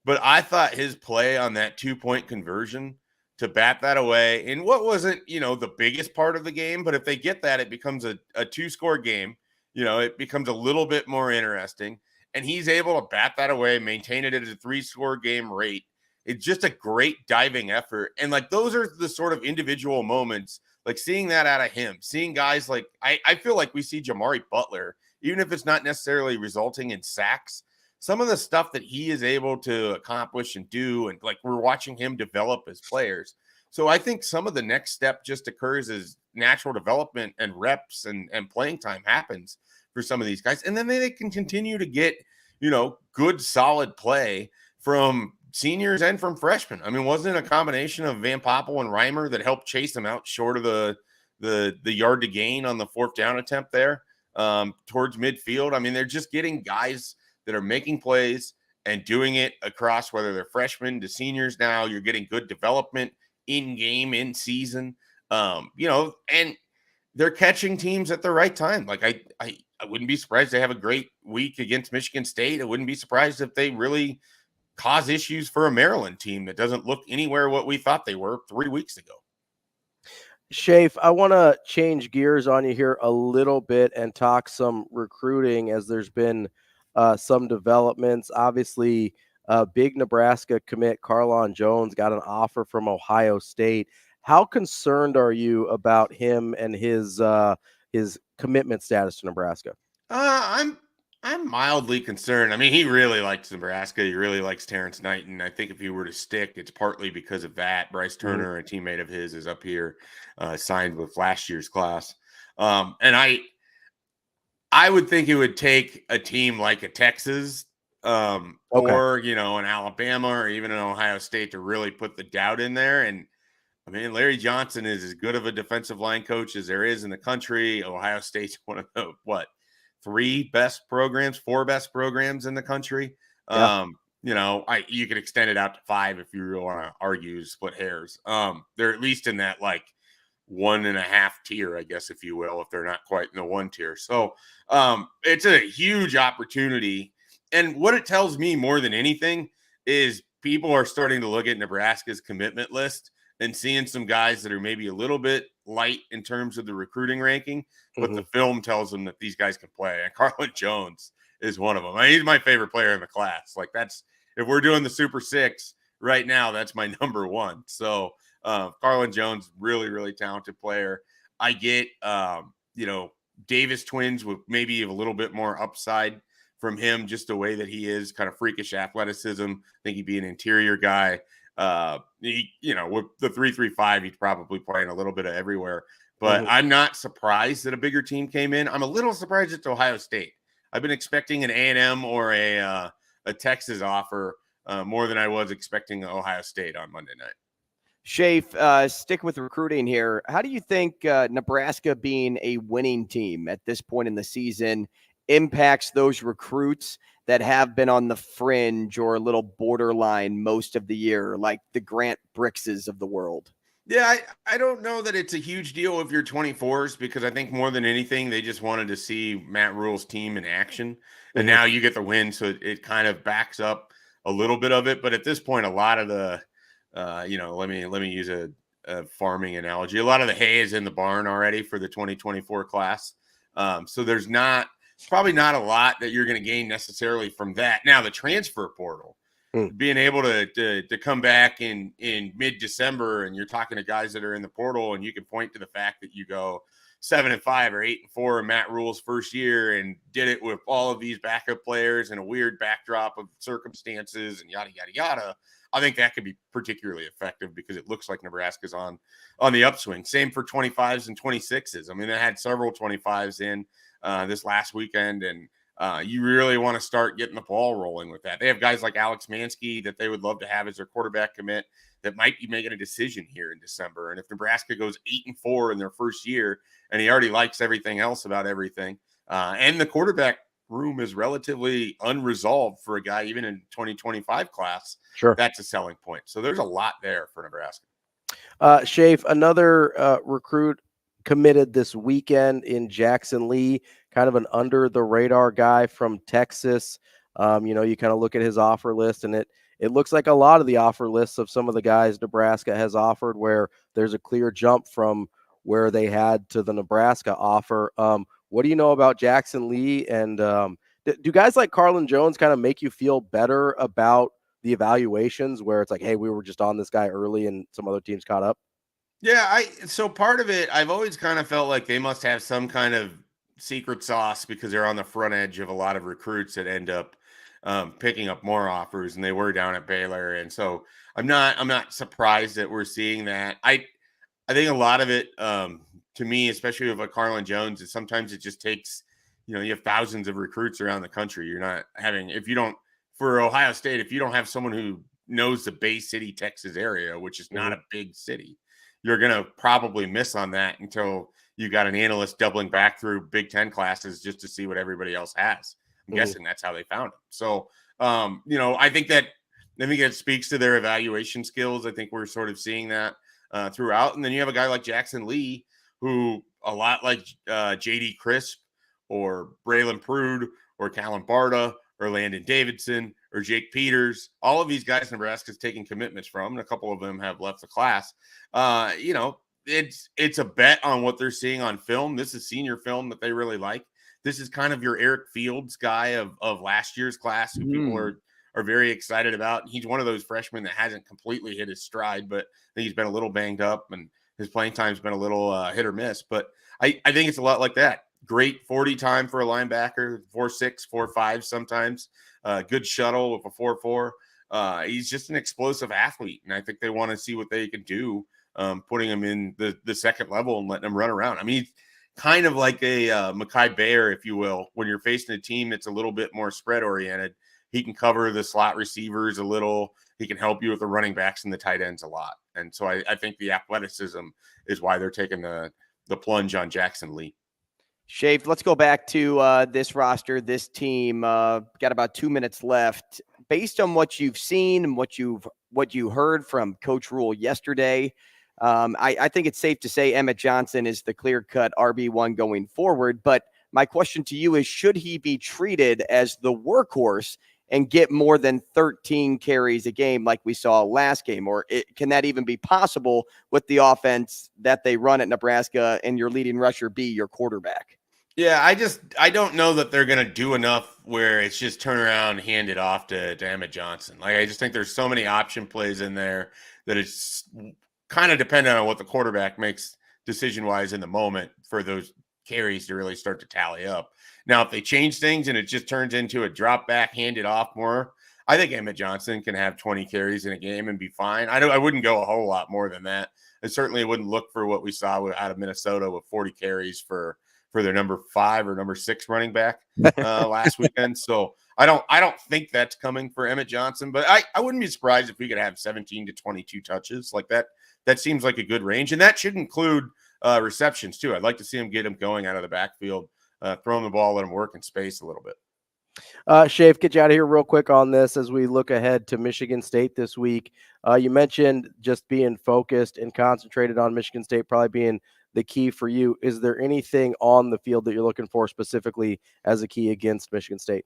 but I thought his play on that 2-point conversion to bat that away in what wasn't, the biggest part of the game, but if they get that, it becomes a 2-score game. It becomes a little bit more interesting, and he's able to bat that away, maintain it at a 3-score game rate. It's just a great diving effort. And like, those are the sort of individual moments, like seeing that out of him, seeing guys like, I feel like we see Jamari Butler, even if it's not necessarily resulting in sacks, some of the stuff that he is able to accomplish and do, and like, we're watching him develop as players. So I think some of the next step just occurs as natural development and reps and playing time happens for some of these guys. And then they can continue to get, good, solid play from seniors and from freshmen. I mean, wasn't it a combination of Van Poppel and Reimer that helped chase them out short of the yard to gain on the 4th down attempt there towards midfield? I mean, they're just getting guys that are making plays and doing it across, whether they're freshmen to seniors now. You're getting good development in game, in season, and they're catching teams at the right time. Like I wouldn't be surprised they have a great week against Michigan State. I wouldn't be surprised if they really cause issues for a Maryland team that doesn't look anywhere what we thought they were 3 weeks ago. Schaefer, I want to change gears on you here a little bit and talk some recruiting, as there's been some developments. Obviously, big Nebraska commit Carlon Jones got an offer from Ohio State. How concerned are you about him and his commitment status to Nebraska? I'm mildly concerned. I mean, he really likes Nebraska. He really likes Terrence Knighton. I think if he were to stick, it's partly because of that. Bryce Turner, a teammate of his, is up here, signed with last year's class. And I would think it would take a team like a Texas or, an Alabama or even an Ohio State to really put the doubt in there. And I mean, Larry Johnson is as good of a defensive line coach as there is in the country. Ohio State's one of the, 4 best programs in the country. Yeah. You could extend it out to 5 if you really want to argue, split hairs. They're at least in that 1.5 tier, I guess, if you will, if they're not quite in the 1 tier. So it's a huge opportunity. And what it tells me more than anything is people are starting to look at Nebraska's commitment list and seeing some guys that are maybe a little bit light in terms of the recruiting ranking, but the film tells them that these guys can play. And Carlon Jones is one of them. I mean, he's my favorite player in the class. If we're doing the Super 6 right now, that's my number 1. So Carlon Jones, really, really talented player. I get, Davis twins with maybe a little bit more upside from him, just the way that he is, kind of freakish athleticism. I think he'd be an interior guy. With the 3-3-5, he's probably playing a little bit of everywhere. But I'm not surprised that a bigger team came in. I'm a little surprised it's Ohio State. I've been expecting an A&M or a Texas offer more than I was expecting Ohio State on Monday night. Schaefer, stick with recruiting here. How do you think Nebraska being a winning team at this point in the season impacts those recruits that have been on the fringe or a little borderline most of the year, like the Grant Brickses of the world? Yeah, I don't know that it's a huge deal if you're 24s, because I think more than anything, they just wanted to see Matt Rule's team in action. And now you get the win, so it kind of backs up a little bit of it. But at this point, a lot of the, let me use a farming analogy. A lot of the hay is in the barn already for the 2024 class. So there's probably not a lot that you're going to gain necessarily from that. Now, the transfer portal, being able to come back in mid-December, and you're talking to guys that are in the portal, and you can point to the fact that you go 7-5 or 8-4 in Matt Rule's first year and did it with all of these backup players and a weird backdrop of circumstances and yada, yada, yada. I think that could be particularly effective because it looks like Nebraska's on the upswing. Same for 25s and 26s. I mean, they had several 25s in this last weekend, and you really want to start getting the ball rolling with that. They have guys like Alex Mansky that they would love to have as their quarterback commit that might be making a decision here in December. And if Nebraska goes 8-4 in their first year, and he already likes everything else about everything, and the quarterback room is relatively unresolved for a guy even in 2025 class, sure, that's a selling point. So there's a lot there for Nebraska. Schaefer, another recruit committed this weekend in Jackson Lee, kind of an under the radar guy from Texas. You kind of look at his offer list, and it looks like a lot of the offer lists of some of the guys Nebraska has offered where there's a clear jump from where they had to the Nebraska offer. What do you know about Jackson Lee? And do guys like Carlon Jones kind of make you feel better about the evaluations where it's like, hey, we were just on this guy early and some other teams caught up? Yeah, so part of it, I've always kind of felt like they must have some kind of secret sauce because they're on the front edge of a lot of recruits that end up picking up more offers, and they were down at Baylor. And so I'm not surprised that we're seeing that. I think a lot of it, to me, especially with Carlon Jones, is sometimes it just takes you have thousands of recruits around the country. You're not having, for Ohio State, if you don't have someone who knows the Bay City, Texas area, which is not a big city, you're going to probably miss on that until you got an analyst doubling back through Big Ten classes just to see what everybody else has. I'm guessing that's how they found it. So, I think it speaks to their evaluation skills. I think we're sort of seeing that throughout. And then you have a guy like Jackson Lee, who a lot like J.D. Crisp or Braylon Prude or Callan Barta or Landon Davidson or Jake Peters, all of these guys Nebraska's taking commitments from, and a couple of them have left the class. It's a bet on what they're seeing on film. This is senior film that they really like. This is kind of your Eric Fields guy of last year's class, who people are very excited about. He's one of those freshmen that hasn't completely hit his stride, but I think he's been a little banged up and his playing time's been a little hit or miss. But I think it's a lot like that. Great 40 time for a linebacker, 4.6, 4.5 sometimes. Good shuttle with a 4.4. He's just an explosive athlete, and I think they want to see what they can do, putting him in the second level and letting him run around. I mean, he's kind of like a Mekhi Bayer, if you will. When you're facing a team that's a little bit more spread-oriented, he can cover the slot receivers a little. He can help you with the running backs and the tight ends a lot. And so I think the athleticism is why they're taking the plunge on Jackson Lee. Schaefer, let's go back to this roster, this team. Got about 2 minutes left. Based on what you've seen and what you heard from Coach Rule yesterday, I think it's safe to say Emmett Johnson is the clear-cut RB1 going forward. But my question to you is, should he be treated as the workhorse and get more than 13 carries a game like we saw last game? Or can that even be possible with the offense that they run at Nebraska and your leading rusher be your quarterback? Yeah, I don't know that they're going to do enough where it's just turn around, hand it off to Emmett Johnson. Like, I just think there's so many option plays in there that it's kind of dependent on what the quarterback makes decision-wise in the moment for those carries to really start to tally up. Now, if they change things and it just turns into a drop back, hand it off more, I think Emmett Johnson can have 20 carries in a game and be fine. I wouldn't go a whole lot more than that. I certainly wouldn't look for what we saw out of Minnesota with 40 carries for their number 5 or number 6 running back last weekend. So I don't think that's coming for Emmett Johnson, but I wouldn't be surprised if we could have 17 to 22 touches like that. That seems like a good range, and that should include receptions too. I'd like to see him get him going out of the backfield, throwing the ball, let him work in space a little bit. Schaefer, get you out of here real quick on this as we look ahead to Michigan State this week. You mentioned just being focused and concentrated on Michigan State probably being the key for you. Is there anything on the field that you're looking for specifically as a key against Michigan State?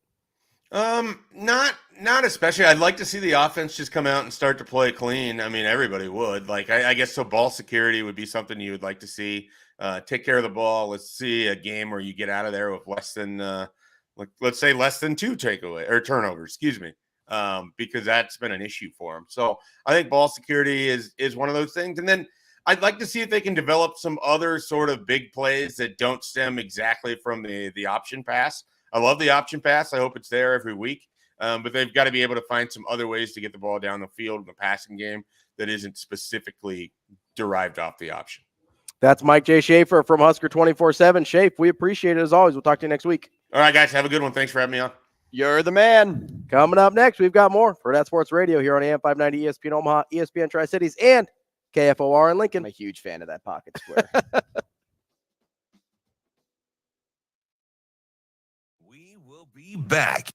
Not especially. I'd like to see the offense just come out and start to play clean. I mean, everybody would. Like, I guess so. Ball security would be something you would like to see. Take care of the ball. Let's see a game where you get out of there with less than, let's say less than 2 takeaway or turnovers. Excuse me, because that's been an issue for them. So I think ball security is one of those things. And then I'd like to see if they can develop some other sort of big plays that don't stem exactly from the option pass. I love the option pass. I hope it's there every week. But they've got to be able to find some other ways to get the ball down the field in the passing game that isn't specifically derived off the option. That's Mike J. Schaefer from Husker 24/7. Schaefer, we appreciate it as always. We'll talk to you next week. All right, guys. Have a good one. Thanks for having me on. You're the man. Coming up next, we've got more for Hurrdat Sports Radio here on AM 590 ESPN Omaha, ESPN Tri-Cities, and KFOR in Lincoln. I'm a huge fan of that pocket square. We will be back.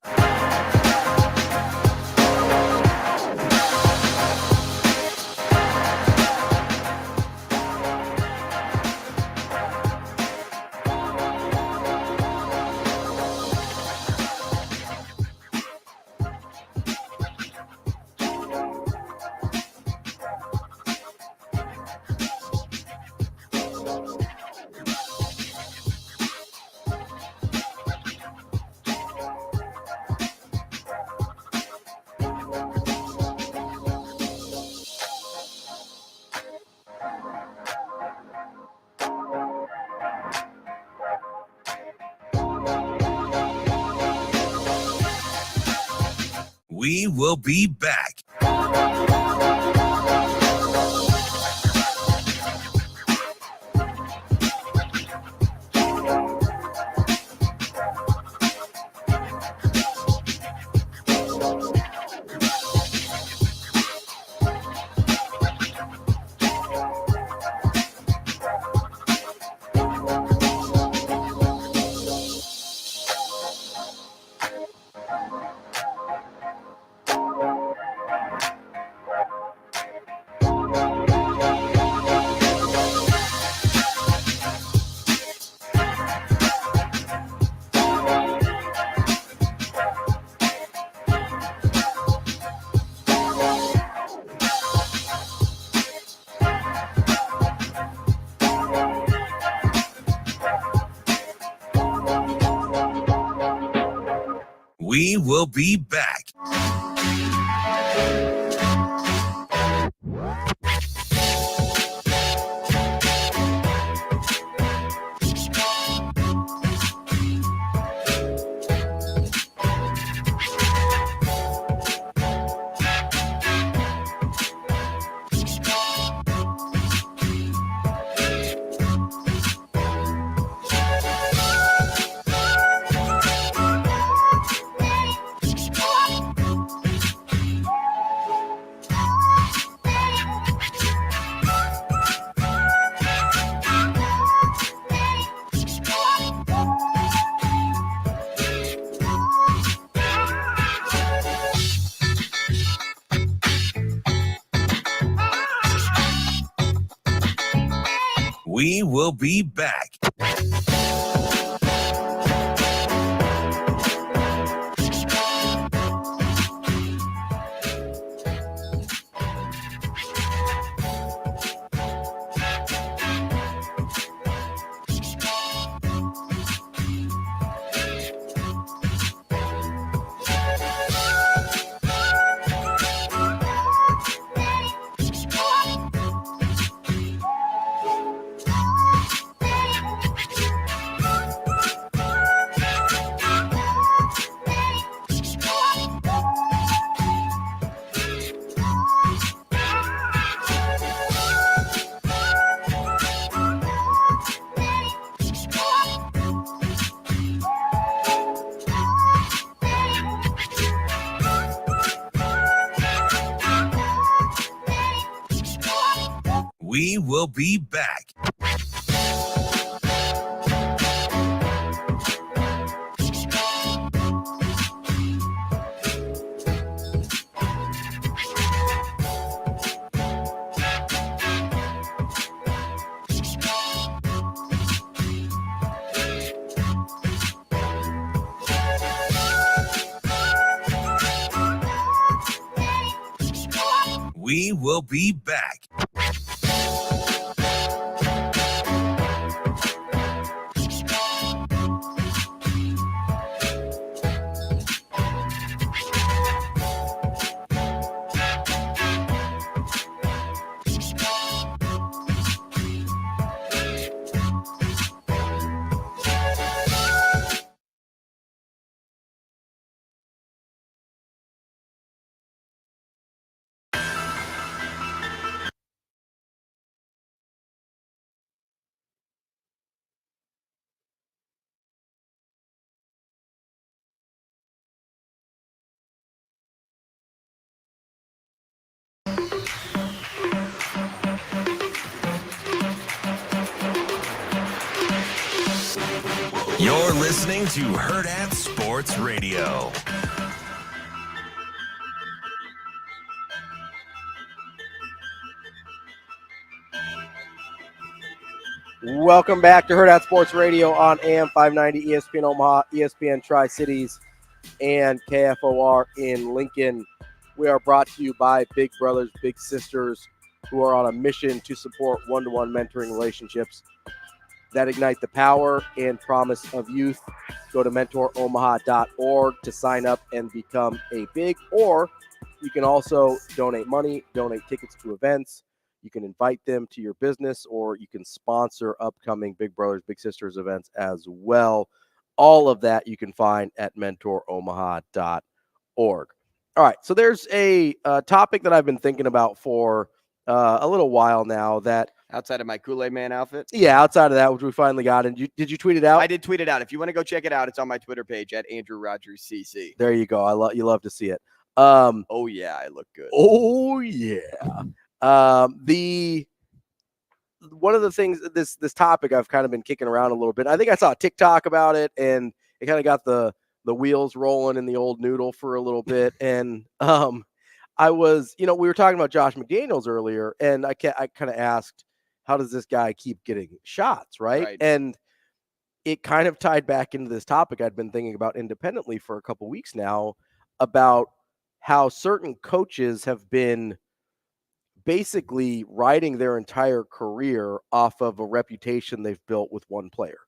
We will be back. We will be back. We will be back. We will be back. We will be back. You're listening to Hurrdat Sports Radio. Welcome back to Hurrdat Sports Radio on AM 590, ESPN Omaha, ESPN Tri-Cities, and KFOR in Lincoln. We are brought to you by Big Brothers, Big Sisters, who are on a mission to support one-to-one mentoring relationships that ignite the power and promise of youth. Go to mentoromaha.org to sign up and become a big, or you can also donate money, donate tickets to events. You can invite them to your business, or you can sponsor upcoming Big Brothers, Big Sisters events as well. All of that you can find at mentoromaha.org. All right, so there's a topic that I've been thinking about for a little while now. That outside of my Kool-Aid Man outfit? Yeah, outside of that, which we finally got. And did you tweet it out? I did tweet it out. If you want to go check it out, it's on my Twitter page at Andrew Rogers CC. There you go. You love to see it. Oh yeah, I look good. Oh yeah. One of the things, this topic I've kind of been kicking around a little bit. I think I saw a TikTok about it, and it kind of got the wheels rolling in the old noodle for a little bit. And I was, we were talking about Josh McDaniels earlier, and I kind of asked, how does this guy keep getting shots, right? And it kind of tied back into this topic I'd been thinking about independently for a couple weeks now, about how certain coaches have been basically riding their entire career off of a reputation they've built with one player.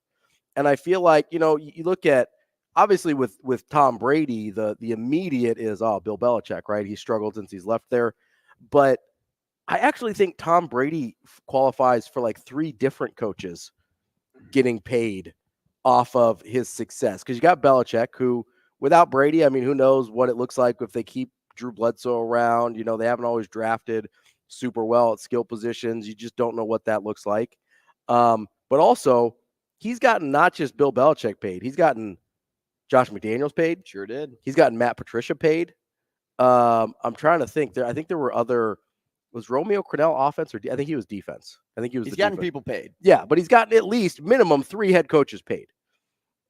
And I feel like, you look at obviously with Tom Brady, the immediate is Bill Belichick, right? He struggled since he's left there, but I actually think Tom Brady qualifies for like 3 different coaches getting paid off of his success, because you got Belichick, who without Brady, I mean, who knows what it looks like if they keep Drew Bledsoe around. You know, they haven't always drafted super well at skill positions. You just don't know what that looks like. But also, he's gotten not just Bill Belichick paid. He's gotten Josh McDaniels paid. Sure did. He's gotten Matt Patricia paid. I'm trying to think. I think there were other. Was Romeo Crennel offense, or I think he was defense? I think he was. He's the gotten defense. people paid. Yeah, but he's gotten at least minimum 3 head coaches paid.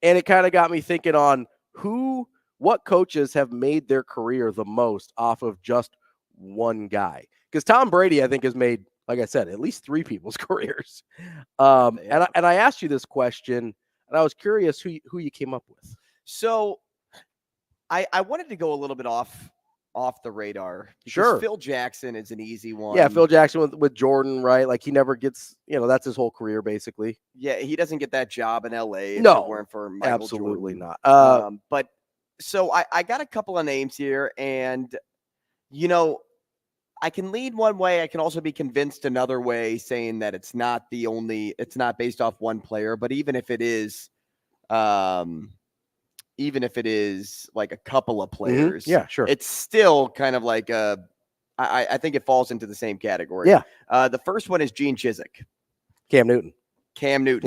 And it kind of got me thinking on what coaches have made their career the most off of just one guy. Because Tom Brady, I think, has made, like I said, at least 3 people's careers. And I asked you this question, and I was curious who you came up with. So I wanted to go a little bit off the radar. Sure. Phil Jackson is an easy one. Yeah, Phil Jackson with Jordan, right? Like, he never gets, that's his whole career, basically. Yeah, he doesn't get that job in LA if No, it weren't for Michael absolutely Jordan. not. But so I got a couple of names here, and I can lean one way. I can also be convinced another way, saying that it's not based off one player, but even if it is like a couple of players, yeah, sure, it's still kind of like I think it falls into the same category. Yeah. The first one is Gene Chizik. Cam Newton.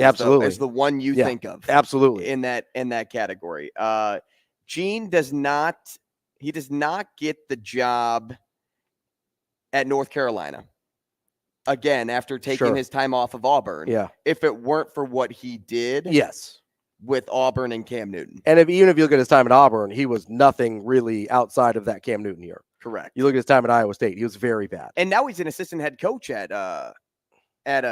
Absolutely. Is the one you think of. Absolutely. In that category. Gene does not get the job at North Carolina. Again, after taking his time off of Auburn. Yeah. If it weren't for what he did. Yes. With Auburn and Cam Newton. And even if you look at his time at Auburn, he was nothing really outside of that Cam Newton year. Correct. You look at his time at Iowa State, he was very bad. And now he's an assistant head coach at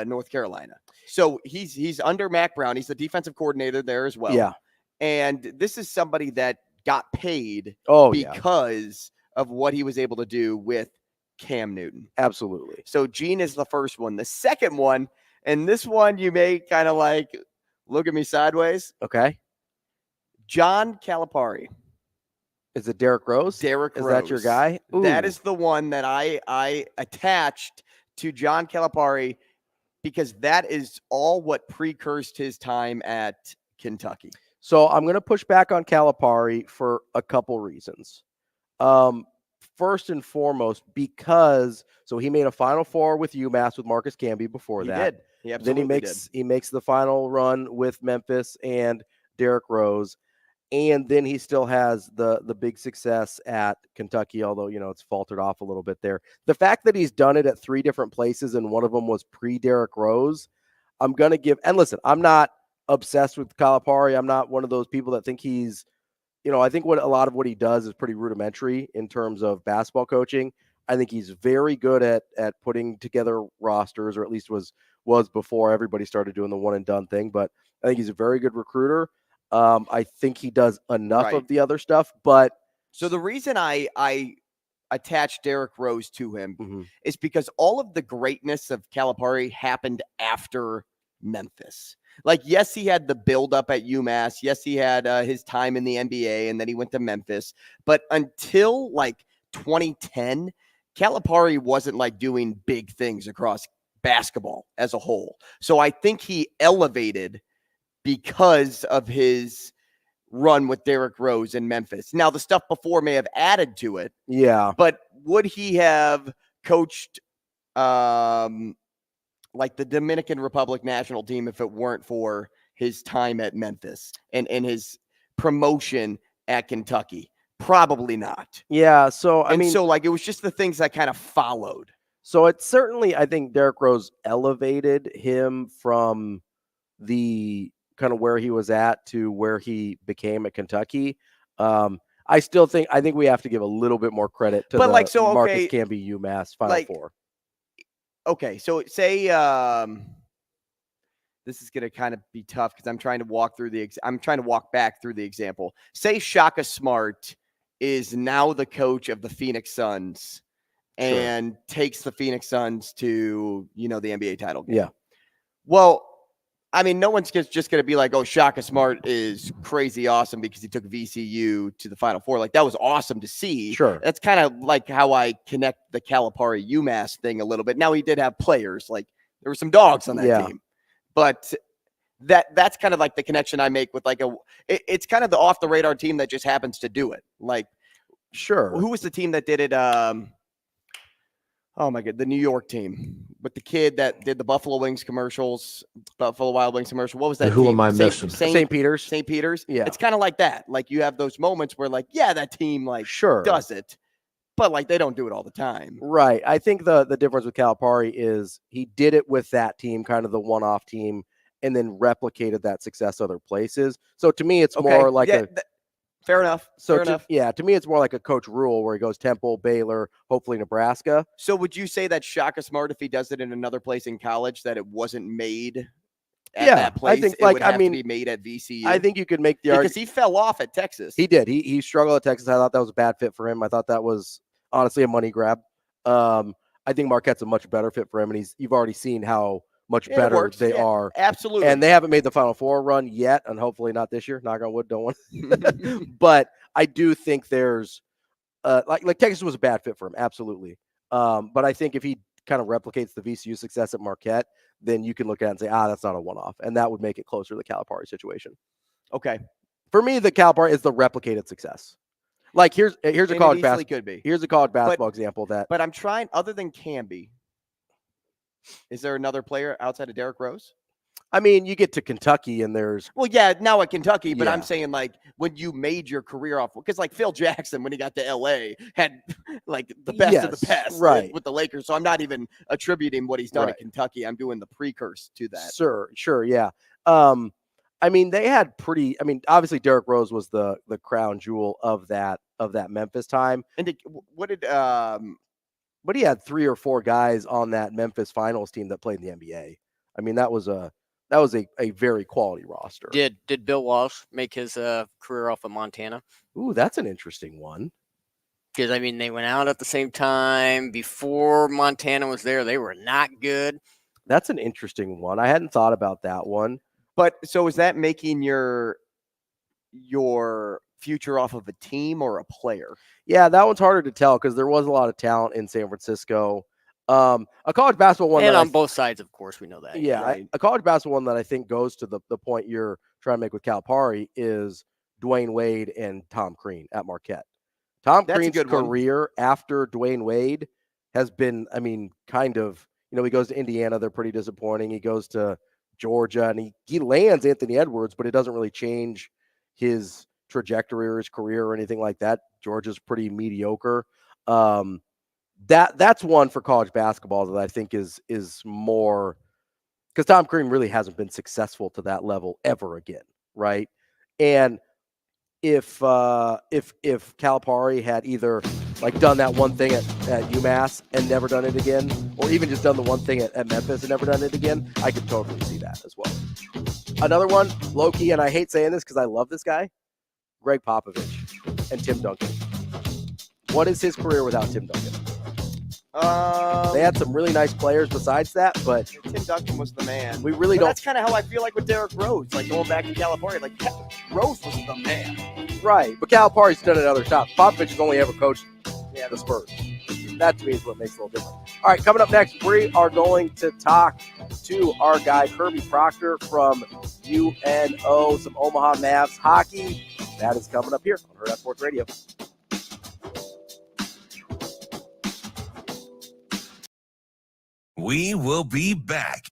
North Carolina. So he's under Mac Brown. He's the defensive coordinator there as well. Yeah. And this is somebody that got paid because of what he was able to do with Cam Newton. Absolutely. So Gene is the first one. The second one, and this one you may kind of like look at me sideways. Okay. John Calipari. Is it Derrick Rose? Derrick Rose. Is that your guy? Ooh. That is the one that I attached to John Calipari, because that is all what precursed his time at Kentucky. So I'm going to push back on Calipari for a couple reasons. First and foremost, because he made a Final Four with UMass with Marcus Camby before that. He did. He absolutely then he makes the final run with Memphis and Derrick Rose, and then he still has the big success at Kentucky, although it's faltered off a little bit there. The fact that he's done it at 3 different places and one of them was pre-Derrick Rose, I'm going to give – and listen, I'm not obsessed with Calipari. I'm not one of those people that think he's I think a lot of what he does is pretty rudimentary in terms of basketball coaching. I think he's very good at putting together rosters, or at least was before everybody started doing the one and done thing. But I think he's a very good recruiter. I think he does enough of the other stuff. But so the reason I attached Derrick Rose to him is because all of the greatness of Calipari happened after Memphis. Like, yes, he had the buildup at UMass. Yes, he had his time in the NBA, and then he went to Memphis. But until like 2010, Calipari wasn't like doing big things across basketball as a whole. So I think he elevated because of his run with Derrick Rose in Memphis. Now, the stuff before may have added to it. Yeah. But would he have coached like the Dominican Republic national team if it weren't for his time at Memphis and his promotion at Kentucky? Probably not. Yeah. So, I mean, it was just the things that kind of followed. So it certainly, I think Derrick Rose elevated him from the kind of where he was at to where he became at Kentucky. I think we have to give a little bit more credit to Marcus Camby UMass Final Four. Okay, so say this is going to kind of be tough because I'm trying to walk back through the example. Say Shaka Smart is now the coach of the Phoenix Suns and takes the Phoenix Suns to, the NBA title game. Yeah. Well, I mean, no one's just going to be like, oh, Shaka Smart is crazy awesome because he took VCU to the Final Four. Like, that was awesome to see. Sure. That's kind of like how I connect the Calipari UMass thing a little bit. Now, he did have players. Like, there were some dogs on that team. But that's kind of like the connection I make with like it's kind of the off-the-radar team that just happens to do it. Like, sure. Who was the team that did it? Oh my God, the New York team with the kid that did the Buffalo Wings commercials, Buffalo Wild Wings commercial. What was that? Who team? am I missing? St. Peter's. St. Peter's. Yeah. It's kind of like that. Like you have those moments where like, yeah, that team like Sure does it, but like they don't do it all the time. Right. I think the difference with Calipari is he did it with that team, kind of the one-off team, and then replicated that success other places. So to me, it's more like fair enough. So fair enough. Yeah, to me, it's more like a Coach Rule where he goes Temple, Baylor, hopefully Nebraska. So would you say that Shaka Smart, if he does it in another place in college, that it wasn't made at that place? I think, it would have to be made at VCU. I think you could make the argument. Because he fell off at Texas. He did. He struggled at Texas. I thought that was a bad fit for him. I thought that was honestly a money grab. I think Marquette's a much better fit for him, and you've already seen how much better they are. Absolutely. And they haven't made the Final Four run yet, and hopefully not this year. Knock on wood, don't want. But I do think there's like Texas was a bad fit for him, absolutely. But I think if he kind of replicates the VCU success at Marquette, then you can look at it and say, that's not a one-off, and that would make it closer to the Calipari situation. Okay. For me, the Calipari is the replicated success. Like here's a college basketball. Here's a college basketball example that. But I'm trying. Other than Camby, is there another player outside of Derrick Rose? I mean, you get to Kentucky and there's. Well, yeah, now at Kentucky, but I'm saying like when you made your career off, because like Phil Jackson, when he got to LA, had like the best of the best with the Lakers. So I'm not even attributing what he's done at Kentucky. I'm doing the precursor to that. Sure, yeah. I mean, they had obviously Derrick Rose was the crown jewel of that Memphis time. And but he had 3 or 4 guys on that Memphis Finals team that played in the NBA. I mean, that was a very quality roster. Did Bill Walsh make his career off of Montana? Ooh, that's an interesting one. Because, I mean, they went out at the same time. Before Montana was there, they were not good. That's an interesting one. I hadn't thought about that one. But so is that making your future off of a team or a player? Yeah, that one's harder to tell because there was a lot of talent in San Francisco. A college basketball one, and on both sides, of course, we know that. Yeah, right? A college basketball one that I think goes to the point you're trying to make with Calipari is Dwayne Wade and Tom Crean at Marquette. Tom Crean's career after Dwayne Wade has been, I mean, kind of, he goes to Indiana, they're pretty disappointing. He goes to Georgia, and he lands Anthony Edwards, but it doesn't really change his trajectory or his career or anything like that. Georgia's pretty mediocre. That's one for college basketball that I think is more because Tom Crean really hasn't been successful to that level ever again, right? And if Calipari had either like done that one thing at UMass and never done it again, or even just done the one thing at Memphis and never done it again, I could totally see that as well. Another one, low-key, and I hate saying this because I love this guy, Greg Popovich and Tim Duncan. What is his career without Tim Duncan? They had some really nice players besides that, but Tim Duncan was the man. We really don't. That's kind of how I feel like with Derrick Rose, like going back to Calipari. Like Rose was the man, right? But Calipari's done it at other shops. Popovich has only ever coached the Spurs. That to me is what makes it a little different. All right, coming up next, we are going to talk to our guy Kirby Proctor from UNO, some Omaha Mavs hockey. That is coming up here on Hurrdat Sports Radio. We will be back.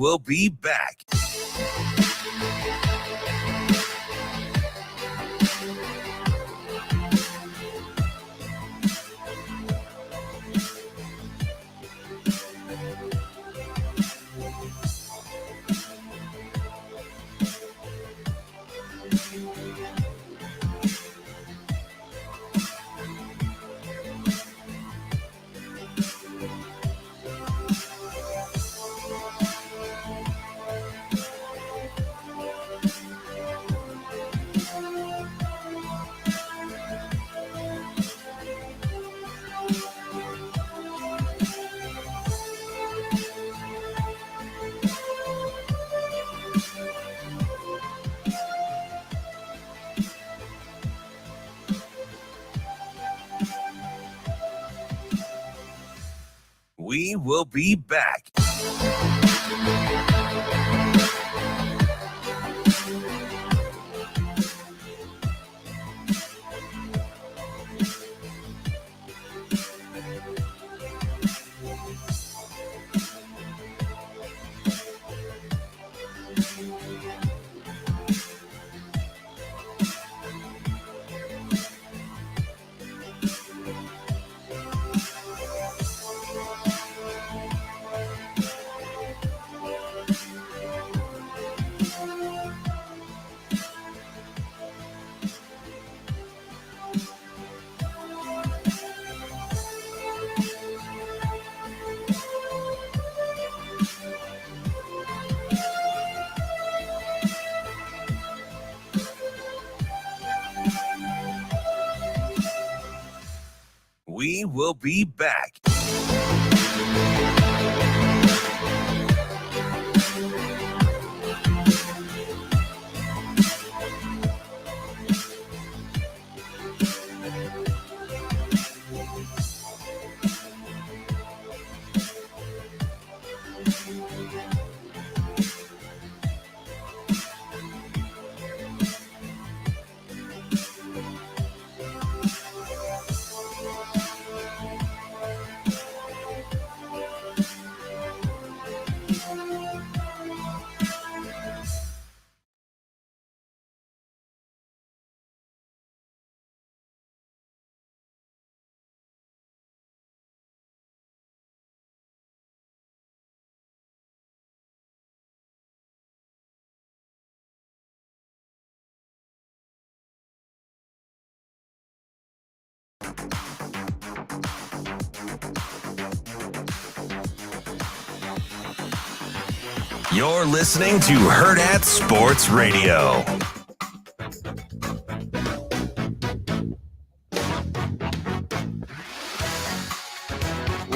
will be back. We will be back. We will be back. You're listening to Hurrdat Sports Radio.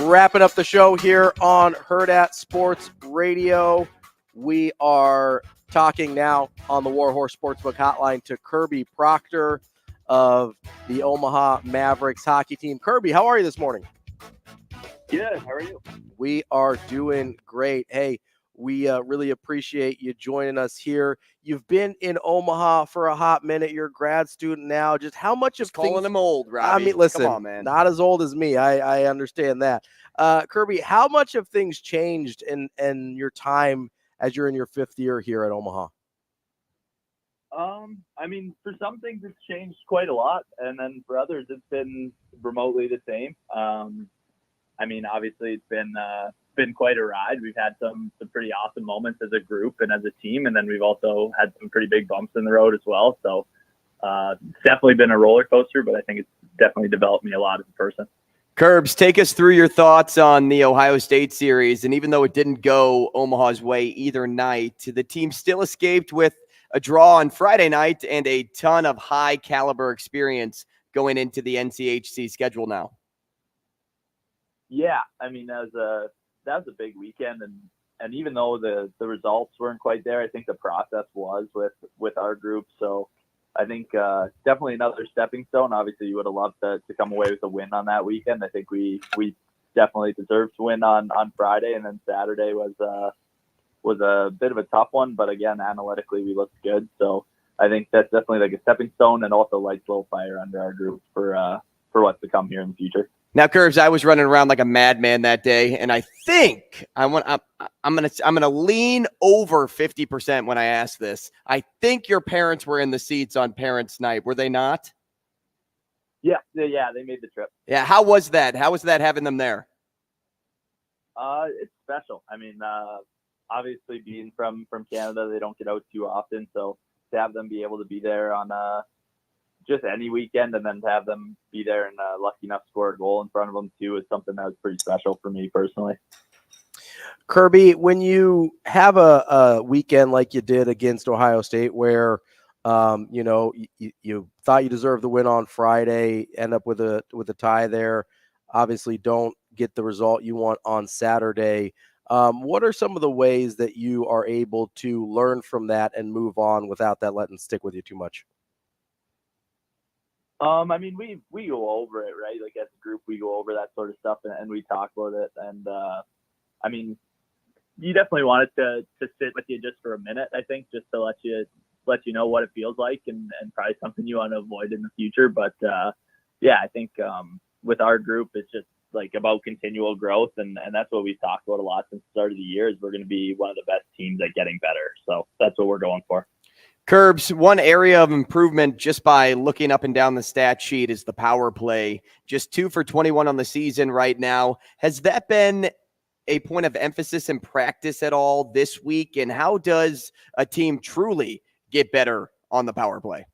Wrapping up the show here on Hurrdat Sports Radio. We are talking now on the Warhorse Sportsbook Hotline to Kirby Proctor of the Omaha Mavericks hockey team. Kirby, how are you this morning? Good. How are you? We are doing great. Hey, we really appreciate you joining us here. You've been in Omaha for a hot minute. You're a grad student now. Just how much of calling him old, Ravi. I mean, listen, come on, man. Not as old as me. I understand that. Kirby, how much have things changed in your time as you're in your fifth year here at Omaha? I mean, for some things it's changed quite a lot, and then for others it's been remotely the same. I mean, obviously it's been quite a ride. We've had some pretty awesome moments as a group and as a team, and then we've also had some pretty big bumps in the road as well. So it's definitely been a roller coaster, but I think it's definitely developed me a lot as a person. Curbs, take us through your thoughts on the Ohio State series. And even though it didn't go Omaha's way either night, the team still escaped with a draw on Friday night and a ton of high caliber experience going into the NCHC schedule now. Yeah, I mean, that was a big weekend, and even though the results weren't quite there, I think the process was with our group. So I think definitely another stepping stone. Obviously, you would have loved to come away with a win on that weekend. I think we definitely deserved to win on Friday, and then Saturday was a bit of a tough one. But again, analytically, we looked good. So I think that's definitely like a stepping stone, and also lights a little fire under our group for what's to come here in the future. Now, Curbs, I was running around like a madman that day, and I think I'm gonna lean over 50% when I ask this. I think your parents were in the seats on Parents' Night, were they not? Yeah, they made the trip. Yeah, how was that? How was that having them there? It's special. I mean, obviously being from Canada, they don't get out too often, so to have them be able to be there on just any weekend, and then to have them be there and lucky enough to score a goal in front of them too is something that was pretty special for me personally. Kirby, when you have a weekend like you did against Ohio State, where you thought you deserved the win on Friday, end up with a tie there, obviously don't get the result you want on Saturday. What are some of the ways that you are able to learn from that and move on without that letting stick with you too much? I mean, we go over it, right? Like as a group, we go over that sort of stuff and we talk about it. And I mean, you definitely want it to sit with you just for a minute, I think, just to let you know what it feels like and probably something you want to avoid in the future. But yeah, I think with our group, it's just like about continual growth. And that's what we've talked about a lot since the start of the year is we're going to be one of the best teams at getting better. So that's what we're going for. Curbs, one area of improvement just by looking up and down the stat sheet is the power play. Just 2 for 21 on the season right now. Has that been a point of emphasis in practice at all this week? And how does a team truly get better on the power play?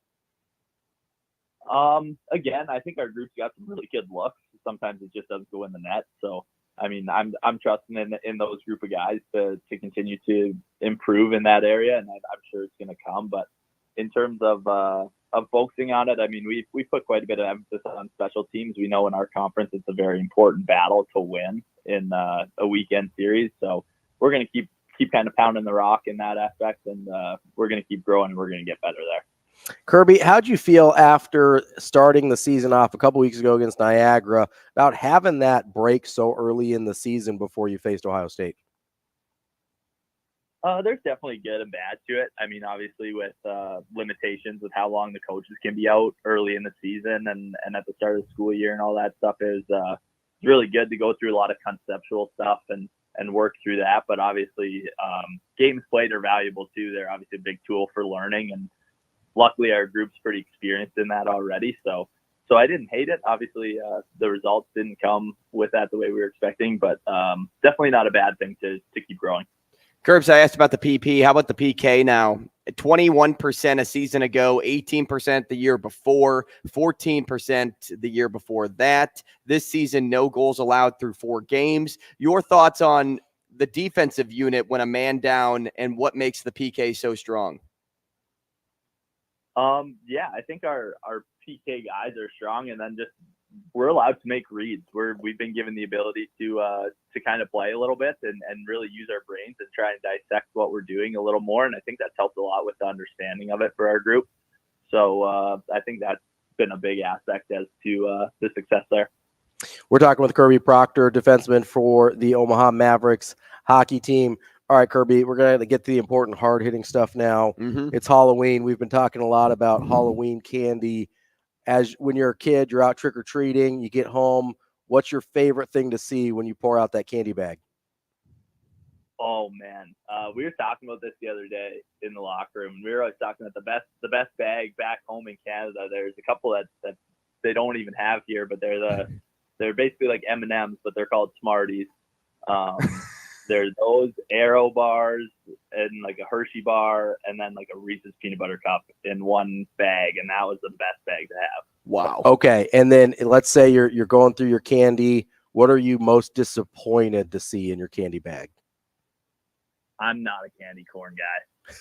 Again, I think our group's got some really good looks. Sometimes it just doesn't go in the net. So, I mean, I'm trusting in those group of guys to continue to improve in that area, and I'm sure it's going to come. But in terms of focusing on it, I mean, we put quite a bit of emphasis on special teams. We know in our conference it's a very important battle to win in a weekend series. So we're going to keep kind of pounding the rock in that aspect, and we're going to keep growing, and we're going to get better there. Kirby, how'd you feel after starting the season off a couple weeks ago against Niagara about having that break so early in the season before you faced Ohio State? There's definitely good and bad to it. I mean, obviously with limitations with how long the coaches can be out early in the season and at the start of the school year and all that stuff is really good to go through a lot of conceptual stuff and work through that. But obviously games played are valuable too. They're obviously a big tool for learning, and luckily our group's pretty experienced in that already. So I didn't hate it. Obviously the results didn't come with that the way we were expecting, but definitely not a bad thing to keep growing. Curbs, I asked about the PP. How about the PK now? 21% a season ago, 18% the year before, 14% the year before that. This season, no goals allowed through 4 games. Your thoughts on the defensive unit when a man down and what makes the PK so strong? Yeah, I think our PK guys are strong, and then just we're allowed to make reads. We've been given the ability to kind of play a little bit and really use our brains and try and dissect what we're doing a little more. And I think that's helped a lot with the understanding of it for our group. So I think that's been a big aspect as to the success there. We're talking with Kirby Proctor, defenseman for the Omaha Mavericks hockey team. All right, Kirby, we're going to get to the important hard-hitting stuff now. It's Halloween. We've been talking a lot about Halloween candy. As when you're a kid, you're out trick-or-treating, you get home. What's your favorite thing to see when you pour out that candy bag? Oh, man. We were talking about this the other day in the locker room. We were always talking about the best bag back home in Canada. There's a couple that they don't even have here, but they're basically like M&Ms, but they're called Smarties. There's those Aero bars and like a Hershey bar and then like a Reese's peanut butter cup in one bag, and that was the best bag to have. Wow. Okay, and then let's say you're going through your candy. What are you most disappointed to see in your candy bag? I'm not a candy corn guy.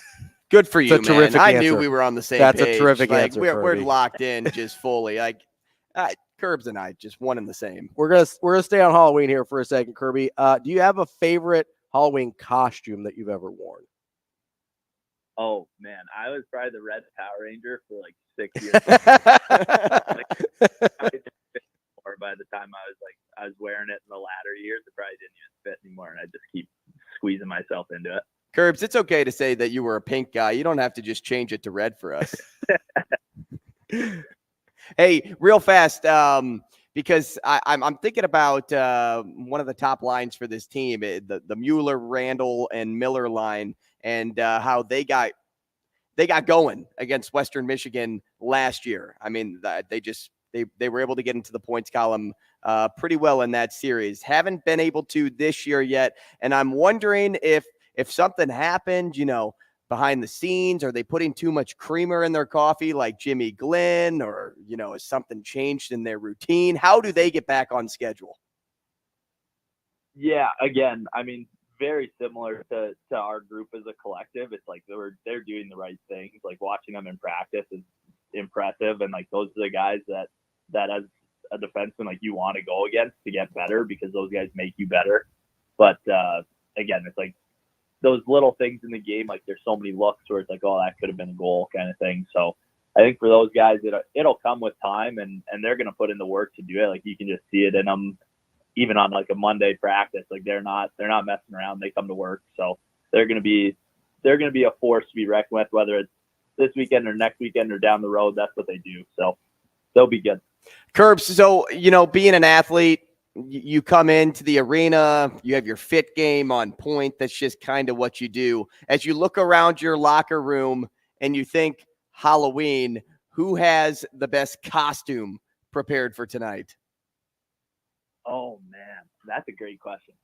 Good for you, man. I answer. knew we were on the same That's page. a terrific like, answer. We're locked in just fully. Like Curbs and I, just one and the same. We're gonna stay on Halloween here for a second, Kirby. Do you have a favorite Halloween costume that you've ever worn? Oh man, I was probably the Red Power Ranger for like 6 years. Or by the time I was wearing it in the latter years, it probably didn't even fit anymore, and I just keep squeezing myself into it. Curbs, it's okay to say that you were a pink guy. You don't have to just change it to red for us. Hey, real fast. because I'm thinking about one of the top lines for this team, the Mueller, Randall, and Miller line, and how they got going against Western Michigan last year. I mean, they were able to get into the points column pretty well in that series. Haven't been able to this year yet, and I'm wondering if something happened, behind the scenes. Are they putting too much creamer in their coffee like Jimmy Glenn, or, has something changed in their routine? How do they get back on schedule? Yeah, again, I mean, very similar to our group as a collective. It's like they're doing the right things. Like watching them in practice is impressive, and like those are the guys that as a defenseman, like you want to go against to get better, because those guys make you better. But again, it's like those little things in the game, like there's so many looks where it's like, oh, that could have been a goal kind of thing. So I think for those guys, it'll come with time, and they're going to put in the work to do it. Like you can just see it in them, even on like a Monday practice. Like they're not messing around. They come to work. So they're going to be a force to be reckoned with, whether it's this weekend or next weekend or down the road. That's what they do. So they'll be good. Curbs. So, being an athlete, you come into the arena, you have your fit game on point. That's just kind of what you do. As you look around your locker room and you think Halloween, who has the best costume prepared for tonight? Oh man, that's a great question.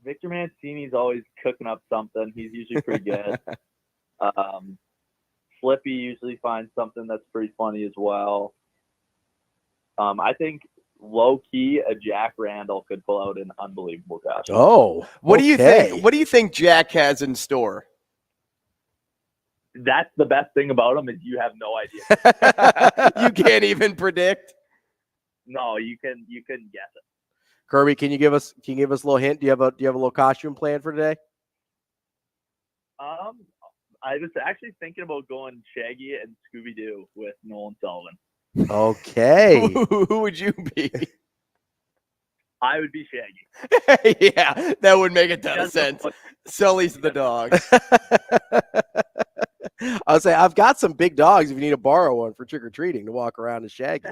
Victor Mancini's always cooking up something. He's usually pretty good. Flippy usually finds something that's pretty funny as well. I think low key a Jack Randall could pull out an unbelievable costume. Oh, what do you think? What do you think Jack has in store? That's the best thing about him, is you have no idea. You can't even predict. No, you couldn't guess it. Kirby, can you give us a little hint? Do you have a little costume plan for today? I was actually thinking about going Shaggy and Scooby-Doo with Nolan Sullivan. Okay. Who would you be? I would be Shaggy. Yeah, that would make a ton of sense. Sully's the dog. I'll say I've got some big dogs if you need to borrow one for trick-or-treating to walk around as Shaggy.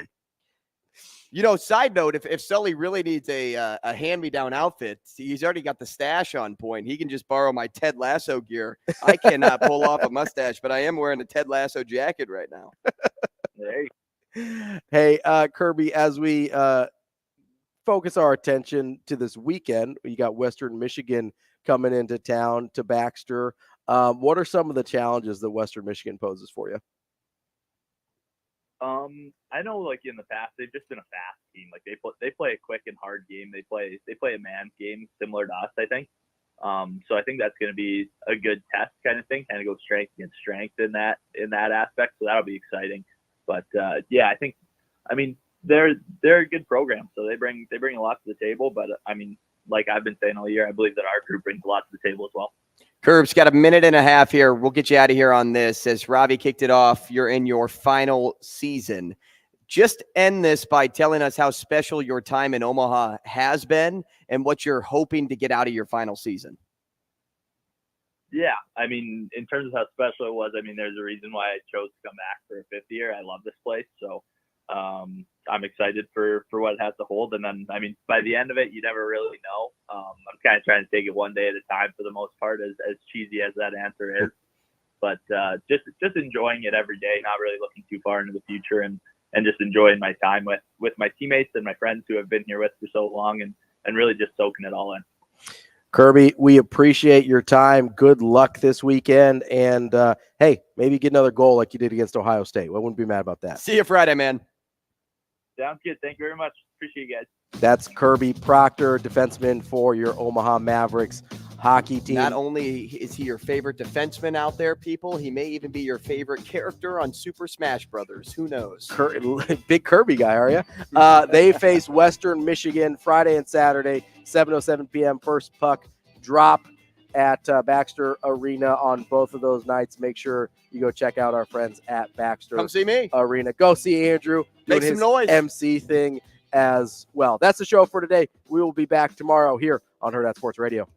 Side note, if Sully really needs a hand-me-down outfit, he's already got the stash on point. He can just borrow my Ted Lasso gear. I cannot pull off a mustache, but I am wearing a Ted Lasso jacket right now. Hey, Kirby, as we focus our attention to this weekend, you got Western Michigan coming into town to Baxter. What are some of the challenges that Western Michigan poses for you? I know, like in the past, they've just been a fast team. Like they play a quick and hard game. They play a man game similar to us, I think. So I think that's going to be a good test kind of thing, kind of go strength against strength in that aspect. So that'll be exciting. But yeah, I mean, they're a good program, so they bring a lot to the table. But I mean, like I've been saying all year, I believe that our group brings a lot to the table as well. Curbs, got a minute and a half here. We'll get you out of here on this. As Ravi kicked it off, you're in your final season. Just end this by telling us how special your time in Omaha has been and what you're hoping to get out of your final season. Yeah, I mean, in terms of how special it was, I mean, there's a reason why I chose to come back for a fifth year. I love this place, so I'm excited for what it has to hold. And then, I mean, by the end of it, you never really know. I'm kind of trying to take it one day at a time for the most part, as cheesy as that answer is. But just enjoying it every day, not really looking too far into the future, and just enjoying my time with my teammates and my friends who have been here with for so long, and really just soaking it all in. Kirby, we appreciate your time. Good luck this weekend. And, hey, maybe get another goal like you did against Ohio State. I wouldn't be mad about that. See you Friday, man. Sounds good. Thank you very much. Appreciate you guys. That's Kirby Proctor, defenseman for your Omaha Mavericks hockey team. Not only is he your favorite defenseman out there, people, he may even be your favorite character on Super Smash Brothers. Who knows? Big Kirby guy, are you? They face Western Michigan Friday and Saturday, 7:07 p.m. First puck drop at Baxter Arena on both of those nights. Make sure you go check out our friends at Baxter. Come see me. Arena. Go see Andrew. Make some noise. MC thing as well. That's the show for today. We will be back tomorrow here on Hurrdat Sports Radio.